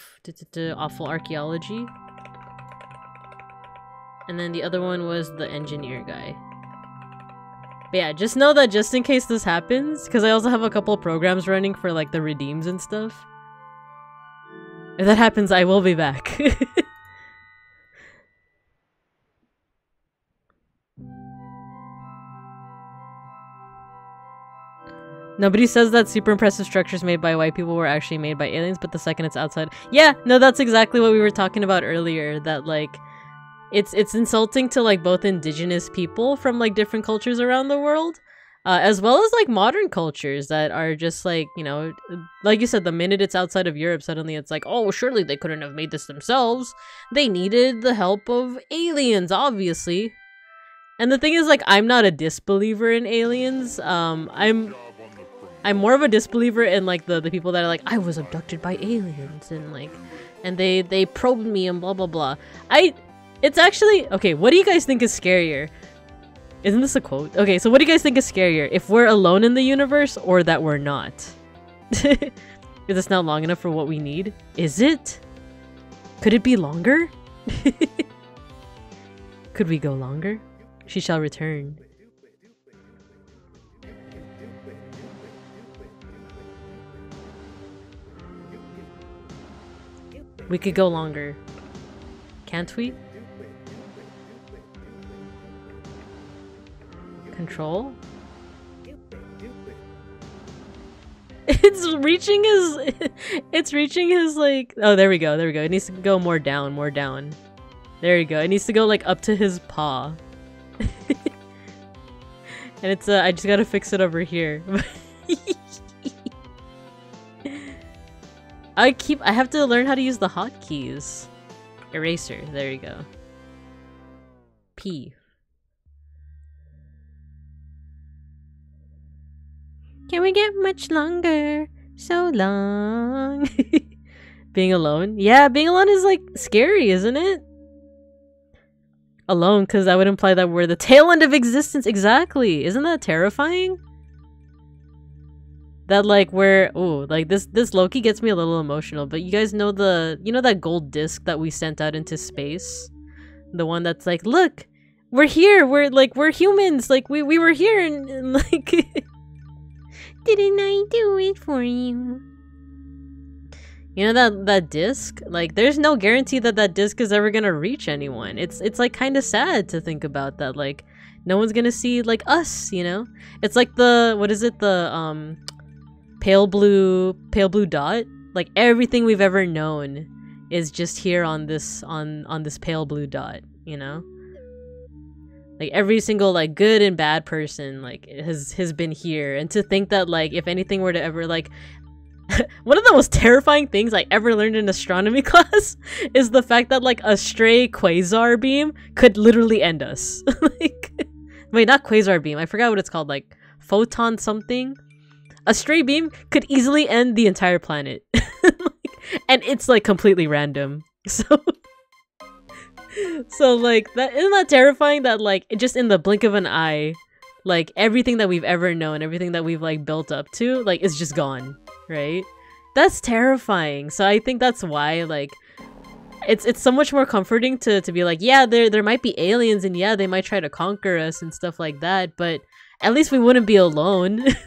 awful archaeology. And then the other one was the engineer guy. But yeah, just know that just in case this happens, because I also have a couple of programs running for like the redeems and stuff. If that happens, I will be back. Nobody says that super impressive structures made by white people were actually made by aliens, but the second it's outside... Yeah, no, that's exactly what we were talking about earlier, that like... It's insulting to like both indigenous people from like different cultures around the world, as well as like modern cultures that are just like, you know, like you said, the minute it's outside of Europe, suddenly it's like, oh, surely they couldn't have made this themselves. They needed the help of aliens, obviously. And the thing is, like, I'm not a disbeliever in aliens. I'm more of a disbeliever in like the people that are like, I was abducted by aliens and like, and they probed me and blah blah blah. It's actually... Okay, what do you guys think is scarier? Isn't this a quote? Okay, so what do you guys think is scarier? If we're alone in the universe or that we're not? Is this not long enough for what we need? Is it? Could it be longer? Could we go longer? She shall return. We could go longer. Can't we? Control? It's reaching his like... Oh, there we go. It needs to go more down. There you go. It needs to go like up to his paw. And it's I just gotta fix it over here. I have to learn how to use the hotkeys. Eraser. There you go. P. Can we get much longer? So long. Being alone? Yeah, being alone is like scary, isn't it? Alone, because that would imply that we're the tail end of existence. Exactly. Isn't that terrifying? that like we're like this Loki gets me a little emotional, but you guys know that gold disc that we sent out into space? The one that's like, look, we're here, we're humans, like we were here and like didn't I do it for you? You know that disc? Like there's no guarantee that disc is ever gonna reach anyone. It's like kind of sad to think about that, like no one's gonna see like us, you know? It's like the pale blue dot. Like everything we've ever known is just here on this pale blue dot, you know? Like every single like good and bad person like has been here, and to think that like if anything were to ever like one of the most terrifying things I ever learned in astronomy class is the fact that like a stray quasar beam could literally end us. Like, wait, not quasar beam, I forgot what it's called, like photon something. A stray beam could easily end the entire planet. And it's like completely random. So like that, isn't that terrifying that like just in the blink of an eye, like everything that we've ever known, everything that we've like built up to, like is just gone, right? That's terrifying. So I think that's why like it's so much more comforting to be like, yeah, there might be aliens and yeah, they might try to conquer us and stuff like that, but at least we wouldn't be alone. Like,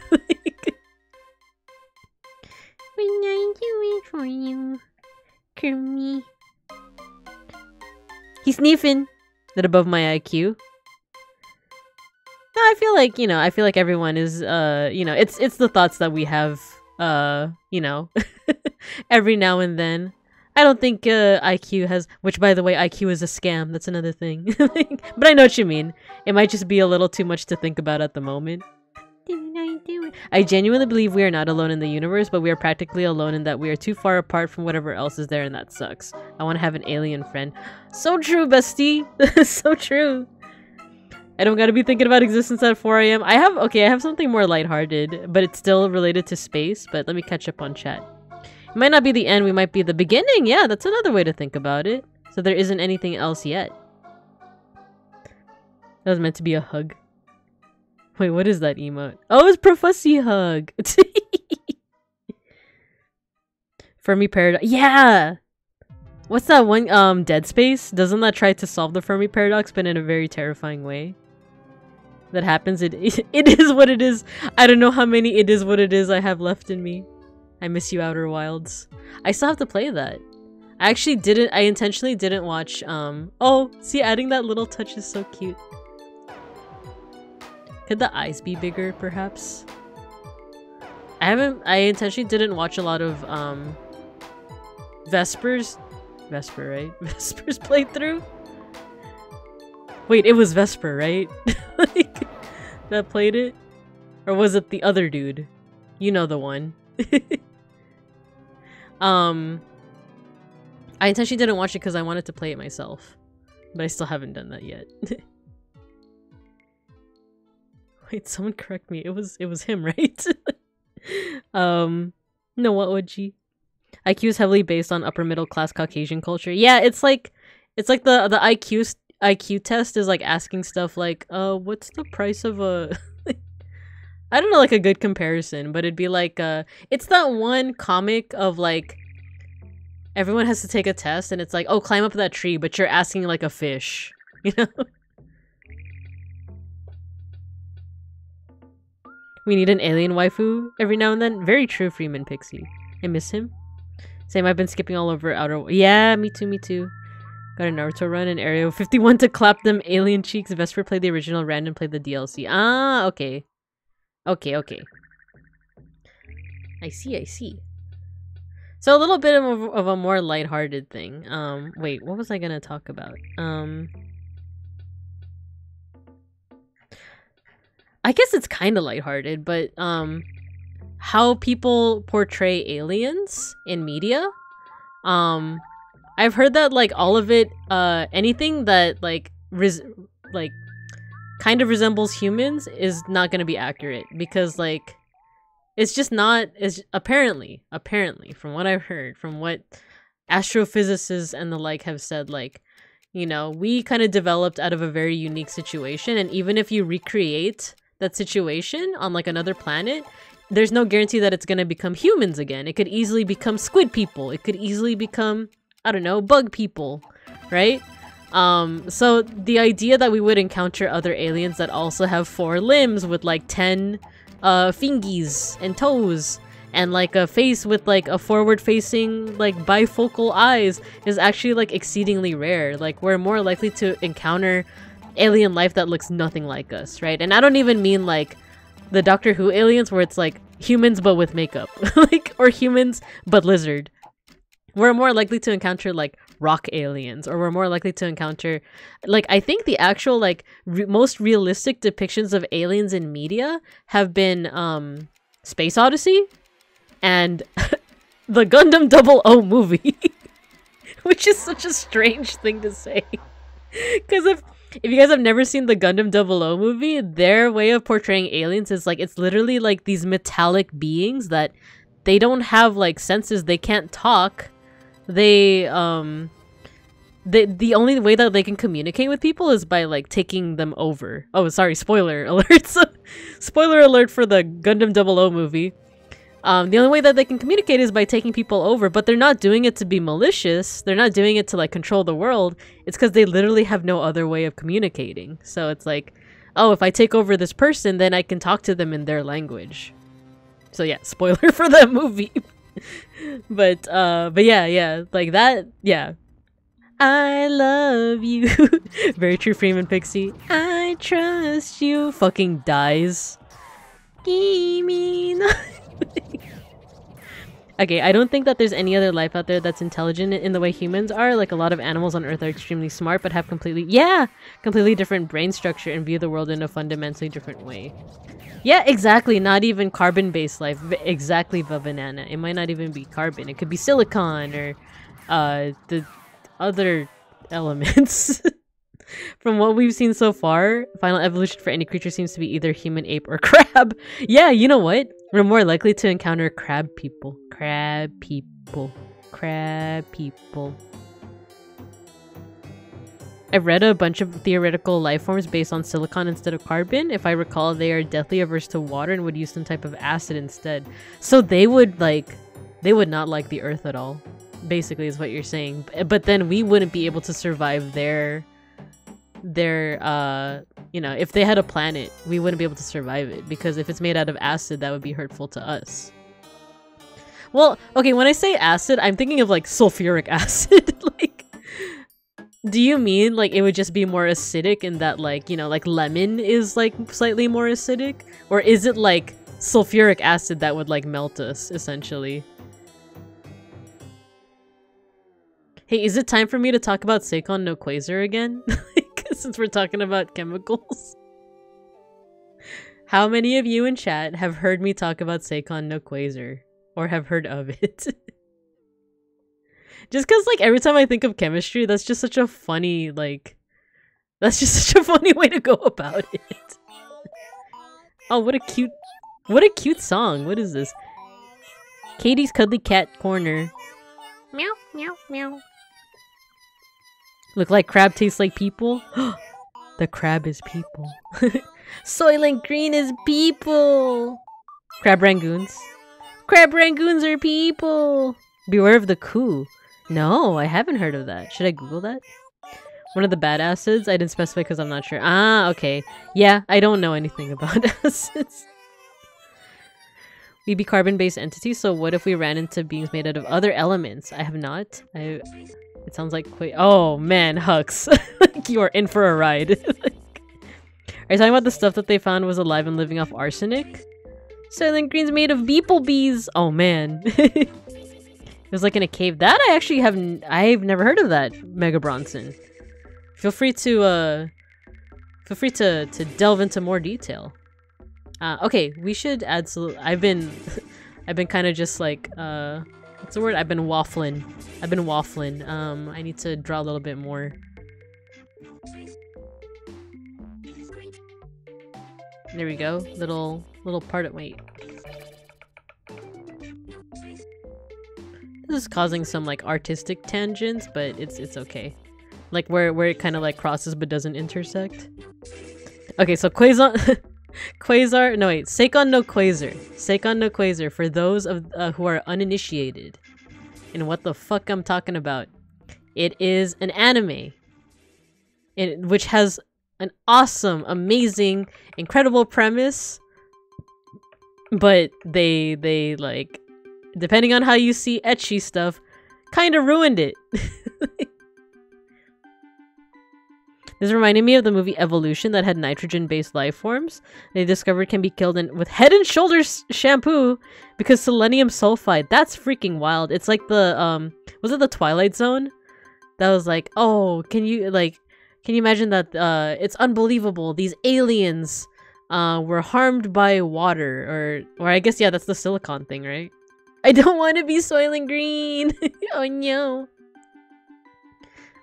when I do it for you, Kermie. He's sniffing. That above my IQ. No, I feel like everyone is it's the thoughts that we have every now and then. I don't think IQ has, which by the way, IQ is a scam. That's another thing. But I know what you mean. It might just be a little too much to think about at the moment. I genuinely believe we are not alone in the universe, but we are practically alone in that we are too far apart from whatever else is there, and that sucks. I want to have an alien friend. So true, bestie. So true. I don't gotta be thinking about existence at 4 AM. I have something more lighthearted, but it's still related to space, but let me catch up on chat. It might not be the end, we might be the beginning. Yeah, that's another way to think about it. So there isn't anything else yet. That was meant to be a hug. Wait, what is that emote? Oh, it's Profussy Hug! Fermi Paradox. Yeah! What's that one, Dead Space? Doesn't that try to solve the Fermi Paradox, but in a very terrifying way? That happens, it is what it is. I don't know how many it is what it is I have left in me. I miss you, Outer Wilds. I still have to play that. I intentionally didn't watch, oh, see, adding that little touch is so cute. Could the eyes be bigger, perhaps? I intentionally didn't watch a lot of, Vesper, right? Vesper's playthrough? Wait, it was Vesper, right? Like, that played it? Or was it the other dude? You know the one. I intentionally didn't watch it because I wanted to play it myself. But I still haven't done that yet. Wait, someone correct me. It was him, right? No, what would she? IQ is heavily based on upper middle class Caucasian culture. Yeah, it's like the IQ test is like asking stuff like, what's the price of a I don't know, like a good comparison, but it'd be like it's that one comic of like everyone has to take a test and it's like, oh, climb up that tree, but you're asking like a fish, you know? We need an alien waifu every now and then. Very true, Freeman Pixie. I miss him. Same, I've been skipping all over Outer... Yeah, me too. Got a Naruto run in Area 51 to clap them alien cheeks. Vesper played the original, Random played the DLC. Ah, okay. Okay. I see. So a little bit of a more lighthearted thing. Wait, what was I gonna talk about? I guess it's kind of lighthearted, but how people portray aliens in media. I've heard that like all of it, anything that like kind of resembles humans is not going to be accurate because like it's just not. It's apparently from what I've heard, from what astrophysicists and the like have said, like, you know, we kind of developed out of a very unique situation, and even if you recreate that situation on like another planet, there's no guarantee that it's gonna become humans again. It could easily become squid people. It could easily become, I don't know, bug people, right? So the idea that we would encounter other aliens that also have 4 limbs with like 10 fingies and toes and like a face with like a forward-facing like bifocal eyes is actually like exceedingly rare. Like we're more likely to encounter alien life that looks nothing like us, right? And I don't even mean like the Doctor Who aliens where it's like humans but with makeup, like, or humans but lizard. We're more likely to encounter like rock aliens, or we're more likely to encounter like, I think the actual like most realistic depictions of aliens in media have been Space Odyssey and the Gundam 00 movie, which is such a strange thing to say. Because if you guys have never seen the Gundam 00 movie, their way of portraying aliens is like, it's literally like these metallic beings that they don't have like senses, they can't talk. The only way that they can communicate with people is by like taking them over. Oh, sorry, spoiler alert. Spoiler alert for the Gundam 00 movie. The only way that they can communicate is by taking people over, but they're not doing it to be malicious. They're not doing it to like control the world. It's because they literally have no other way of communicating. So it's like, oh, if I take over this person, then I can talk to them in their language. So yeah, spoiler for that movie. but yeah, like that, yeah. I love you. Very true, Freeman Pixie. I trust you. Fucking dies. Okay, I don't think that there's any other life out there that's intelligent in the way humans are. Like, a lot of animals on Earth are extremely smart, but have completely different brain structure and view the world in a fundamentally different way. Yeah, exactly. Not even carbon-based life. Exactly, the banana. It might not even be carbon. It could be silicon or the other elements. From what we've seen so far, final evolution for any creature seems to be either human, ape, or crab. Yeah, you know what? We're more likely to encounter crab people. Crab people. Crab people. I've read a bunch of theoretical life forms based on silicon instead of carbon. If I recall, they are deathly averse to water and would use some type of acid instead. So they would not like the Earth at all, basically, is what you're saying. But then we wouldn't be able to survive their you know, if they had a planet, we wouldn't be able to survive it, because if it's made out of acid, that would be hurtful to us. Well, okay, when I say acid, I'm thinking of like sulfuric acid. Like, do you mean like it would just be more acidic in that, like, you know, like lemon is like slightly more acidic? Or is it like sulfuric acid that would like melt us, essentially? Hey, is it time for me to talk about Seikon no Quasar again? Since we're talking about chemicals. How many of you in chat have heard me talk about Seikon no Quasar? Or have heard of it? Just because, like, every time I think of chemistry, that's just such a funny, like... That's just such a funny way to go about it. Oh, what a cute song. What is this? Katie's Cuddly Cat Corner. Meow, meow, meow. Look like crab tastes like people? The crab is people. Soylent Green is people! Crab Rangoons. Crab Rangoons are people! Beware of the coup. No, I haven't heard of that. Should I Google that? One of the bad acids? I didn't specify because I'm not sure. Ah, okay. Yeah, I don't know anything about acids. We'd be carbon-based entities, so what if we ran into beings made out of other elements? I have not. It sounds like oh man, Hux. Like, you are in for a ride. Like, are you talking about the stuff that they found was alive and living off arsenic? Soylent Green's made of beeplebees. Oh man. It was like in a cave. That I actually I've never heard of that, Mega Bronson. Feel free to delve into more detail. Okay, we should add I've been kind of just like what's the word? I've been waffling. I need to draw a little bit more. There we go. Little part of wait. This is causing some like artistic tangents, but it's okay. Like where it kind of like crosses but doesn't intersect. Okay, so Quasar quasar. No wait, Seikon no Quasar. Seikon no Quasar for those of who are uninitiated in what the fuck I'm talking about. It is an anime, which has an awesome, amazing, incredible premise, but they like, depending on how you see ecchi stuff, kind of ruined it. This reminded me of the movie Evolution that had nitrogen-based life forms they discovered can be killed with Head and Shoulders shampoo because selenium sulfide. That's freaking wild. It's like the was it the Twilight Zone? That was like, oh, can you imagine that? It's unbelievable. These aliens were harmed by water, or I guess, yeah, that's the silicon thing, right? I don't want to be Soylent Green. Oh no.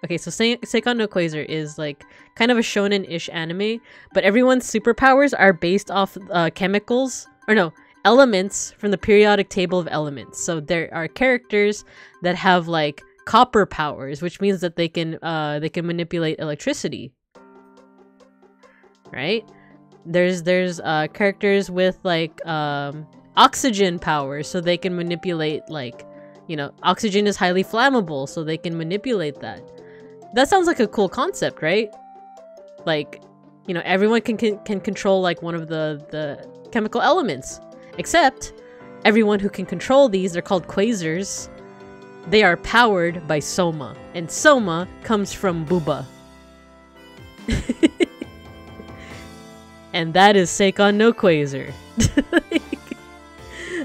Okay, so Seikon no Quasar is like kind of a shonen-ish anime, but everyone's superpowers are based off chemicals, or no, elements from the periodic table of elements. So there are characters that have like copper powers, which means that they can manipulate electricity. Right? There's characters with like oxygen powers, so they can manipulate, like, you know, oxygen is highly flammable, so they can manipulate that. That sounds like a cool concept, right? Like, you know, everyone can control like one of the chemical elements, except everyone who can control these, they're called quasars. They are powered by soma, and soma comes from booba. And that is Seikon no Quasar.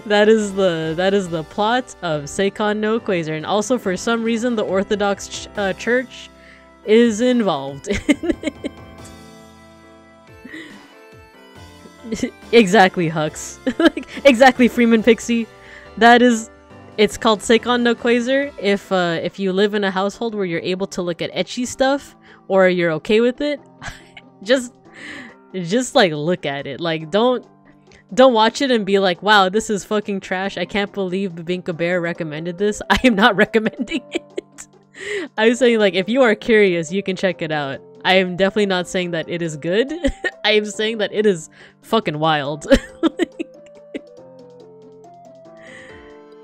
That is the plot of Seikon no Quasar, and also for some reason the Orthodox Church is involved in it. Exactly, Hux. Like, exactly, Freeman Pixie. It's called Seikon no Quasar if you live in a household where you're able to look at ecchi stuff, or you're okay with it. just like look at it. Like, don't watch it and be like, wow, this is fucking trash. I can't believe Babinka Bear recommended this. I am not recommending it. I'm saying, like, if you are curious, you can check it out. I am definitely not saying that it is good. I am saying that it is fucking wild.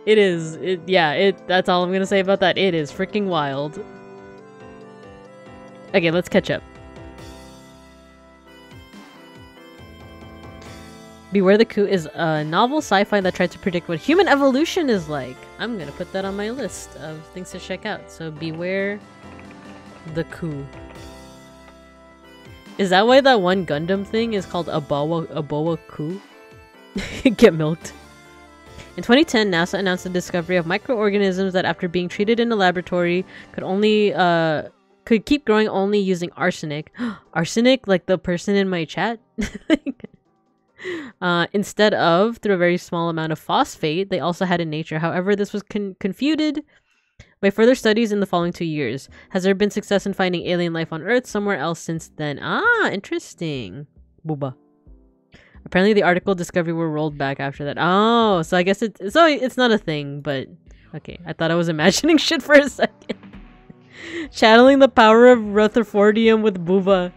That's all I'm gonna say about that. It is freaking wild. Okay, let's catch up. Beware the Coup is a novel sci-fi that tries to predict what human evolution is like. I'm gonna put that on my list of things to check out. So Beware the Coup. Is that why that one Gundam thing is called Aboa Coup? Get milked. In 2010, NASA announced the discovery of microorganisms that, after being treated in a laboratory, could keep growing only using arsenic. Arsenic, like the person in my chat? Instead of through a very small amount of phosphate they also had in nature. However, this was confuted by further studies in the following 2 years. Has there been success in finding alien life on Earth somewhere else since then? Ah, interesting. Booba. Apparently the article discovery were rolled back after that. Oh, so I guess it's not a thing, but okay. I thought I was imagining shit for a second. Channeling the power of Rutherfordium with Booba.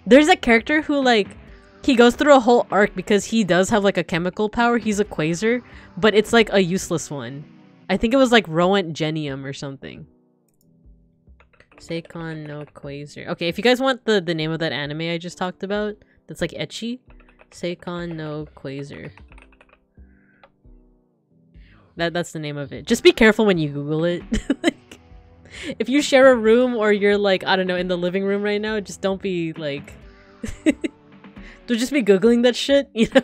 There's a character who, like, he goes through a whole arc because he does have like a chemical power. He's a quasar, but it's like a useless one. I think it was like Rowent Genium or something. Seikon no Quasar. Okay, if you guys want the name of that anime I just talked about, that's like ecchi. Seikon no Quasar. That's the name of it. Just be careful when you Google it. Like, if you share a room or you're like, I don't know, in the living room right now, just don't be like don't just be Googling that shit, you know?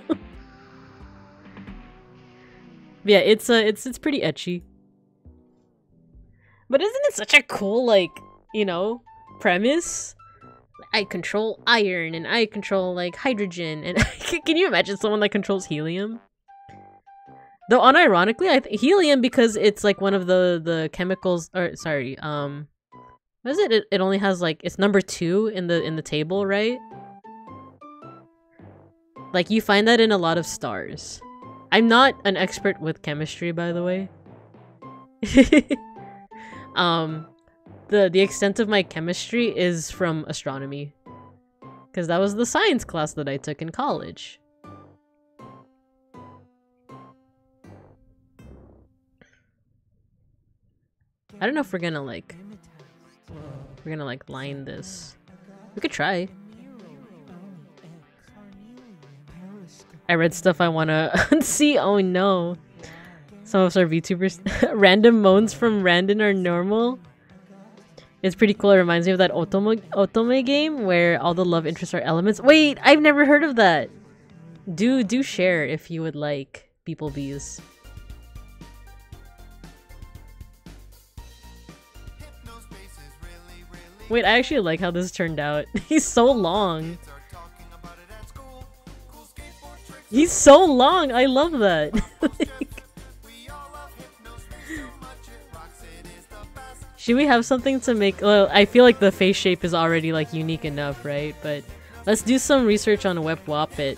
Yeah, it's pretty ecchi. But isn't it such a cool, like, you know, premise? I control iron and I control like hydrogen, and can you imagine someone that controls helium? Though unironically, I think helium, because it's like one of the chemicals, or sorry, what is it? It only has like, it's number 2 in the table, right? Like, you find that in a lot of stars. I'm not an expert with chemistry, by the way. The extent of my chemistry is from astronomy, because that was the science class that I took in college. I don't know if we're gonna line this. We could try. I read stuff I wanna see. Oh no. Some of us are VTubers. Random moans from Randon are normal. It's pretty cool. It reminds me of that Otome game where all the love interests are elements. Wait, I've never heard of that. Do share if you would like, beeplebees. Wait, I actually like how this turned out. He's so long. He's so long. I love that. Should we have something to make? Well, I feel like the face shape is already like unique enough, right? But let's do some research on WebWoppet.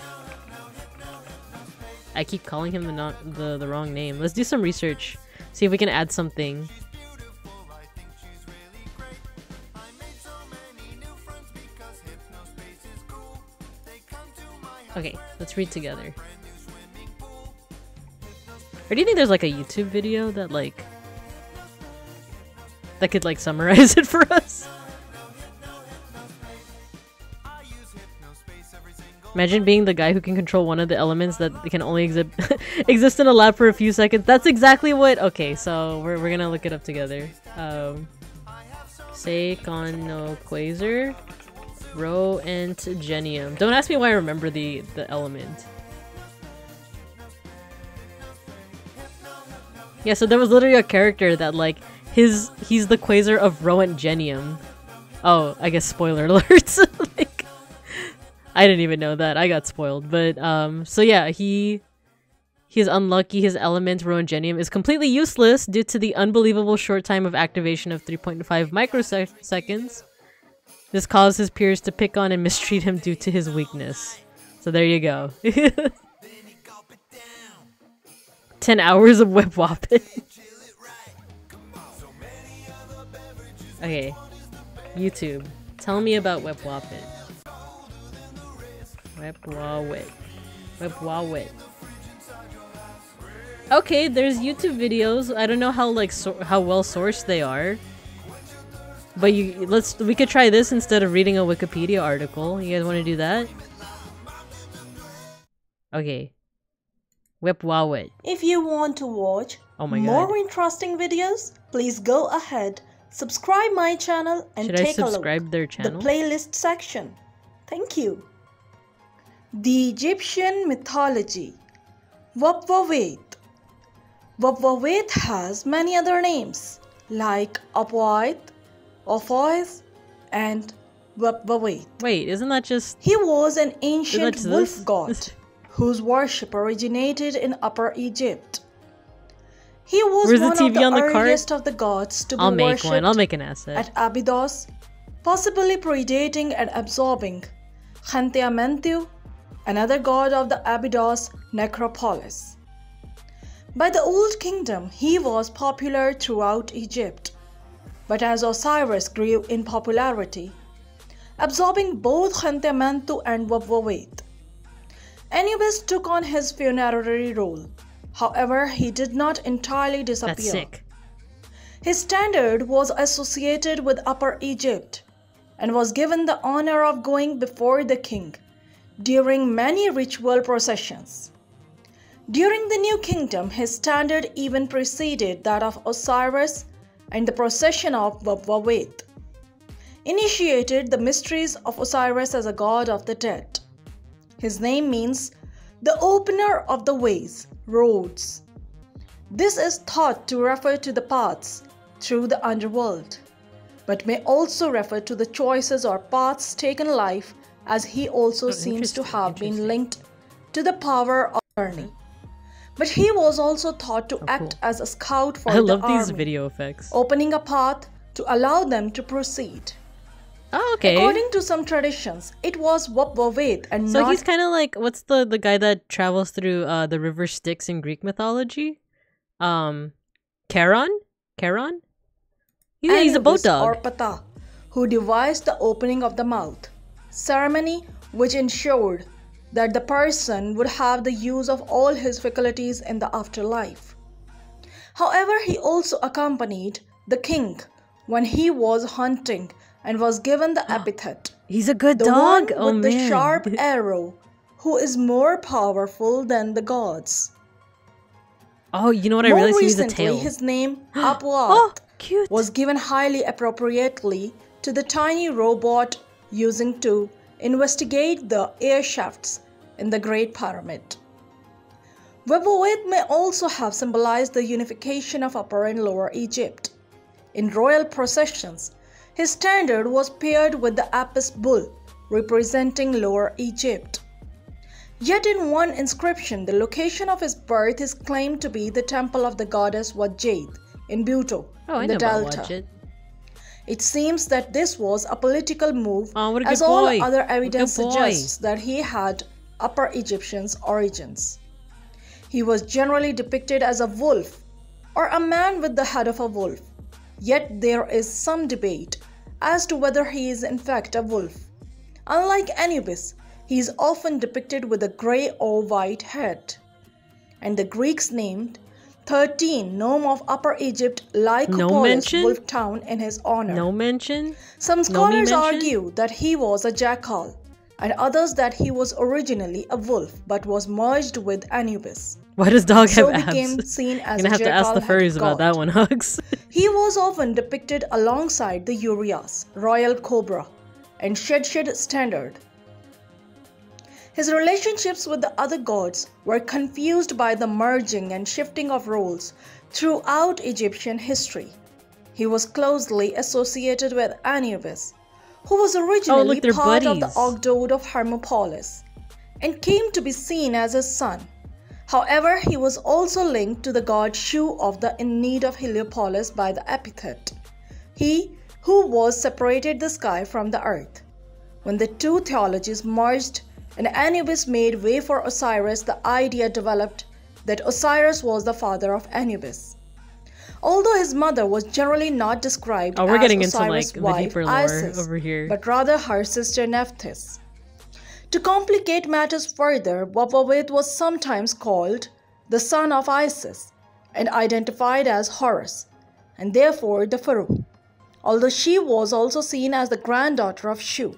I keep calling him the wrong name. Let's do some research. See if we can add something. Okay, let's read together. Or do you think there's like a YouTube video that like that could like summarize it for us? Imagine being the guy who can control one of the elements that can only exist in a lab for a few seconds. That's exactly what. Okay, so we're gonna look it up together. Seikonoquasar, Roentgenium. Don't ask me why I remember the element. Yeah, so there was literally a character that like he's the quasar of Roentgenium. Oh, I guess spoiler alert. Like, I didn't even know that. I got spoiled. But so yeah, he's unlucky. His element Roentgenium is completely useless due to the unbelievable short time of activation of 3.5 microseconds. This caused his peers to pick on and mistreat him due to his weakness. So there you go. 10 hours of WebWoppet. Okay. YouTube. Tell me about WebWoppet. WebWoppet. Okay, there's YouTube videos. I don't know how like how well sourced they are. But we could try this instead of reading a Wikipedia article. You guys want to do that? Okay. WebWoppet. If you want to watch more interesting videos, please go ahead, subscribe my channel and take a look at the playlist section. Thank you. The Egyptian mythology. WebWoppet. WebWoppet has many other names like Apwait, Ophois, and WebWoppet. Wait, isn't that just... He was an ancient wolf god whose worship originated in Upper Egypt. He was one of the earliest of the gods to be worshipped I'll make an asset. at Abydos, possibly predating and absorbing Khentiamentu, another god of the Abydos necropolis. By the Old Kingdom, he was popular throughout Egypt. But as Osiris grew in popularity, absorbing both Khentiamentu and WebWoppet, Anubis took on his funerary role. However, he did not entirely disappear. That's sick. His standard was associated with Upper Egypt and was given the honor of going before the king during many ritual processions. During the New Kingdom, his standard even preceded that of Osiris, and the procession of WebWoppet initiated the mysteries of Osiris as a god of the dead. His name means the opener of the ways, roads. This is thought to refer to the paths through the underworld, but may also refer to the choices or paths taken in life, as he also seems to have been linked to the power of journey. But he was also thought to act as a scout for the army. I love these video effects. Opening a path to allow them to proceed. Oh, okay. According to some traditions, it was WebWoppet and so he's kind of like, what's the guy that travels through the river Styx in Greek mythology? Charon? Yeah, he's a boat dog. Or Ptah, who devised the opening of the mouth ceremony, which ensured that the person would have the use of all his faculties in the afterlife. However, he also accompanied the king, when he was hunting and was given the epithet, He's a good the dog. one Oh with the man. sharp arrow, who is more powerful than the gods. Oh, you know what? I More realized he was a recently, tail. his name, Oh, Upward, cute. was given highly appropriately to the tiny robot using to investigate the air shafts in the Great Pyramid. Webawit may also have symbolized the unification of Upper and Lower Egypt. In royal processions, his standard was paired with the Apis bull, representing Lower Egypt. Yet in one inscription, the location of his birth is claimed to be the temple of the goddess Wadjed in Buto, in the Delta. It seems that this was a political move, as all other evidence suggests that he had Upper Egyptian's origins. He was generally depicted as a wolf or a man with the head of a wolf, yet there is some debate as to whether he is in fact a wolf. Unlike Anubis, he is often depicted with a grey or white head. And the Greeks named 13 Nome of Upper Egypt Lycopolis wolf town in his honor. No mention? Some scholars argue that he was a jackal, and others that he was originally a wolf but was merged with Anubis. Why does dog have abs? Became seen as I'm gonna have to ask the furries about that one, Hugs. He was often depicted alongside the Urias, royal cobra, and Shed standard. His relationships with the other gods were confused by the merging and shifting of roles throughout Egyptian history. He was closely associated with Anubis, who was originally part of the Ogdoad of Hermopolis, and came to be seen as his son. However, he was also linked to the god Shu of the in need of Heliopolis by the epithet, he who was separated the sky from the earth. When the two theologies merged and Anubis made way for Osiris, the idea developed that Osiris was the father of Anubis. Although his mother was generally not described as Osiris' wife Isis, over here, but rather her sister Nephthys. To complicate matters further, Wabawit was sometimes called the son of Isis and identified as Horus, and therefore the Pharaoh, although she was also seen as the granddaughter of Shu.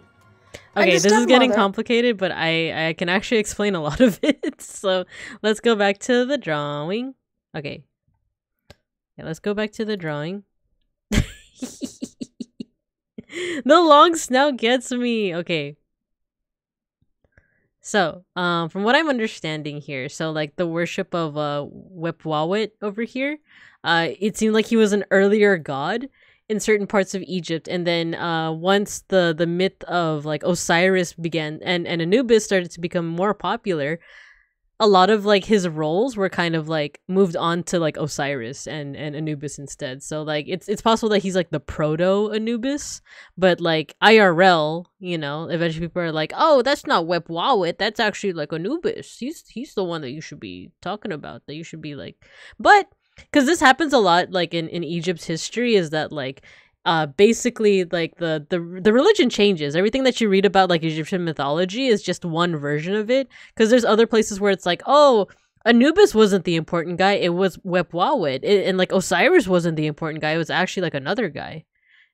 Okay, this is getting complicated, but I can actually explain a lot of it. So let's go back to the drawing. Okay. Yeah, let's go back to the drawing. The long snout gets me. Okay. So, from what I'm understanding here, so like the worship of Wepwawet over here, it seemed like he was an earlier god in certain parts of Egypt, and then once the myth of like Osiris began and Anubis started to become more popular, a lot of like his roles were kind of like moved on to like Osiris and Anubis instead. So like it's possible that he's like the proto Anubis, but like IRL, you know, eventually people are like, oh, that's not Wepwawet, that's actually like Anubis. He's the one that you should be talking about, that you should be like, but because this happens a lot like in Egypt's history, is that like basically like the religion changes. Everything that you read about like Egyptian mythology is just one version of it, because there's other places where it's like, oh, Anubis wasn't the important guy, it was Wepwawet, and like Osiris wasn't the important guy, it was actually like another guy.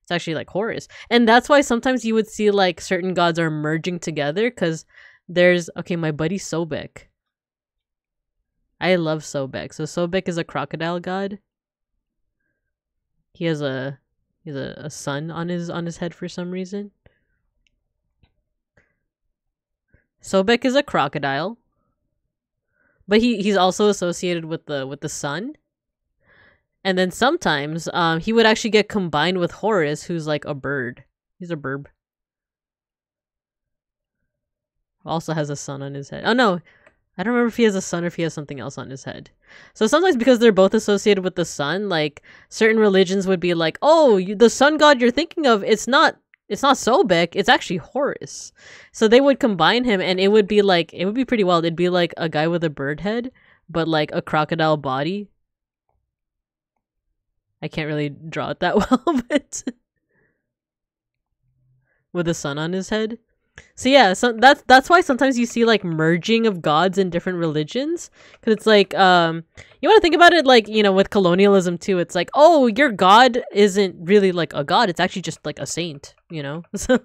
It's actually like Horus. And that's why sometimes you would see like certain gods are merging together, because there's, okay, my buddy Sobek. I love Sobek. So Sobek is a crocodile god. He has a sun on his head for some reason. Sobek is a crocodile, but he's also associated with the sun. And then sometimes he would actually get combined with Horus, who's like a bird. He's a burb. Also has a sun on his head. Oh no, I don't remember if he has a sun or if he has something else on his head. So sometimes because they're both associated with the sun, like certain religions would be like, oh, the sun god you're thinking of, it's not Sobek, it's actually Horus. So they would combine him, and it would be pretty wild. It'd be like a guy with a bird head, but like a crocodile body. I can't really draw it that well, but with a sun on his head. So yeah, so that's why sometimes you see like merging of gods in different religions, because it's like you want to think about it like, you know, with colonialism too. It's like, oh, your god isn't really like a god; it's actually just like a saint, you know. So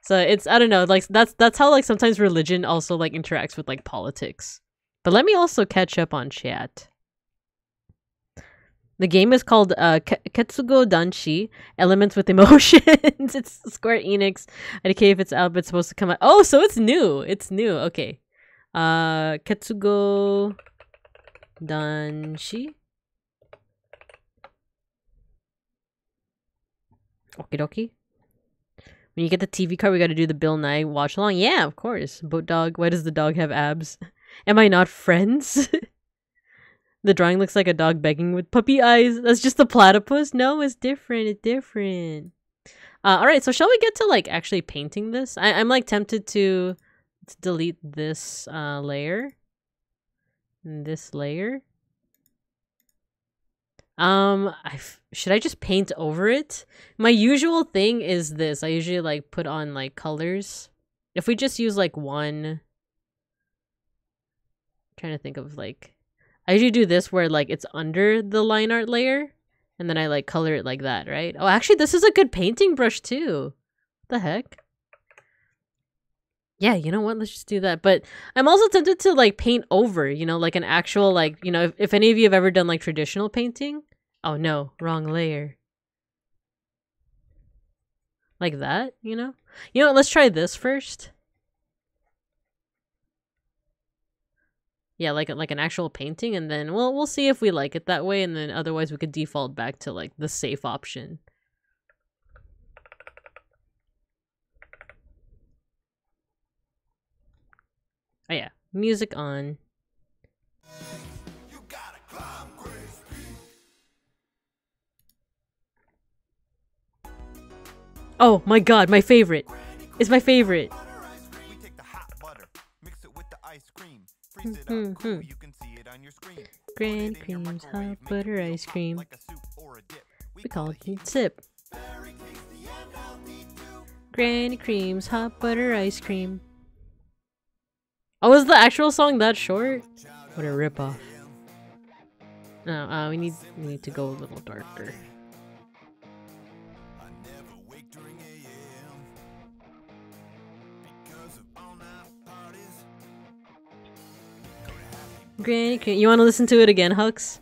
it's, I don't know, like that's how like sometimes religion also like interacts with like politics. But let me also catch up on chat. The game is called Ketsugo Danshi, Elements with Emotions. It's Square Enix. I don't care if it's out, but it's supposed to come out. Oh, so it's new. It's new. Okay. Ketsugo Danshi. Okie dokie. When you get the TV card, we gotta do the Bill Nye watch along. Yeah, of course. Boat dog. Why does the dog have abs? Am I not friends? The drawing looks like a dog begging with puppy eyes. That's just the platypus? No, it's different. It's different. Alright, so shall we get to like actually painting this? I'm like tempted to delete this layer. This layer. Should I just paint over it? My usual thing is this. I usually like put on like colors. If we just use like one, I'm trying to think of like, I usually do this where like it's under the line art layer and then I like color it like that, right? Oh, actually this is a good painting brush too. What the heck? Yeah, you know what? Let's just do that. But I'm also tempted to like paint over, you know, like an actual like, you know, if any of you have ever done like traditional painting. Oh no, wrong layer. Like that, you know? You know what? Let's try this first. Yeah, like an actual painting, and then we'll see if we like it that way, and then otherwise we could default back to like the safe option. Oh yeah, music on. Oh my god, my favorite. It's my favorite. Granny Cream's hot butter ice cream. We call it sip. Granny Cream's hot butter ice cream. Oh, is the actual song that short? What a ripoff. No, we need to go a little darker. Granny Cream. You want to listen to it again, Hux?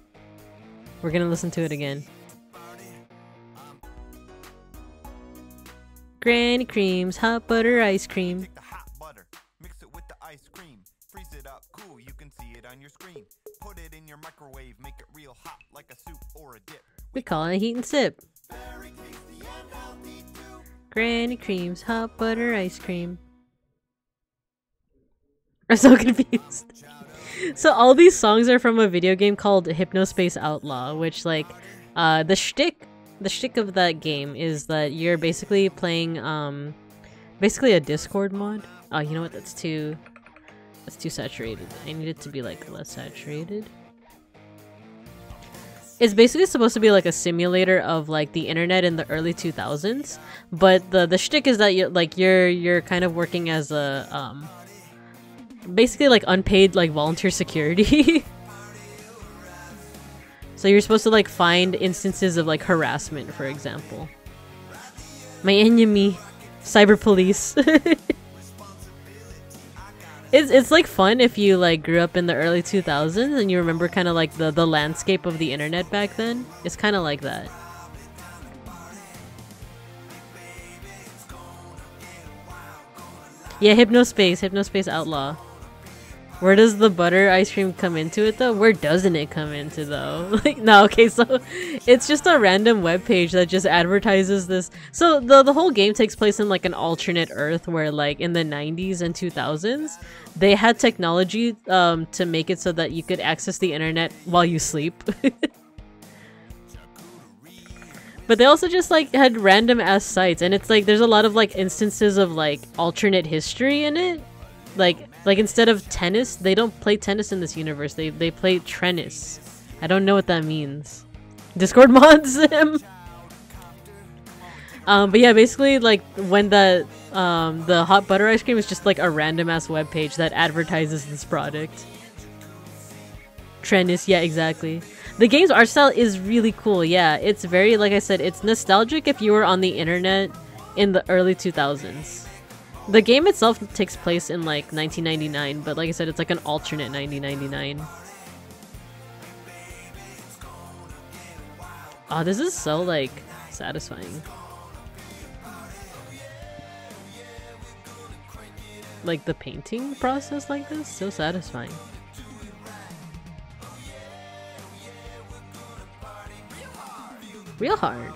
We're gonna listen to it again. Granny Cream's hot butter ice cream. Mix it with the ice cream. Freeze it up, cool. You can see it on your screen. Put it in your microwave. Make it real hot like a soup or a dip. We call it a heat and sip. Granny Cream's hot butter ice cream. I'm so confused. So all these songs are from a video game called Hypnospace Outlaw, which like the shtick of that game is that you're basically playing basically a Discord mod. Oh, you know what? That's too saturated. I need it to be like less saturated. It's basically supposed to be like a simulator of like the internet in the early 2000s, but the shtick is that you're kind of working as a basically like unpaid like volunteer security. So you're supposed to like find instances of like harassment, for example. My enemy, cyber police. It's like fun if you like grew up in the early 2000s and you remember kind of like the landscape of the internet back then. It's kind of like that. Yeah, Hypnospace Outlaw. Where does the butter ice cream come into it though? Where doesn't it come into though? Like, no, okay, so it's just a random webpage that just advertises this. So the whole game takes place in like an alternate Earth where like in the 90s and 2000s, they had technology to make it so that you could access the internet while you sleep. But they also just like had random ass sites, and it's like there's a lot of like instances of like alternate history in it. Like instead of tennis, they don't play tennis in this universe. They play tennis. I don't know what that means. Discord mods him. But yeah, basically like when the hot butter ice cream is just like a random ass webpage that advertises this product. Trend is, yeah, exactly. The game's art style is really cool. Yeah, it's very, like I said, it's nostalgic if you were on the internet in the early 2000s. The game itself takes place in like 1999, but like I said, it's like an alternate 1999. Oh, this is so like satisfying. Like the painting process like this, so satisfying. Real hard.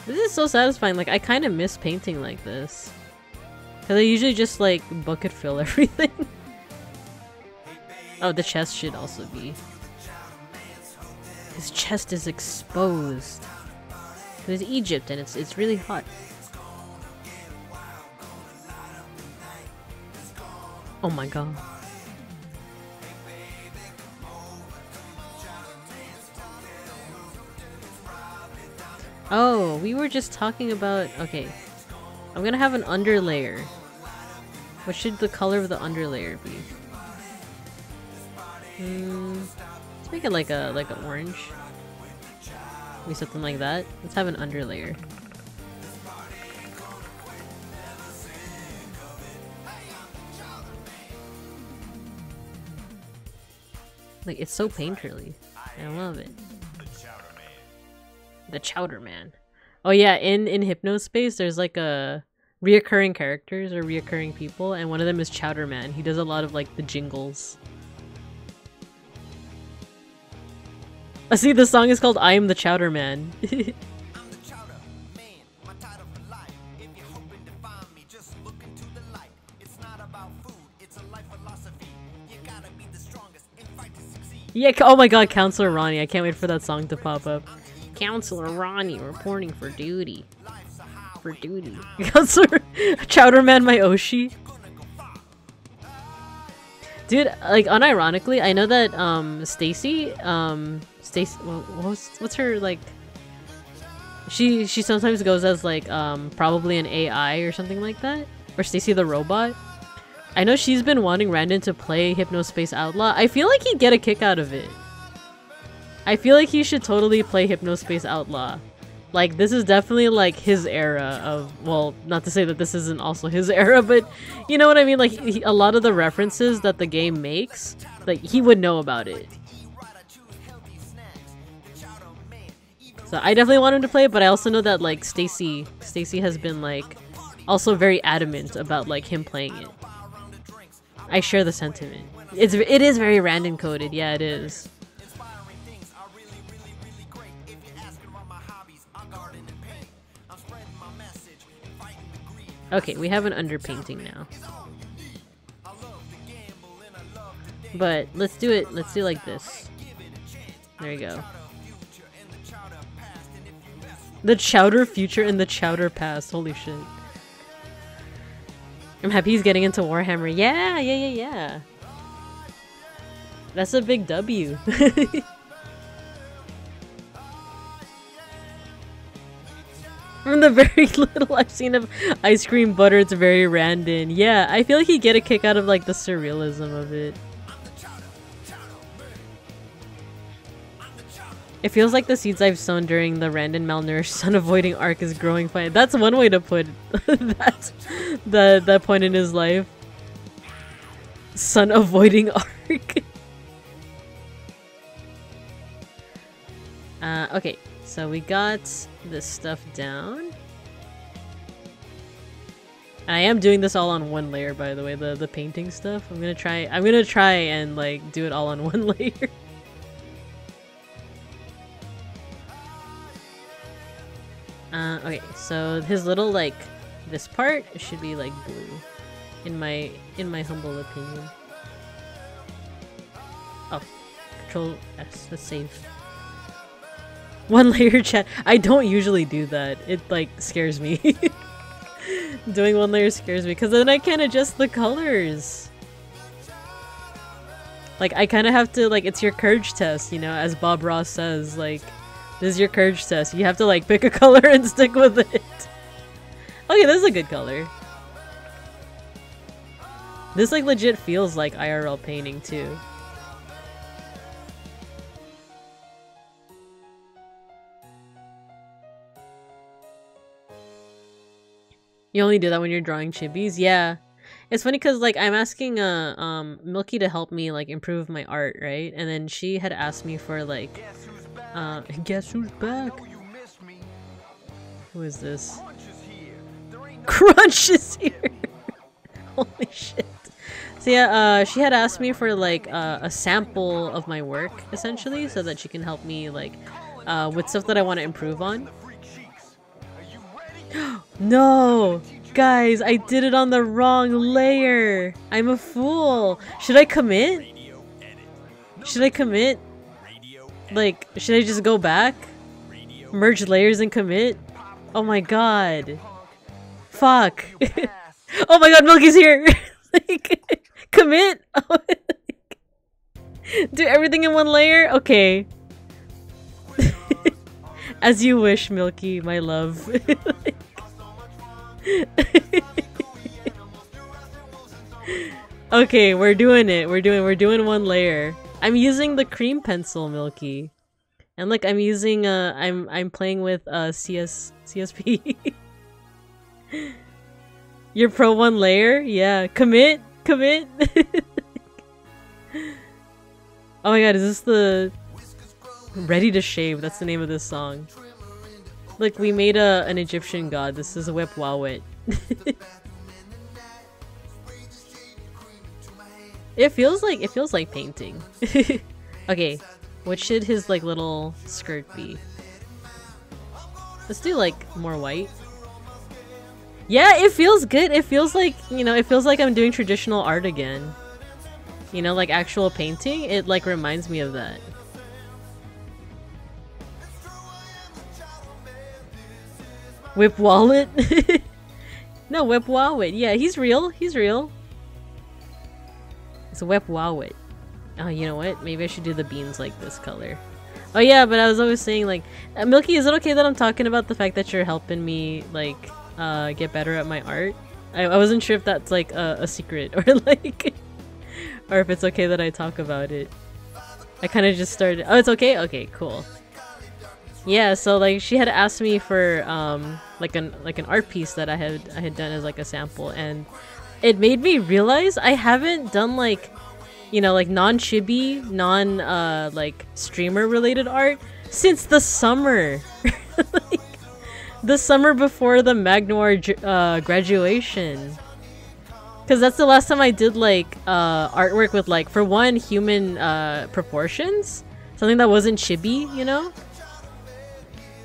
This is so satisfying. Like I kind of miss painting like this, because I usually just like bucket fill everything. Oh, the chest should also be. His chest is exposed. It's Egypt and it's really hot. Oh my god. Oh, we were just talking about... Okay. I'm gonna have an underlayer. What should the color of the underlayer be? Let's make it like an orange. Maybe something like that. Let's have an underlayer. Like, it's so painterly. I love it. The Chowder Man. Oh yeah, in Hypnospace, there's like a reoccurring characters or reoccurring people, and one of them is Chowder Man. He does a lot of like the jingles. I see the song is called I Am the Chowder Man. Yeah, oh my god, Counselor Ronnie. I can't wait for that song to pop up. Counselor Ronnie reporting for duty. For duty. Counselor Chowder Man, my Oshi. Dude, like unironically, I know that Stacy, well, what's her like? She sometimes goes as like probably an AI or something like that, or Stacy the robot. I know she's been wanting Randon to play Hypnospace Outlaw. I feel like he'd get a kick out of it. I feel like he should totally play Hypnospace Outlaw. Like, this is definitely like his era of, well, not to say that this isn't also his era, but you know what I mean? Like, a lot of the references that the game makes, like, he would know about it. So I definitely want him to play it, but I also know that like Stacy has been like also very adamant about like him playing it. I share the sentiment. It is very random coded. Yeah, it is. Okay, we have an underpainting now. But let's do it. Let's do like this. There you go. The Chowder future and the Chowder past. Holy shit. I'm happy he's getting into Warhammer. Yeah. That's a big W. From the very little I've seen of Ice Cream Butter, it's very random. Yeah, I feel like he'd get a kick out of like the surrealism of it. It feels like the seeds I've sown during the Randon malnourished sun avoiding arc is growing fine. That's one way to put that point in his life. Sun avoiding arc. Okay, so we got this stuff down. I am doing this all on one layer, by the way, the painting stuff. I'm gonna try and like do it all on one layer. Okay, so his little like this part should be like blue, in my humble opinion. Oh, Control S, let's save. One layer chat. I don't usually do that. It like scares me. Doing one layer scares me because then I can't adjust the colors. Like I kind of have to like, it's your courage test, you know, as Bob Ross says, like This is your courage test. You have to like pick a color and stick with it. Okay, this is a good color. This like legit feels like IRL painting too. You only do that when you're drawing chibis? Yeah. It's funny because like I'm asking Milky to help me like improve my art, right? And then she had asked me for like guess who's back? Who is this? Crunch is here. Holy shit. So yeah, she had asked me for like a sample of my work essentially so that she can help me like with stuff that I want to improve on. No! Guys, I did it on the wrong layer! I'm a fool! Should I commit? Should I commit? Like, should I just go back? Merge layers and commit? Oh my god. Fuck. Oh my god, Milky's here! Like, commit? Do everything in one layer? Okay. As you wish, Milky, my love. Okay, we're doing it. We're doing one layer. I'm using the cream pencil, Milky. And like I'm using I'm playing with CSP. You're pro one layer? Yeah. Commit? Commit? Oh my god, is this the Ready to Shave? That's the name of this song. Look, we made an Egyptian god. This is Whip Wawit. It feels like painting. Okay, what should his like little skirt be? Let's do like more white. Yeah, it feels good. It feels like, you know, it feels like I'm doing traditional art again. You know, like actual painting. It like reminds me of that. Whip Wallet? No, Whip Wawit. Yeah, he's real. He's real. It's Whip Wawit. Oh, you know what? Maybe I should do the beans like this color. Oh yeah, but I was always saying like, Milky, is it okay that I'm talking about the fact that you're helping me like get better at my art? I wasn't sure if that's like a secret or like, or if it's okay that I talk about it. I kind of just started. Oh, it's okay? Okay, cool. Yeah, so like she had asked me for like an art piece that I had done as like a sample, and it made me realize I haven't done like, you know, like non-chibi, like streamer related art since the summer. Like, the summer before the Magnoir graduation. Cause that's the last time I did like artwork with like, for one, human proportions, something that wasn't chibi, you know.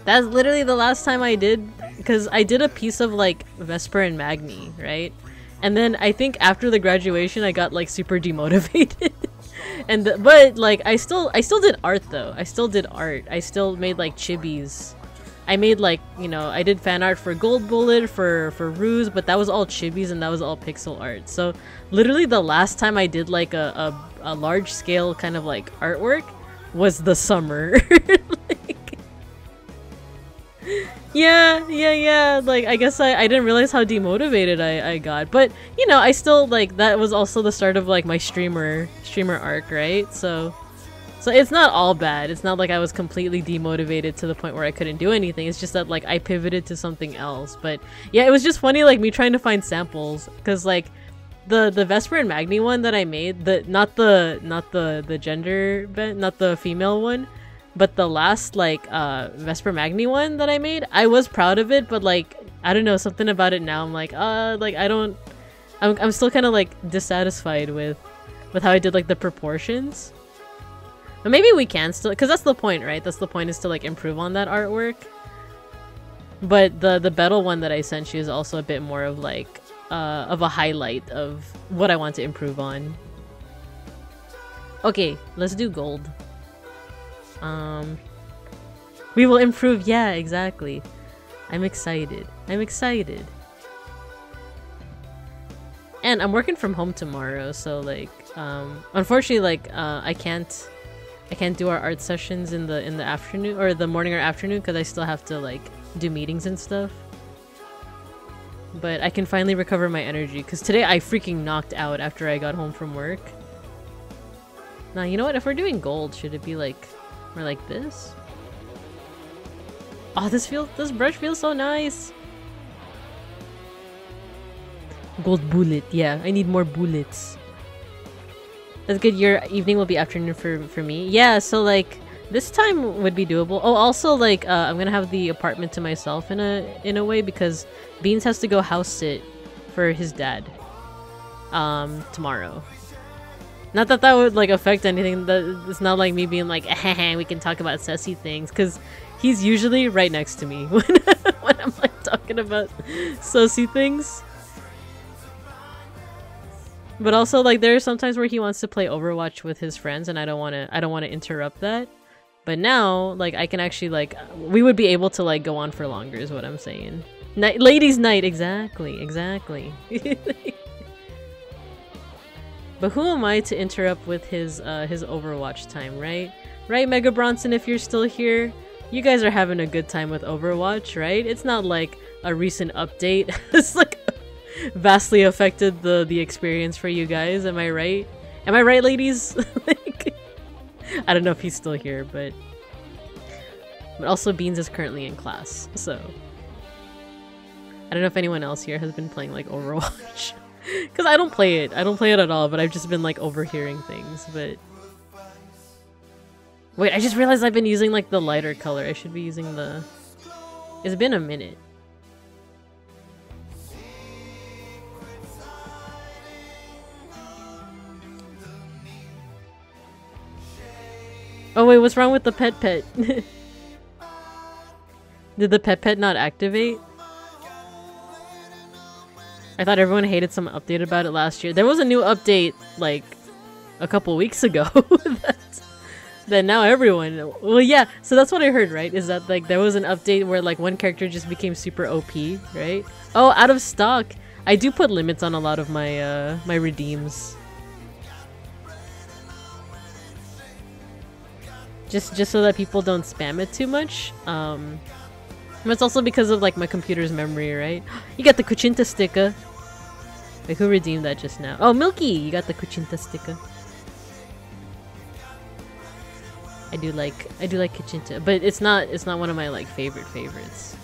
That's literally the last time I did, because I did a piece of like Vesper and Magni, right? And then I think after the graduation I got like super demotivated. And but like I still did art though. I still did art. I still made like chibis. I made like, you know, I did fan art for Gold Bullet, for Ruse, but that was all chibis and that was all pixel art. So literally the last time I did like a large scale kind of like artwork was the summer. Like, yeah, like I guess I didn't realize how demotivated I got, but you know, I still like, that was also the start of like my streamer arc, right? So it's not all bad. It's not like I was completely demotivated to the point where I couldn't do anything. It's just that like I pivoted to something else. But yeah, it was just funny like me trying to find samples, because like the Vesper and Magni one that I made, not the gender bent, not the female one, but the last like Vesper Magni one that I made, I was proud of it, but like I don't know, something about it now I'm like I'm still kind of like dissatisfied with how I did like the proportions. But maybe we can still, because that's the point, right? That's the point, is to like improve on that artwork. But the Battle one that I sent you is also a bit more of like of a highlight of what I want to improve on. Okay, let's do gold. We will improve. Yeah, exactly. I'm excited. And I'm working from home tomorrow, so like unfortunately like I can't I can't do our art sessions in the afternoon or the morning or afternoon because I still have to like do meetings and stuff. But I can finally recover my energy because today I freaking knocked out after I got home from work. Now, you know what? If we're doing gold, should it be like more like this? Oh, this brush feels so nice. Gold bullet. Yeah, I need more bullets. That's good. Your evening will be afternoon for me. Yeah, so like this time would be doable. Oh, also like I'm gonna have the apartment to myself in a way because Beans has to go house sit for his dad tomorrow. Not that that would like affect anything. It's not like me being like, we can talk about sassy things, because he's usually right next to me when I'm like talking about sassy things. But also like there are sometimes where he wants to play Overwatch with his friends, and I don't want to interrupt that. But now like I can actually like we would be able to like go on for longer is what I'm saying. Ladies' night, exactly. But who am I to interrupt with his Overwatch time, right? Right, Mega Bronson, if you're still here? You guys are having a good time with Overwatch, right? It's not like a recent update. It's like vastly affected the experience for you guys, am I right? Am I right, ladies? Like, I don't know if he's still here, but also Beans is currently in class, so I don't know if anyone else here has been playing like Overwatch. Because I don't play it. I don't play it at all, but I've just been like overhearing things, but... Wait, I just realized I've been using like the lighter color. I should be using the... It's been a minute. Oh wait, what's wrong with the pet? Did the pet not activate? I thought everyone hated some update about it last year. There was a new update like a couple weeks ago that now everyone... Well, yeah, so that's what I heard, right? Is that like there was an update where like one character just became super OP, right? Oh, out of stock! I do put limits on a lot of my my redeems. Just so that people don't spam it too much. But it's also because of like my computer's memory, right? You got the Kuchinta sticker. Wait, who redeemed that just now? Oh, Milky! You got the Kuchinta sticker. I do like Kuchinta, but it's not one of my like favorites.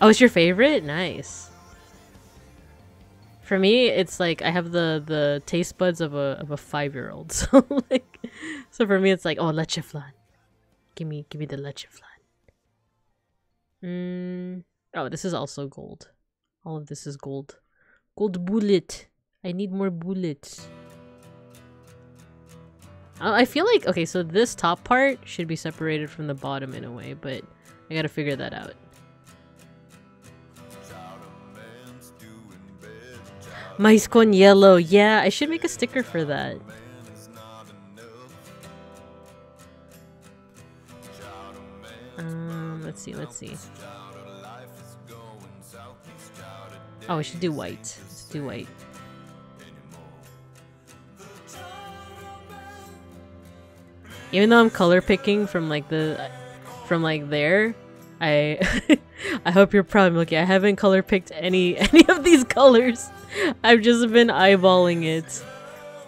Oh, it's your favorite? Nice. For me, it's like I have the taste buds of a 5-year-old. So like, so for me, it's like, oh, leche flan. Give me the leche flan. Oh, this is also gold. All of this is gold. Gold bullet. I need more bullets. I feel like, okay, so this top part should be separated from the bottom in a way, but I gotta figure that out. Mice con yellow. Yeah, I should make a sticker for that. Let's see. Oh, we should do white. Let's do white. Even though I'm color picking from like there, I I hope you're proud, Milky. I haven't color picked any of these colors. I've just been eyeballing it.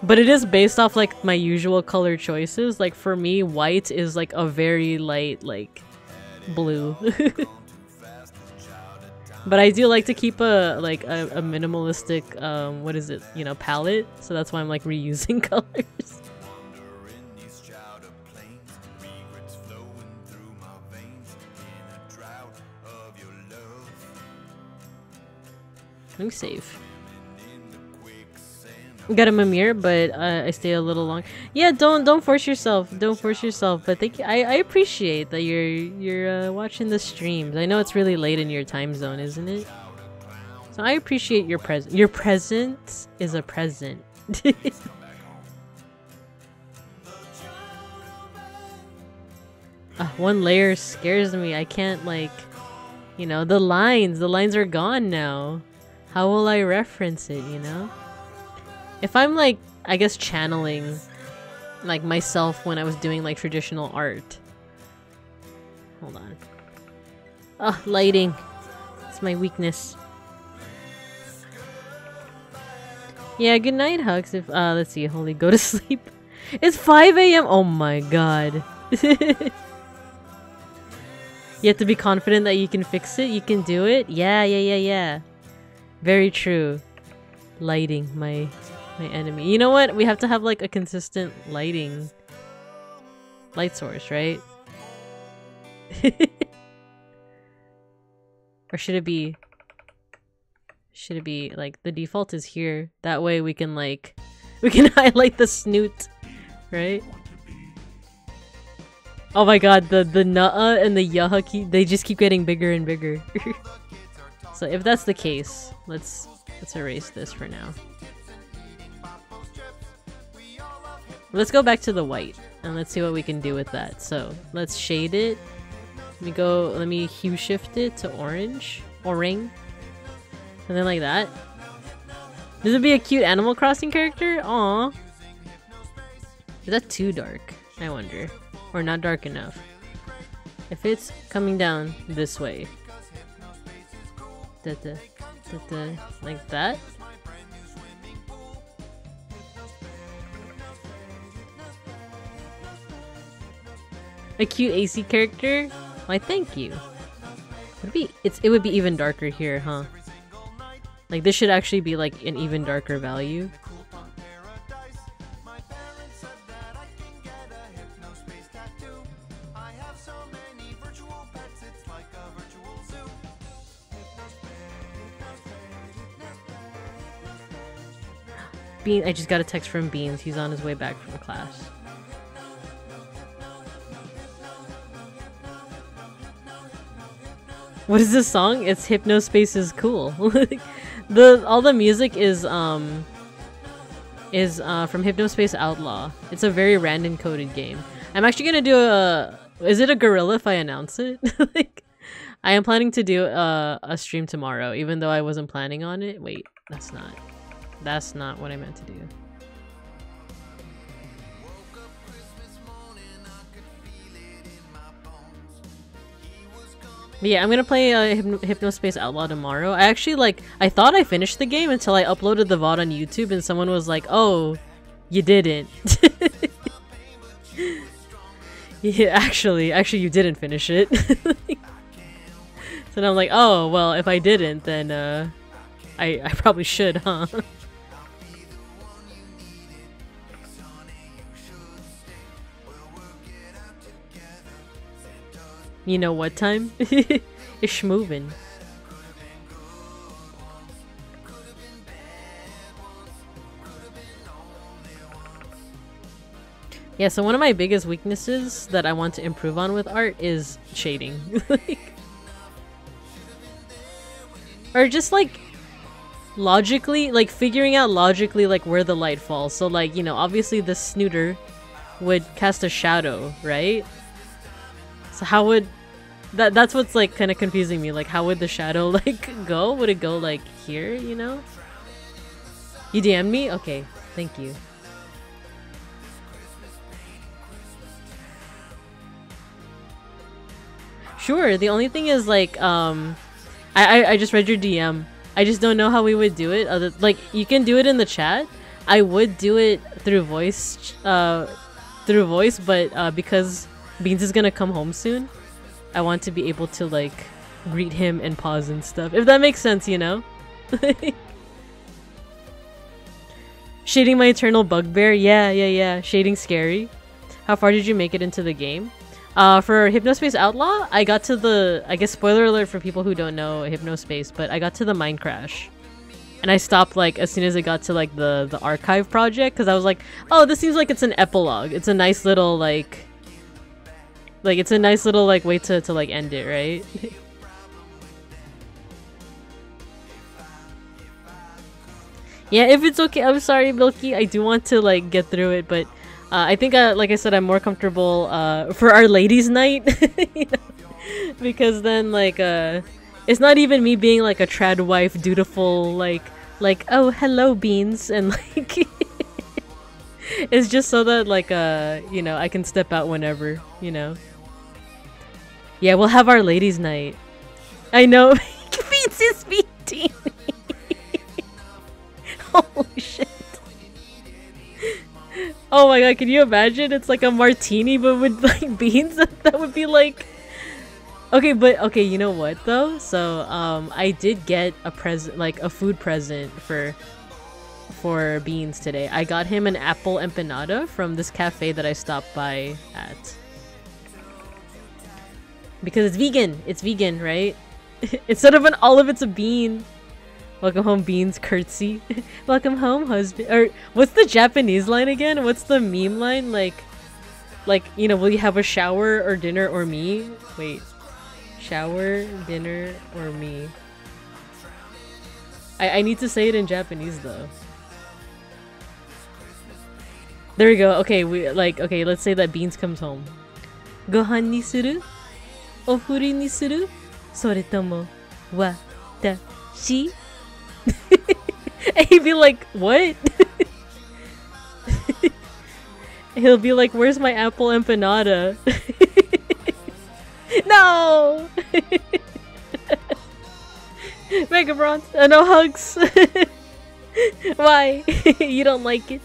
But it is based off like my usual color choices. Like for me, white is like a very light like blue. But I do like to keep a minimalistic what is it, you know, palette. So that's why I'm like reusing colors. I'm safe. Got a Mimir, but I stay a little long. Yeah, don't force yourself. Don't force yourself. But thank you. I appreciate that you're watching the streams. I know it's really late in your time zone, isn't it? So I appreciate your presence. Your presence is a present. One layer scares me. I can't like, you know, the lines are gone now. How will I reference it, you know? if I'm like, I guess channeling like myself when I was doing like traditional art. Hold on. Oh, lighting. It's my weakness. Yeah, good night, Hugs. If let's see, holy, go to sleep. It's 5 a.m. Oh my god. You have to be confident that you can fix it. You can do it. Yeah. Very true. Lighting, my enemy. You know what? We have to have like a consistent light source, right? Or should it be like the default is here? That way we can highlight the snoot, right? Oh my god, the nuh-uh and the yaha they just keep getting bigger and bigger. So if that's the case, let's erase this for now. Let's go back to the white and let's see what we can do with that. So let's shade it. Let me hue shift it to orange. And then like that. This would be a cute Animal Crossing character? Aww. Is that too dark? I wonder. Or not dark enough. If it's coming down this way. Like that. A cute AC character? Why, thank you. It would be even darker here, huh? Like this should actually be like an even darker value. I just got a text from Beans. He's on his way back from class. What is this song? It's Hypnospace is cool. All the music is from Hypnospace Outlaw. It's a very random coded game. I'm actually gonna do is it a gorilla if I announce it? I am planning to do a stream tomorrow, even though I wasn't planning on it. Wait, that's not what I meant to do. But yeah, I'm gonna play Hypnospace Outlaw tomorrow. I thought I finished the game until I uploaded the VOD on YouTube and someone was like, oh, you didn't. Yeah, actually you didn't finish it. So I'm like, oh, well, if I didn't, then I probably should, huh? You know what time? It's moving. Yeah, so one of my biggest weaknesses that I want to improve on with art is shading. Or just like logically, like figuring out logically like where the light falls. So like, you know, obviously the snooter would cast a shadow, right? So how would that's what's like kind of confusing me, like how would the shadow like go? Would it go like here, you know? You DM'd me? Okay, thank you. Sure, the only thing is like I just read your DM. I just don't know how we would do it. Like you can do it in the chat. I would do it through voice but because Beans is gonna come home soon, I want to be able to like greet him and pause and stuff, if that makes sense, you know? Shading my eternal bugbear, yeah. Shading scary. How far did you make it into the game? For Hypnospace Outlaw, I got to the, I guess spoiler alert for people who don't know Hypnospace, but I got to the mine crash. And I stopped like as soon as I got to like the archive project, because I was like, oh, this seems like it's an epilogue. It's a nice little like it's a nice little like way to like end it, right? Yeah, if it's okay. I'm sorry, Milky. I do want to like get through it, but I think like I said, I'm more comfortable for our ladies' night, you know? Because then like it's not even me being like a trad wife, dutiful like oh hello Beans and like It's just so that like you know, I can step out whenever, you know. Yeah, we'll have our ladies' night. I know. Beats is beating me. Holy shit. Oh my god, can you imagine? It's like a martini but with like beans. That would be like okay, but okay, you know what though? So I did get a present, like a food present for Beans today. I got him an apple empanada from this cafe that I stopped by at. Because it's vegan. It's vegan, right? Instead of an olive, it's a bean. Welcome home, Beans. Curtsy. Welcome home, husband. Or what's the Japanese line again? What's the meme line? Like, you know, will you have a shower or dinner or me? Wait. Shower, dinner, or me? I need to say it in Japanese though. There we go. Okay, okay, let's say that Beans comes home. Gohan ni suru? Ofuri ni suru? Soretomo watashi? And he'd be like, what? He'll be like, where's my apple empanada? No! Mega Bronze, no hugs. Why? You don't like it?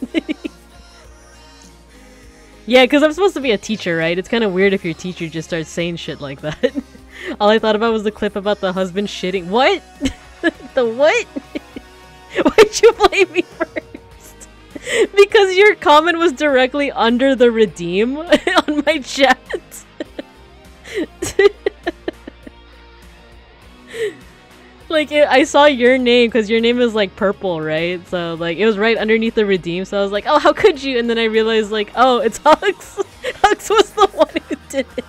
Yeah, because I'm supposed to be a teacher, right? It's kind of weird if your teacher just starts saying shit like that. All I thought about was the clip about the husband shitting. What? The what? Why'd you blame me first? Because your comment was directly under the redeem on my chat. Like, I saw your name because your name is like purple, right? So like it was right underneath the redeem. So I was like, oh, how could you? And then I realized like, oh, it's Hux. Hux was the one who did it.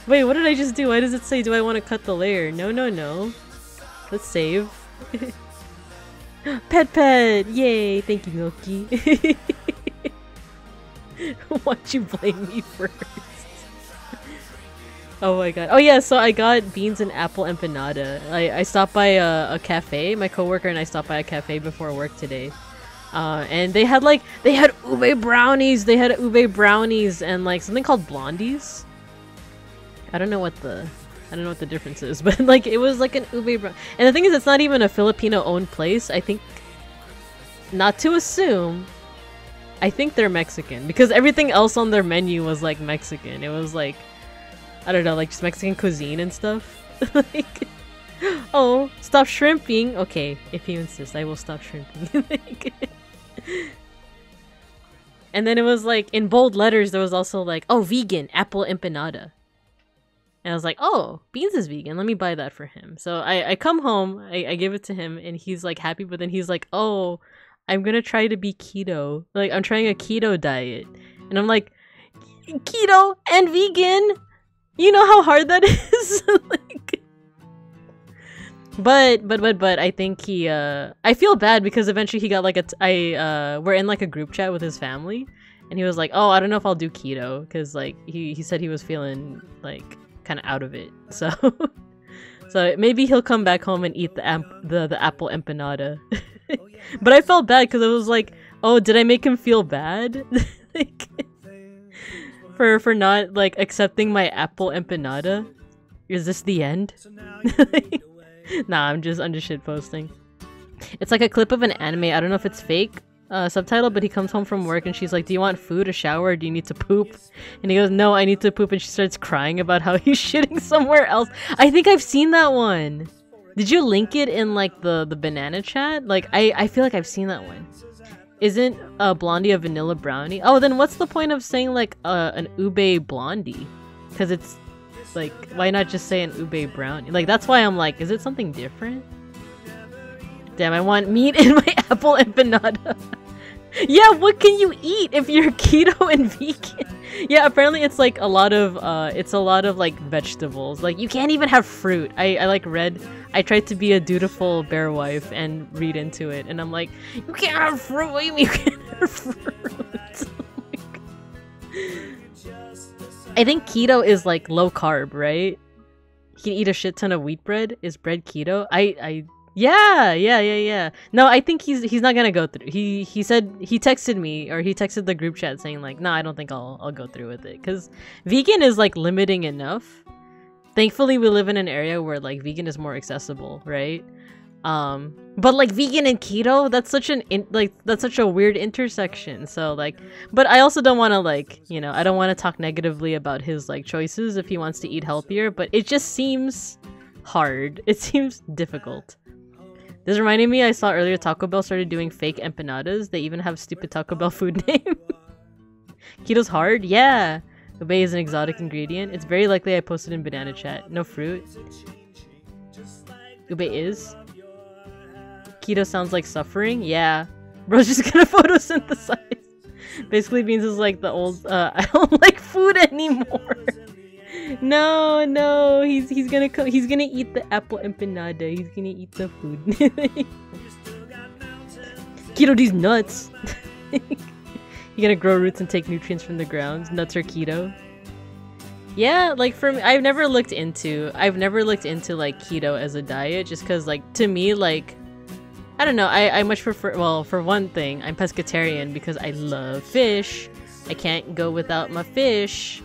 Wait, what did I just do? Why does it say, do I want to cut the layer? No, no, no. Let's save. Pet. Yay. Thank you, Milky. Why'd you blame me first? Oh my god. Oh yeah, so I got Beans and apple empanada. I stopped by a cafe. My coworker and I stopped by a cafe before work today. And they had ube brownies. They had ube brownies and like something called blondies. I don't know what the difference is, but like it was like an ube brown. And the thing is, it's not even a Filipino owned place. I think, not to assume, I think they're Mexican because everything else on their menu was like Mexican. It was like, I don't know, like just Mexican cuisine and stuff. Like, oh, stop shrimping. Okay, if you insist, I will stop shrimping. And then it was like in bold letters, there was also like, oh, vegan apple empanada. And I was like, oh, Beans is vegan. Let me buy that for him. So I come home, I give it to him, and he's like happy. But then he's like, oh, I'm gonna try to be keto. Like I'm trying a keto diet, and I'm like, keto and vegan. You know how hard that is? Like, but I think he I feel bad because eventually he got like we're in like a group chat with his family and he was like, oh, I don't know if I'll do keto because like he said he was feeling like kind of out of it. So so maybe he'll come back home and eat the apple empanada. But I felt bad because it was like, oh, did I make him feel bad? Like, for not like accepting my apple empanada? Is this the end? Nah, I'm just shit posting. It's like a clip of an anime. I don't know if it's fake subtitle, but he comes home from work and she's like, do you want food, a shower, or do you need to poop? And he goes, no, I need to poop, and she starts crying about how he's shitting somewhere else. I think I've seen that one. Did you link it in like the banana chat? Like I feel like I've seen that one. Isn't Blondie a vanilla brownie? Oh, then what's the point of saying like an ube blondie? Because it's like, why not just say an ube brownie? Like that's why I'm like, is it something different? Damn, I want meat in my apple empanada. Yeah, what can you eat if you're keto and vegan? Yeah, apparently it's like a lot of like vegetables. Like you can't even have fruit. I like read. I tried to be a dutiful bear wife and read into it, and I'm like, you can't have fruit. What do you mean you can't have fruit? Like, I think keto is like low carb, right? You can eat a shit ton of wheat bread. Is bread keto? Yeah. No, I think he's not gonna go through. He said, he texted me, or he texted the group chat saying like, no, I don't think I'll go through with it, because vegan is like limiting enough. Thankfully, we live in an area where like vegan is more accessible, right? But like vegan and keto, that's such a weird intersection. So like, but I also don't want to like, you know, I don't want to talk negatively about his like choices if he wants to eat healthier, but it just seems hard. It seems difficult. This reminded me, I saw earlier Taco Bell started doing fake empanadas. They even have stupid Taco Bell food name. Keto's hard? Yeah. Ube is an exotic ingredient. It's very likely I posted in banana chat. No fruit. Ube is. Keto sounds like suffering? Yeah. Bro's just gonna photosynthesize. Basically means it's like the old, I don't like food anymore. No, he's gonna eat the apple empanada. He's gonna eat the food. Keto these nuts. You gonna grow roots and take nutrients from the ground. Nuts are keto. Yeah, like for me, I've never looked into like keto as a diet, just because like to me, like I don't know, I much prefer, well, for one thing, I'm pescatarian because I love fish. I can't go without my fish.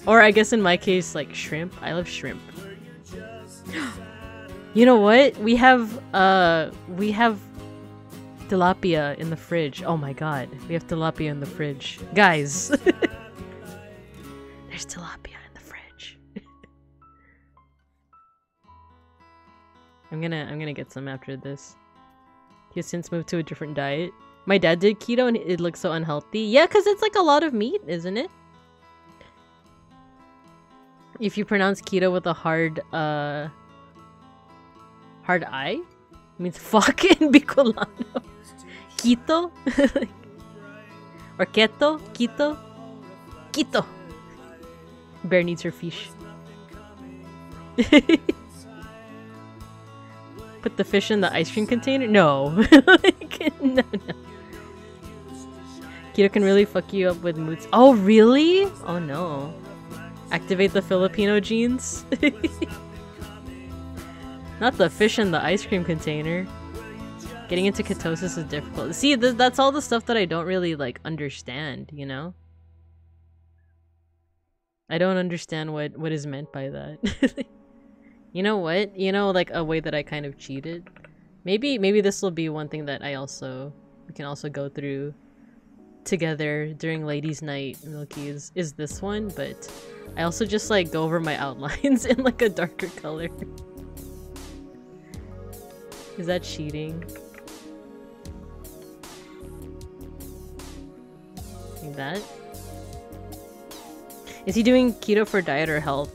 Or I guess in my case, like shrimp. I love shrimp. You know what? We have tilapia in the fridge. Oh my god. We have tilapia in the fridge. Guys. There's tilapia in the fridge. I'm gonna get some after this. He has since moved to a different diet. My dad did keto and it looks so unhealthy. Yeah, because it's like a lot of meat, isn't it? If you pronounce keto with a hard I, it means fuck in Bicolano. Quito? Or keto? Quito? Quito! Bear needs her fish. Put the fish in the ice cream container? No. No. Keto can really fuck you up with moods. Oh, really? Oh no. Activate the Filipino genes? Not the fish in the ice cream container. Getting into ketosis is difficult. See, that's all the stuff that I don't really, like, understand, you know? I don't understand what is meant by that. You know what? You know, like, a way that I kind of cheated? Maybe this will be one thing that we can also go through together during ladies' night, Milky, is this one, but I also just like go over my outlines in like a darker color. Is that cheating? Like that? Is he doing keto for diet or health?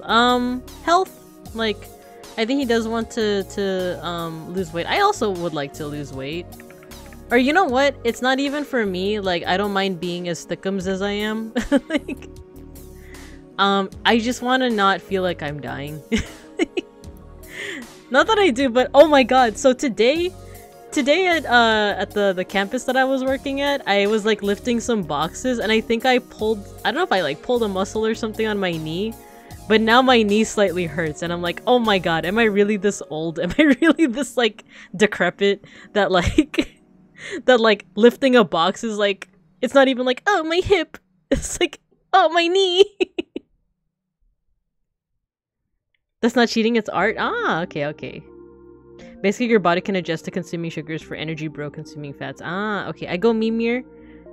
Health. Like, I think he does want to lose weight. I also would like to lose weight. Or you know what? It's not even for me. Like, I don't mind being as thickums as I am. Like, I just want to not feel like I'm dying. Not that I do, but oh my god. So today at the campus that I was working at, I was like lifting some boxes and I think I don't know if I like pulled a muscle or something on my knee, but now my knee slightly hurts and I'm like, oh my god, am I really this old? Am I really this like decrepit that like that like lifting a box is like, it's not even like, oh my hip, it's like, oh my knee. That's not cheating, it's art? Ah, okay. Basically, your body can adjust to consuming sugars for energy, bro, consuming fats. Ah, okay. I go Mimir.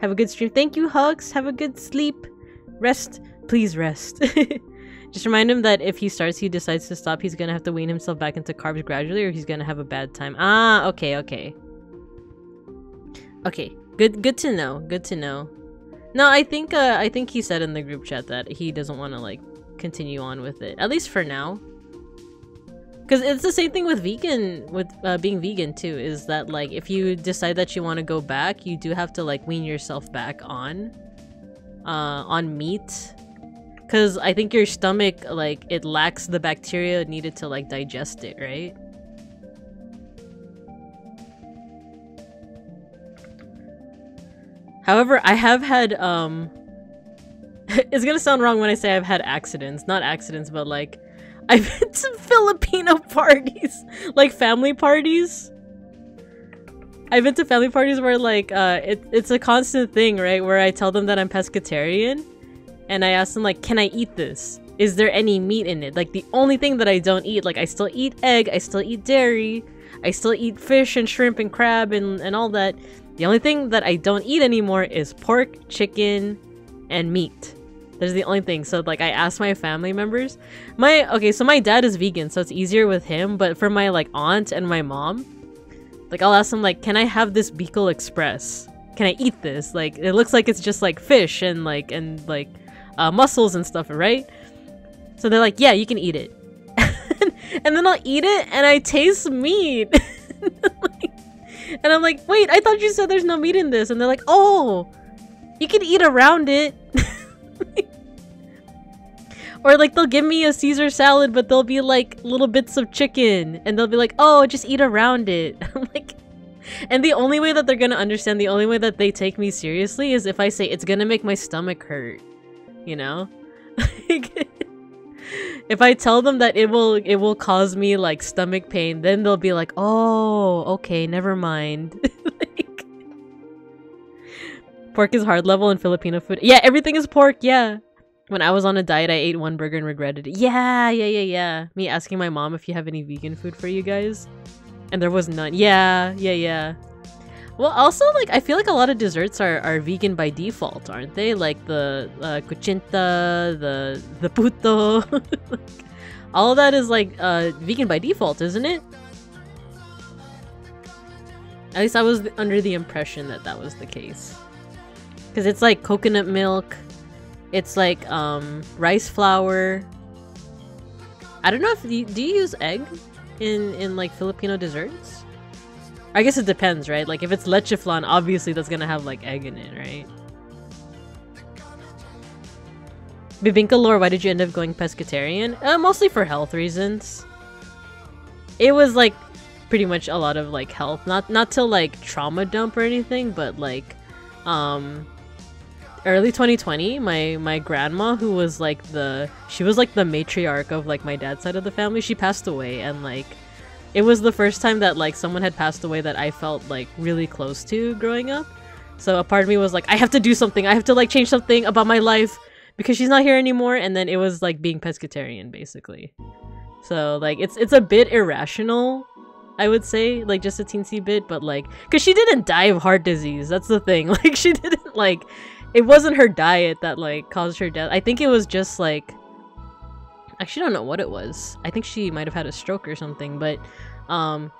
Have a good stream. Thank you, Hugs. Have a good sleep. Rest. Please rest. Just remind him that if he decides to stop, he's gonna have to wean himself back into carbs gradually or he's gonna have a bad time. Ah, okay. Okay. Good to know. Good to know. No, I think he said in the group chat that he doesn't want to, like, continue on with it. At least for now. Because it's the same thing with being vegan too, is that like if you decide that you want to go back, you do have to like wean yourself back on meat, because I think your stomach, like, it lacks the bacteria needed to like digest it, right? However, I have had it's gonna sound wrong when I say I've had accidents, not accidents, but like I've been to Filipino parties, like family parties. I've been to family parties where like it's a constant thing, right? Where I tell them that I'm pescatarian, and I ask them like, can I eat this? Is there any meat in it? Like the only thing that I don't eat, like I still eat egg, I still eat dairy, I still eat fish and shrimp and crab and all that. The only thing that I don't eat anymore is pork, chicken, and meat. There's the only thing. So like I asked my family members. So my dad is vegan, so it's easier with him, but for my like aunt and my mom, like I'll ask them like, can I have this Beagle Express? Can I eat this? Like it looks like it's just like fish and mussels and stuff, right? So they're like, yeah, you can eat it. And then I'll eat it and I taste meat. And I'm like, wait, I thought you said there's no meat in this. And they're like, oh, you can eat around it. Or like they'll give me a Caesar salad, but there'll be like little bits of chicken. And they'll be like, oh, just eat around it. I'm like, and the only way that they're gonna understand, the only way that they take me seriously is if I say it's gonna make my stomach hurt. You know? If I tell them that it will cause me like stomach pain, then they'll be like, oh, okay, never mind. Like, pork is hard level in Filipino food. Yeah, everything is pork, yeah. When I was on a diet, I ate one burger and regretted it. Yeah. Me asking my mom if you have any vegan food for you guys. And there was none. Yeah. Well, also, like, I feel like a lot of desserts are vegan by default, aren't they? Like the kuchinta, the puto. Like, all of that is like vegan by default, isn't it? At least I was under the impression that that was the case. Because it's like coconut milk. It's like rice flour. I don't know if do you use egg in like Filipino desserts? I guess it depends, right? Like if it's leche flan, obviously that's gonna have like egg in it, right? Bibingka lore, why did you end up going pescatarian? Mostly for health reasons. It was like pretty much a lot of like health, not to like trauma dump or anything, but like early 2020, my grandma, who was like she was like the matriarch of like my dad's side of the family, she passed away, and like it was the first time that like someone had passed away that I felt like really close to growing up. So a part of me was like, I have to do something. I have to like change something about my life because she's not here anymore. And then it was like being pescatarian basically. So like it's a bit irrational, I would say, like just a teensy bit, but like because she didn't die of heart disease. That's the thing. Like she didn't like, it wasn't her diet that like caused her death. I think it was just like, actually I don't know what it was. I think she might have had a stroke or something, but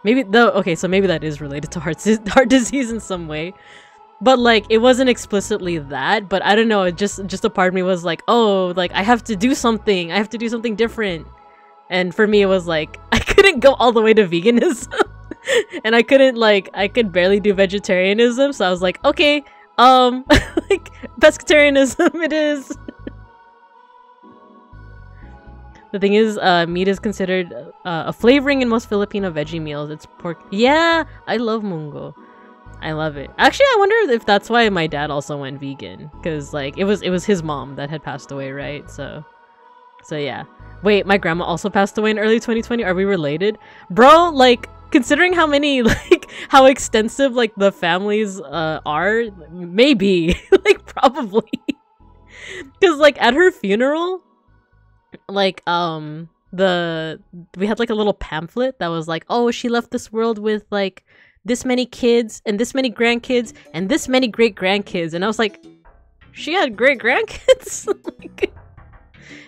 maybe though, okay, so maybe that is related to heart disease in some way. But like it wasn't explicitly that, but I don't know, it just a part of me was like, oh, like I have to do something. I have to do something different. And for me it was like I couldn't go all the way to veganism. And I could barely do vegetarianism, so I was like, okay, like pescatarianism it is. The thing is, meat is considered a flavoring in most Filipino veggie meals. It's pork. Yeah, I love mungo. I love it. Actually, I wonder if that's why my dad also went vegan, because like it was his mom that had passed away, right? So yeah. Wait, my grandma also passed away in early 2020. Are we related, bro? Like considering how many like how extensive like the families are, maybe like probably, because like at her funeral, like we had like a little pamphlet that was like, oh, she left this world with like this many kids and this many grandkids and this many great grandkids, and I was like, she had great grandkids. Like,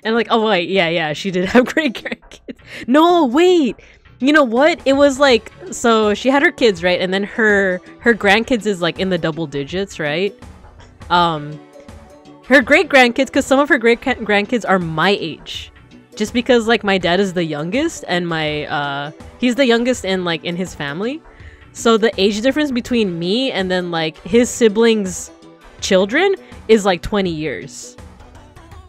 and like, oh wait, yeah, she did have great grandkids. No, wait, you know what, it was like, so she had her kids, right, and then her grandkids is like in the double digits, right? Her great-grandkids, because some of her great-grandkids are my age. Just because, like, my dad is the youngest, and he's the youngest in his family. So the age difference between me and then, like, his siblings' children is, like, 20 years.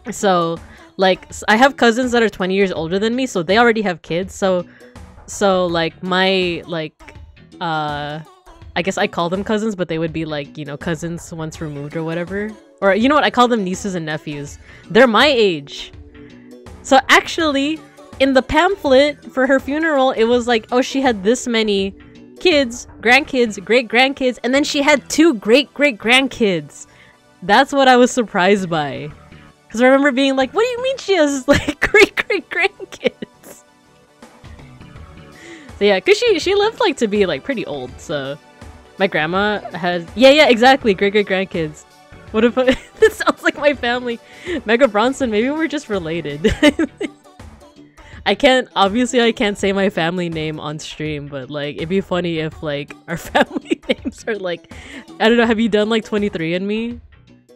So, like, I have cousins that are 20 years older than me, so they already have kids. So, like, my, like, I guess I call them cousins, but they would be, like, you know, cousins once removed or whatever. Or, you know what? I call them nieces and nephews. They're my age. So actually, in the pamphlet for her funeral, it was like, oh, she had this many kids, grandkids, great-grandkids, and then she had 2 great-great-grandkids. That's what I was surprised by. Because I remember being like, what do you mean she has, like, great-great-grandkids? So yeah, because she lived, like, to be, like, pretty old, so... My grandma has... Yeah, exactly, great-great-grandkids. What if it sounds like my family? Mega Bronson, maybe we're just related. Obviously I can't say my family name on stream, but like, it'd be funny if like, our family names are like, I don't know, have you done like 23andMe?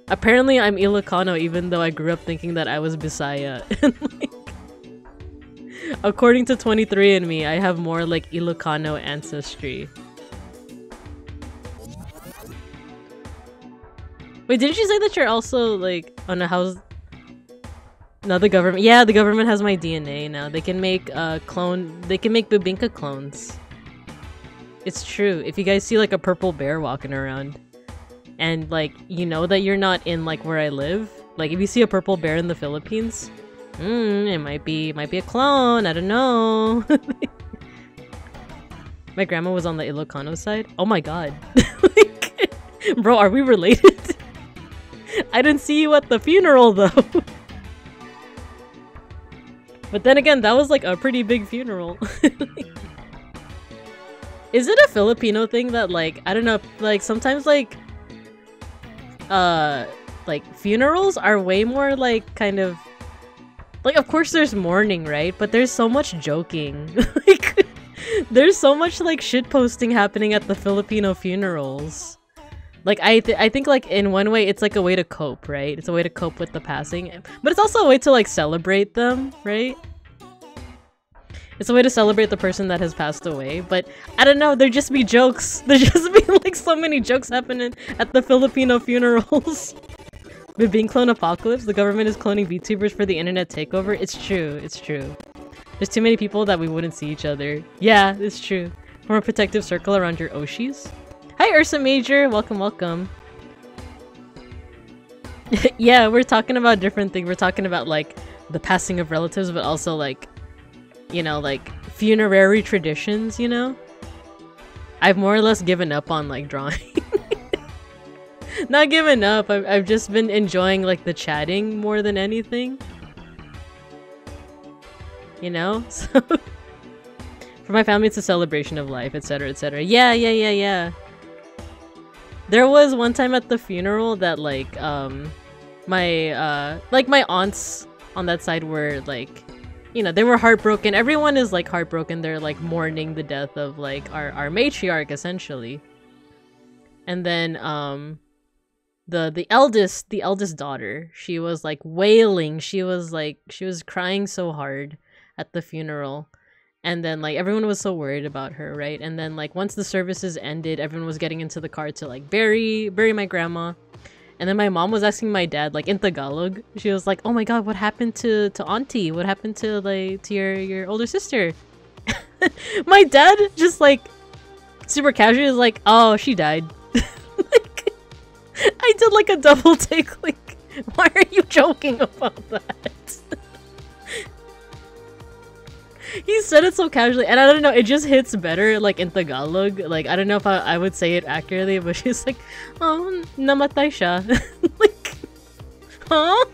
Apparently I'm Ilocano even though I grew up thinking that I was Bisaya. And, like, according to 23andMe, I have more like Ilocano ancestry. Wait, didn't you say that you're also like on a house? No, the government. Yeah, the government has my DNA now. They can make they can make Bibinka clones. It's true. If you guys see like a purple bear walking around and like you know that you're not in like where I live, like if you see a purple bear in the Philippines, it might be a clone. I don't know. My grandma was on the Ilocano side. Oh my god. Like, bro, are we related? I didn't see you at the funeral though. But then again, that was like a pretty big funeral. Is it a Filipino thing that like, I don't know, like sometimes like funerals are way more like kind of like, of course there's mourning, right? But there's so much joking. Like there's so much like shit posting happening at the Filipino funerals. Like I think like in one way it's like a way to cope, right? It's a way to cope with the passing, but it's also a way to like celebrate them, right? It's a way to celebrate the person that has passed away, but I don't know, there'd just be jokes. There'd just be like so many jokes happening at the Filipino funerals. With being clone apocalypse, the government is cloning VTubers for the internet takeover. It's true, it's true. There's too many people that we wouldn't see each other. Yeah, it's true. Form a protective circle around your Oshis. Hi Ursa Major, welcome, welcome. Yeah, we're talking about different things. We're talking about like the passing of relatives, but also like, you know, like funerary traditions, you know? I've more or less given up on like drawing. Not given up, I've just been enjoying like the chatting more than anything. You know? So for my family it's a celebration of life, etc, etc. Yeah. There was one time at the funeral that like my aunts on that side were like, you know, they were heartbroken. Everyone is like heartbroken. They're like mourning the death of like our matriarch essentially. And then the eldest daughter, she was like wailing. She was crying so hard at the funeral. And then like everyone was so worried about her, right? And then like once the services ended, everyone was getting into the car to like bury my grandma. And then my mom was asking my dad, like in Tagalog, she was like, "Oh my god, what happened to Auntie? What happened to like to your older sister?" My dad just like super casually is like, "Oh, she died." Like, I did like a double take, like, why are you joking about that? He said it so casually, and I don't know, it just hits better like in Tagalog. Like, I don't know if I would say it accurately, but she's like, "Oh, namatay siya." Like, huh?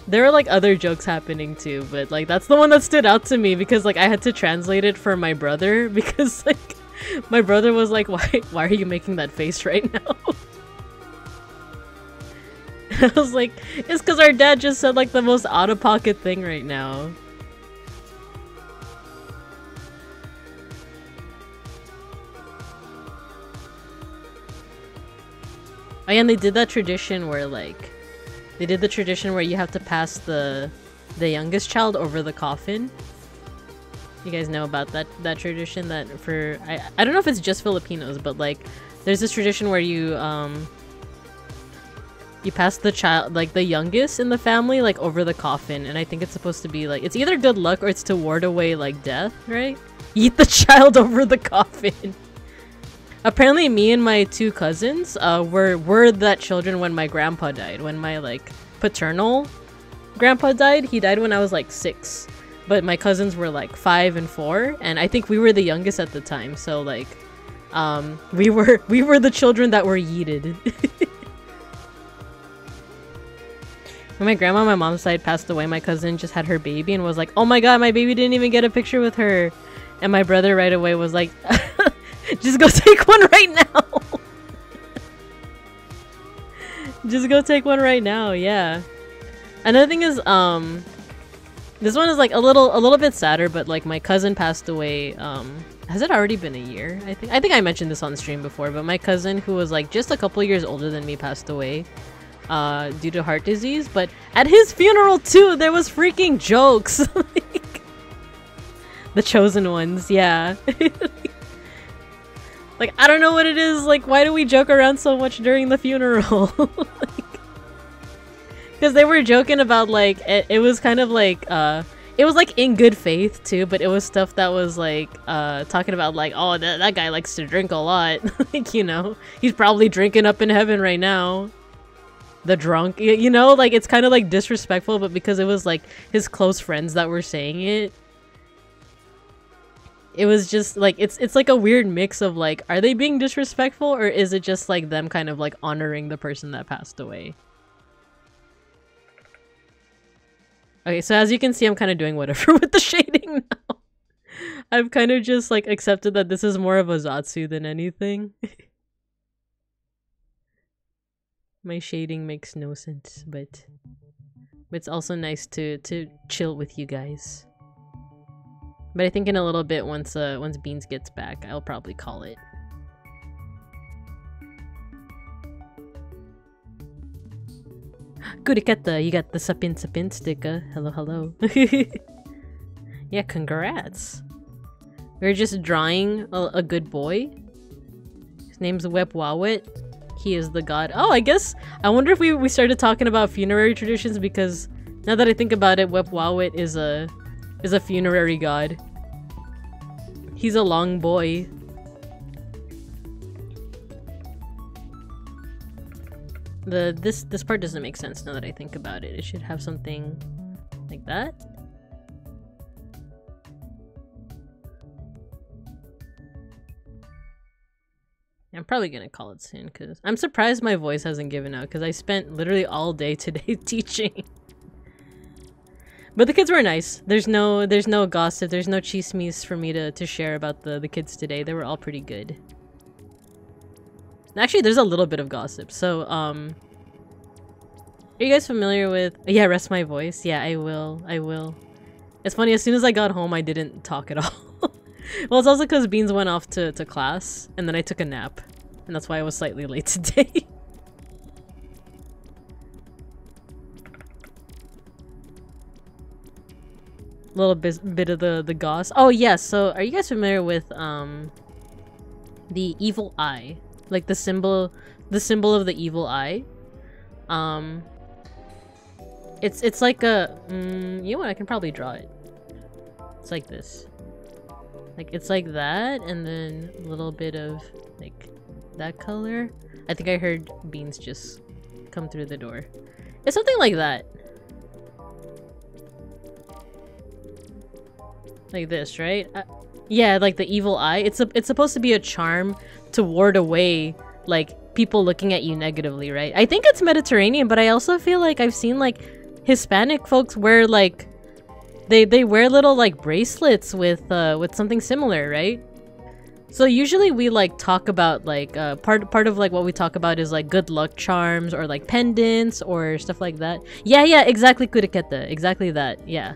There were like other jokes happening too, but like that's the one that stood out to me because like I had to translate it for my brother because like my brother was like, why are you making that face right now? I was like, it's because our dad just said like the most out-of-pocket thing right now. Oh yeah, and they did that tradition where like, they did the tradition where you have to pass the youngest child over the coffin. You guys know about that tradition that for, I don't know if it's just Filipinos, but like, there's this tradition where you pass the child, like the youngest in the family, like over the coffin, and I think it's supposed to be like, it's either good luck or it's to ward away like death, right? Eat the child over the coffin. apparently me and my two cousins were that children when my grandpa died. When my like paternal grandpa died, he died when I was like 6. But my cousins were like 5 and 4, and I think we were the youngest at the time. So like we were the children that were yeeted. When my grandma on my mom's side passed away, my cousin just had her baby and was like, "Oh my god, my baby didn't even get a picture with her." And my brother right away was like, "Just go take one right now." Just go take one right now, yeah. Another thing is, this one is like a little bit sadder, but like my cousin passed away, has it already been a year? I think I mentioned this on stream before, but my cousin, who was like just a couple years older than me, passed away due to heart disease. But at his funeral too, there was freaking jokes. Like, the chosen ones, yeah. Like, I don't know what it is, like, why do we joke around so much during the funeral? Because they were joking about, like, it was kind of like, it was like in good faith too, but it was stuff that was like, talking about like, oh, that guy likes to drink a lot. Like, you know, he's probably drinking up in heaven right now. The drunk, you know, like, it's kind of like disrespectful, but because it was like his close friends that were saying it, it was just like, it's like a weird mix of like, are they being disrespectful, or is it just like them kind of like honoring the person that passed away? Okay, so as you can see, I'm kind of doing whatever with the shading now. I've kind of just like accepted that this is more of a Zatsu than anything. My shading makes no sense, but it's also nice to chill with you guys. But I think in a little bit, once Beans gets back, I'll probably call it. Kurikata, you got the sapin sticker. Hello, hello. Yeah, congrats. We're just drawing a good boy. His name's Wepwawet. He is the god. Oh, I guess, I wonder if we started talking about funerary traditions, because now that I think about it, Wepwawet is a funerary god. He's a long boy. This part doesn't make sense now that I think about it. It should have something like that. I'm probably gonna call it soon, because I'm surprised my voice hasn't given out, because I spent literally all day today teaching. But the kids were nice. There's no gossip, there's no chismes for me to share about the kids today. They were all pretty good. Actually, there's a little bit of gossip. So, are you guys familiar with... Yeah, rest my voice. Yeah, I will. It's funny, as soon as I got home, I didn't talk at all. Well, it's also because Beans went off to class, and then I took a nap. And that's why I was slightly late today. Little bit of the goss. Oh, yes. Yeah, so, are you guys familiar with, the evil eye? Like the symbol of the evil eye. It's like a you know what, I can probably draw it. It's like this. Like, it's like that, and then a little bit of like that color. I think I heard Beans just come through the door. It's something like that. Like this, right? Yeah, like the evil eye. It's supposed to be a charm to ward away like people looking at you negatively, right? I think it's Mediterranean, but I also feel like I've seen like Hispanic folks wear like they wear little like bracelets with something similar, right? So usually we like talk about like part of like what we talk about is like good luck charms or like pendants or stuff like that. Yeah, exactly, Kuriketa. Exactly that. Yeah.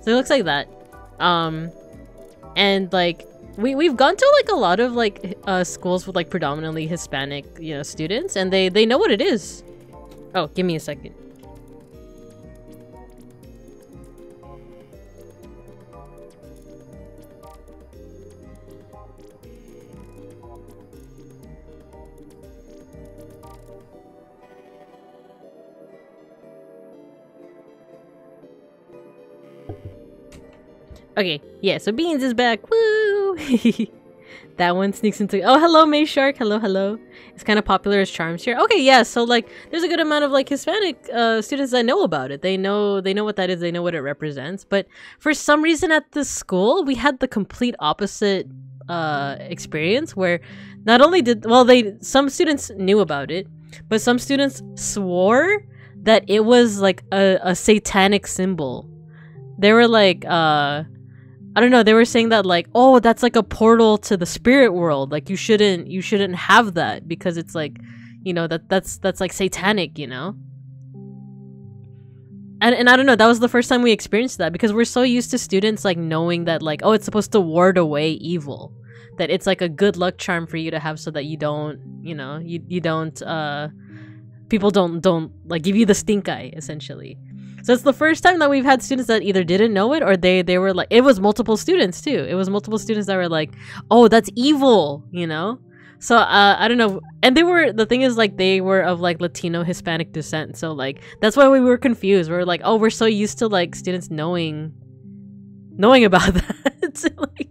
So it looks like that. And like we've gone to like a lot of like schools with like predominantly Hispanic, you know, students, and they know what it is. Oh, give me a second. Okay, yeah, so Beans is back. Woo! That one sneaks into. Oh, hello, May Shark. Hello, hello. It's kind of popular as charms here. Okay, yeah. So like, there's a good amount of like Hispanic students that know about it. They know what that is. They know what it represents. But for some reason at this school, we had the complete opposite experience where not only did some students knew about it, but some students swore that it was like a satanic symbol. They were like, I don't know, they were saying that like, oh, that's like a portal to the spirit world. Like you shouldn't have that because it's like, you know, that's like satanic, you know? And I don't know, that was the first time we experienced that because we're so used to students like knowing that like, oh, it's supposed to ward away evil. That it's like a good luck charm for you to have so that you don't, you know, you don't, people don't like give you the stink eye, essentially. So it's the first time that we've had students that either didn't know it or they were like, it was multiple students too. It was multiple students that were like, oh, that's evil, you know? So I don't know. And the thing is like they were of like Latino Hispanic descent. So like that's why we were confused. We were like, oh, we're so used to like students knowing about that. Like,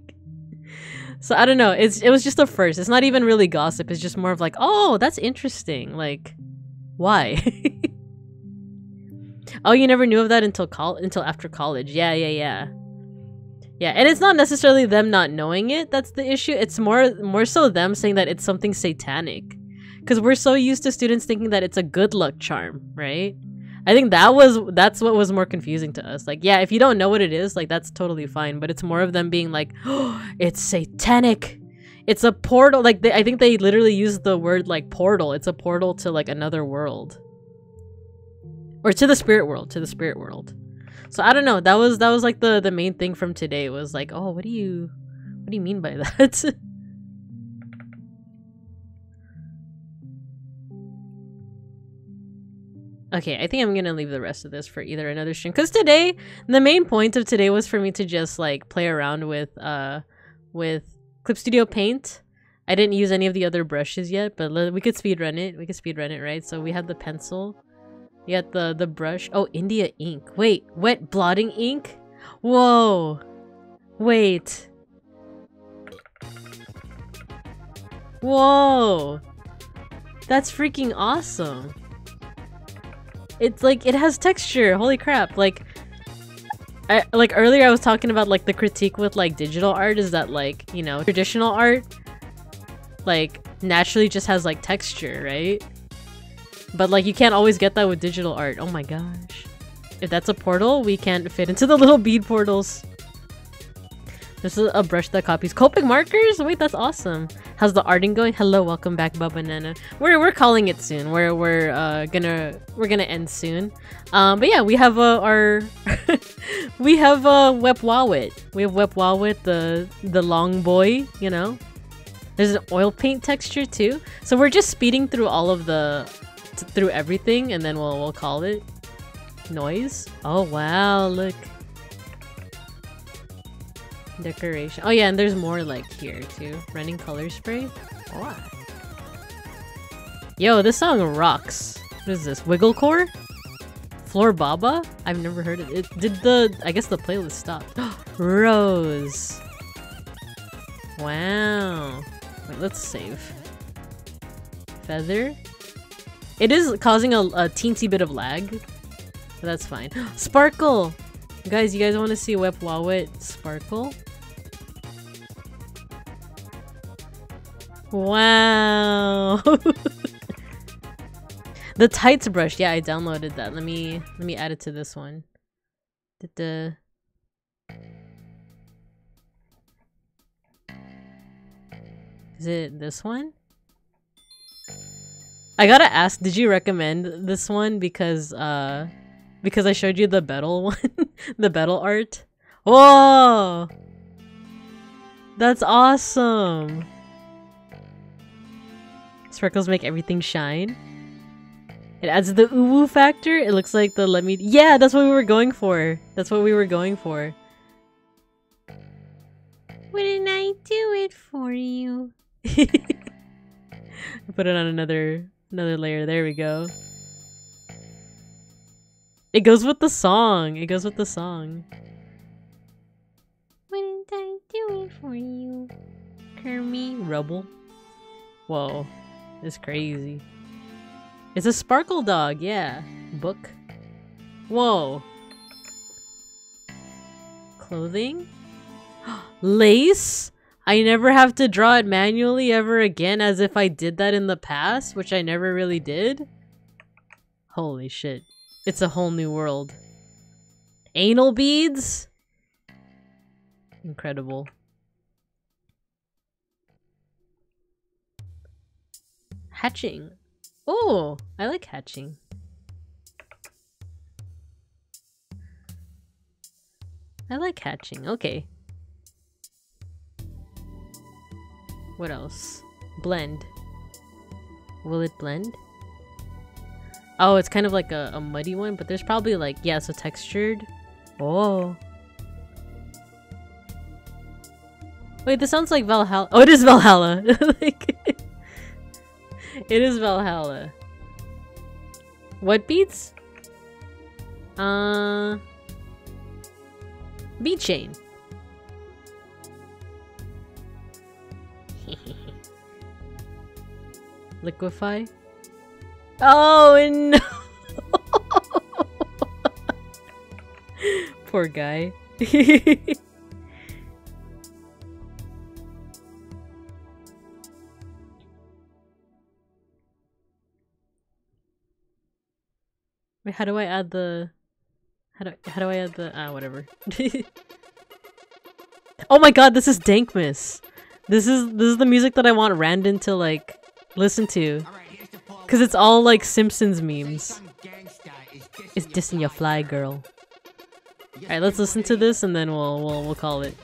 so I don't know. It was just a first. It's not even really gossip. It's just more of like, oh, that's interesting. Like, why? Oh, you never knew of that until after college. Yeah. Yeah, and it's not necessarily them not knowing it that's the issue. It's more so them saying that it's something satanic. Because we're so used to students thinking that it's a good luck charm, right? I think that's what was more confusing to us. Like, yeah, if you don't know what it is, like that's totally fine. But it's more of them being like, oh, it's satanic. It's a portal. Like I think they literally used the word like portal. It's a portal to like another world. Or to the spirit world. So I don't know. That was like the main thing from today was like, oh, what do you mean by that? Okay, I think I'm gonna leave the rest of this for either another stream. Because today, the main point of today was for me to just like play around with Clip Studio Paint. I didn't use any of the other brushes yet, but we could speedrun it, right? So we have the pencil. You got the brush. Oh, India ink. Wait, wet blotting ink? Whoa. Wait. Whoa. That's freaking awesome. It's like, it has texture. Holy crap. Like earlier I was talking about like the critique with like digital art is that like, you know, traditional art like naturally just has like texture, right? But like you can't always get that with digital art. Oh my gosh. If that's a portal, we can't fit into the little bead portals. This is a brush that copies Copic markers? Wait, that's awesome. How's the arting going? Hello, welcome back, Babanana. We're calling it soon. We're gonna end soon. But yeah, we have our we have Wep-Wawit. We have Wep-Wawit, the long boy, you know. There's an oil paint texture too. So we're just speeding through all of through everything and then we'll call it noise. Oh wow, look. Decoration. Oh yeah, and there's more like here too. Running color spray. Oh. Yo, this song rocks. What is this? Wigglecore? Floor Baba? I've never heard of it. I guess the playlist stopped. Rose. Wow. Wait, let's save. Feather. It is causing a teensy bit of lag, but that's fine. Sparkle! Guys, you guys want to see Wep-Wawit Sparkle? Wow! The tights brush, yeah, I downloaded that. Let me add it to this one. Is it this one? I gotta ask, did you recommend this one because I showed you the Betel one? The Betel art? Whoa! That's awesome! Sparkles make everything shine. It adds the uwu factor. It looks like the yeah, that's what we were going for. That's what we were going for. Wouldn't I do it for you? Put it on another layer. There we go. It goes with the song. It goes with the song. Wouldn't I do it for you? Kermie Rubble. Whoa, it's crazy. It's a sparkle dog, yeah. Book. Whoa. Clothing? Lace? I never have to draw it manually ever again, as if I did that in the past, which I never really did. Holy shit. It's a whole new world. Anal beads? Incredible. Hatching. Oh, I like hatching. I like hatching. Okay. What else? Blend. Will it blend? Oh, it's kind of like a muddy one, but there's probably like, yeah, so textured. Oh. Wait, this sounds like Valhalla. Oh, it is Valhalla. Like, it is Valhalla. What beads? Bead chain. Liquefy. Oh no! Poor guy. Wait, how do I add the... How do I add the... whatever. Oh my god, this is Dankmas! This is the music that I want Randon to, like, listen to. Cause it's all, like, Simpsons memes. It's dissing your fly, girl. Alright, let's listen to this and then we'll call it.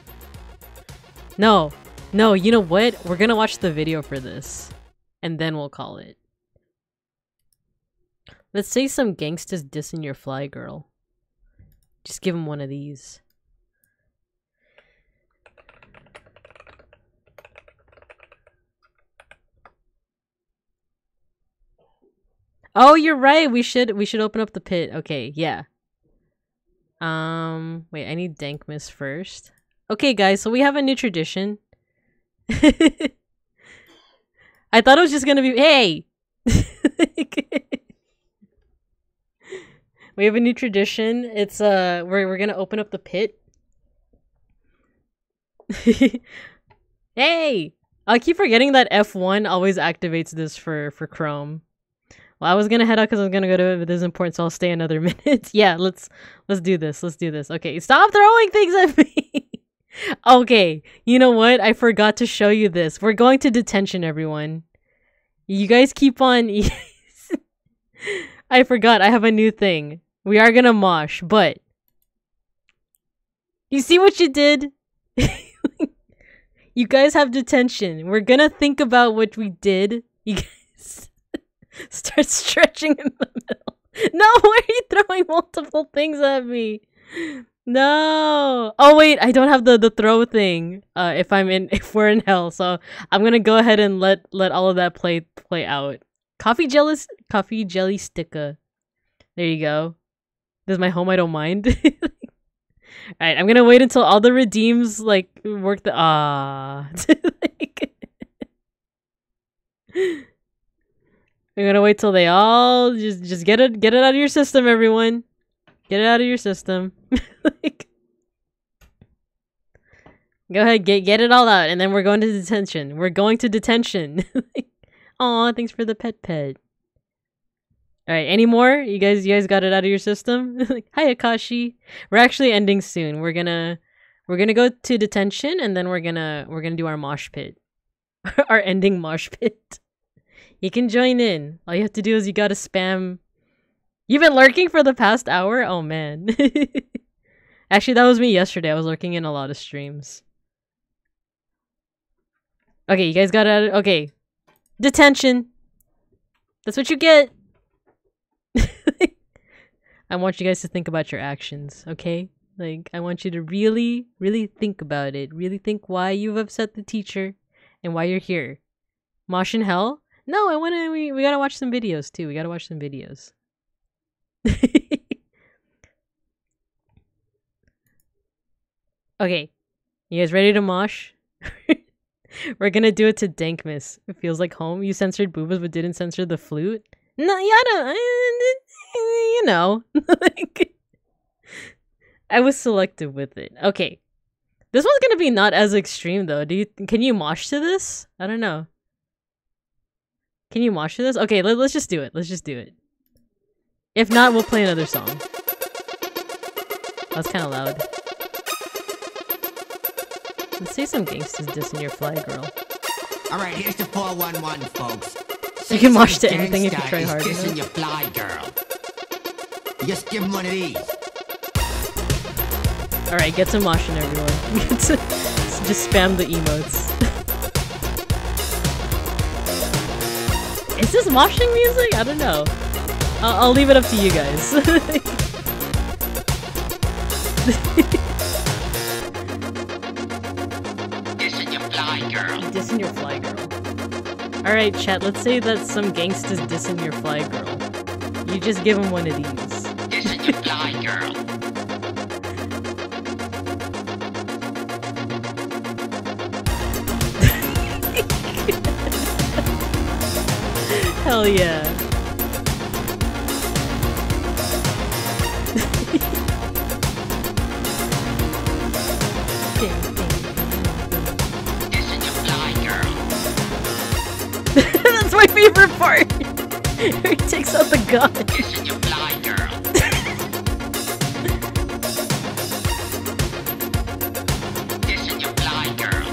No! No, you know what? We're gonna watch the video for this. And then we'll call it. Let's say some gangsters dissing your fly, girl. Just give him one of these. Oh, you're right. We should open up the pit. Okay, yeah. Wait, I need Dankmas first. Okay, guys, so we have a new tradition. I thought it was just gonna be, hey! We have a new tradition. It's we're gonna open up the pit. Hey! I keep forgetting that F1 always activates this for Chrome. Well, I was gonna head out because I was gonna go to it, but this is important, so I'll stay another minute. Yeah, let's do this. Let's do this. Okay, stop throwing things at me! Okay, you know what? I forgot to show you this. We're going to detention, everyone. You guys keep on... I forgot. I have a new thing. We are gonna mosh, but... You see what you did? You guys have detention. We're gonna think about what we did. You guys start stretching in the middle. No, why are you throwing multiple things at me? No. Oh wait, I don't have the throw thing. If we're in hell, so I'm gonna go ahead and let all of that play out. Coffee jelly sticker. There you go. This is my home. I don't mind. Alright, I'm gonna wait until all the redeems like work the I'm gonna wait till they all just get it out of your system, everyone. Get it out of your system. Like, go ahead, get it all out, and then we're going to detention. We're going to detention. Aw, thanks for the pet. Alright, any more? You guys got it out of your system? Like, hi Akashi. We're actually ending soon. We're gonna go to detention, and then we're gonna do our mosh pit. Our ending mosh pit. You can join in. All you have to do is you gotta spam. You've been lurking for the past hour? Oh man. Actually, that was me yesterday. I was lurking in a lot of streams. Okay, you guys got it. Okay. Detention. That's what you get. I want you guys to think about your actions, okay? Like, I want you to really, really think about it. Really think why you've upset the teacher and why you're here. Mosh in hell? No, we gotta watch some videos too. We gotta watch some videos. Okay. You guys ready to mosh? We're gonna do it to Dankmas. It feels like home. You censored boobas but didn't censor the flute? No, yeah, I don't... You know. Like, I was selective with it. Okay. This one's gonna be not as extreme though. Can you mosh to this? I don't know. Can you mosh to this? Okay, let's just do it. Let's just do it. If not, we'll play another song. That's kind of loud. Let's say some gangsters dissing your fly girl. Alright, here's the 411, folks. You can mosh to anything if you try hard enough. Kissing your fly girl. You just give him one of these. Alright, get some moshing, everyone. Just spam the emotes. Is this moshing music? I don't know. I'll leave it up to you guys. Dissing your fly girl. Dissing your fly girl. Alright, chat, let's say that some gangsta's dissing your fly girl. You just give him one of these. Dissing your fly girl. Hell yeah. Dissing your fly girl. That's my favorite part. He takes out the gun. Dissing your fly girl. Dissing your fly girl.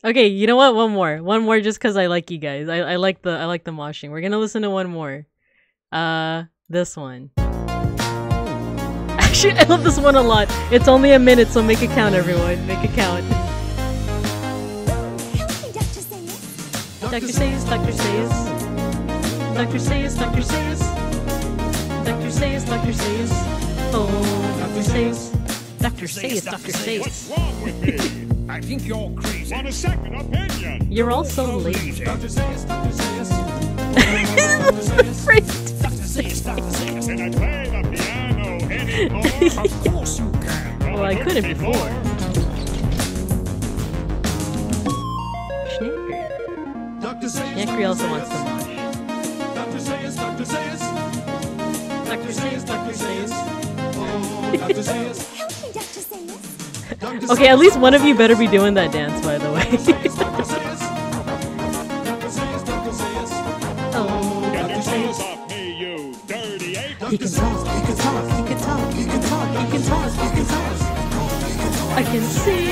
Okay, you know what? One more just because I like you guys. I like the moshing. We're gonna listen to one more. This one. Actually, I love this one a lot. It's only a minute, so make it count, everyone. Make it count. Dr. Sayers, Dr. Sayers. Dr. Sayers, Dr. Sayers. Dr. Sayers, Dr. Sayers. Oh, Dr. Sayers. Dr. Sayers, Dr. Sayers. What's wrong with me? I think you're crazy. Want a second opinion? You're all so late. Dr. Sayers, Dr. Sayers. Dr. Sayers, Dr. Sayers. Can I play the piano anymore? Of course you can. Well, I couldn't before. Snakery also wants to watch. Dr. Sayers, Dr. Sayers. Dr. Sayers, Dr. Sayers. Oh, Dr. Sayers. Okay, at least one of you better be doing that dance, by the way. Dr. Sayers, Dr. Sayers. Dr. Sayers, Dr. Sayers. Oh, Get your hands off me, you dirty ape. he can talk, he can talk, he can talk, he can talk, he can talk, he can talk. I can see.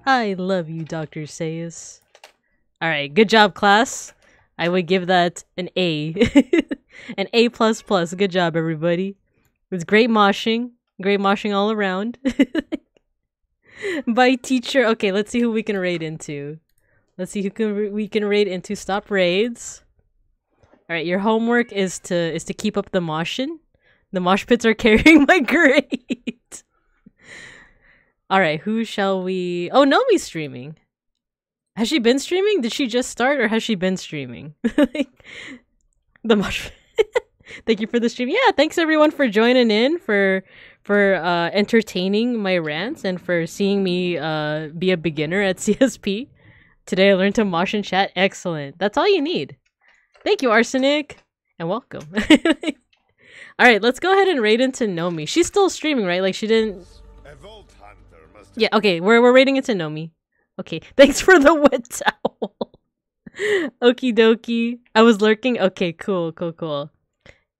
I love you, Dr. Sayers. Alright, good job, class. I would give that an A. An A++. Good job, everybody. It was great moshing. Great moshing all around. Bye, teacher. Okay, let's see who we can raid into. Let's see who we can raid into. Stop raids. Alright, your homework is to keep up the moshing. The mosh pits are carrying my grade. Alright, who shall we... Oh, Nomi's streaming. Has she been streaming? Did she just start or has she been streaming? The mosh... Thank you for the stream. Yeah, thanks everyone for joining in, for entertaining my rants, and for seeing me be a beginner at CSP. Today I learned to mosh and chat. Excellent. That's all you need. Thank you, Arsenic. And welcome. Alright, let's go ahead and raid into Nomi. She's still streaming, right? Like, she didn't... Yeah, okay, we're raiding into Nomi. Okay, thanks for the wet towel. Okie dokie. I was lurking? Okay, cool.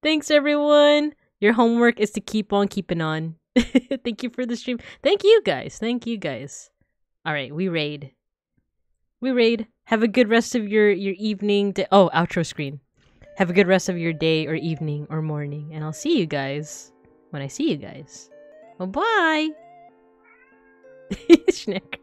Thanks, everyone. Your homework is to keep on keeping on. Thank you for the stream. Thank you, guys. Alright, we raid. Have a good rest of your evening. Oh, outro screen. Have a good rest of your day or evening or morning. And I'll see you guys when I see you guys. Well, bye. Schnick.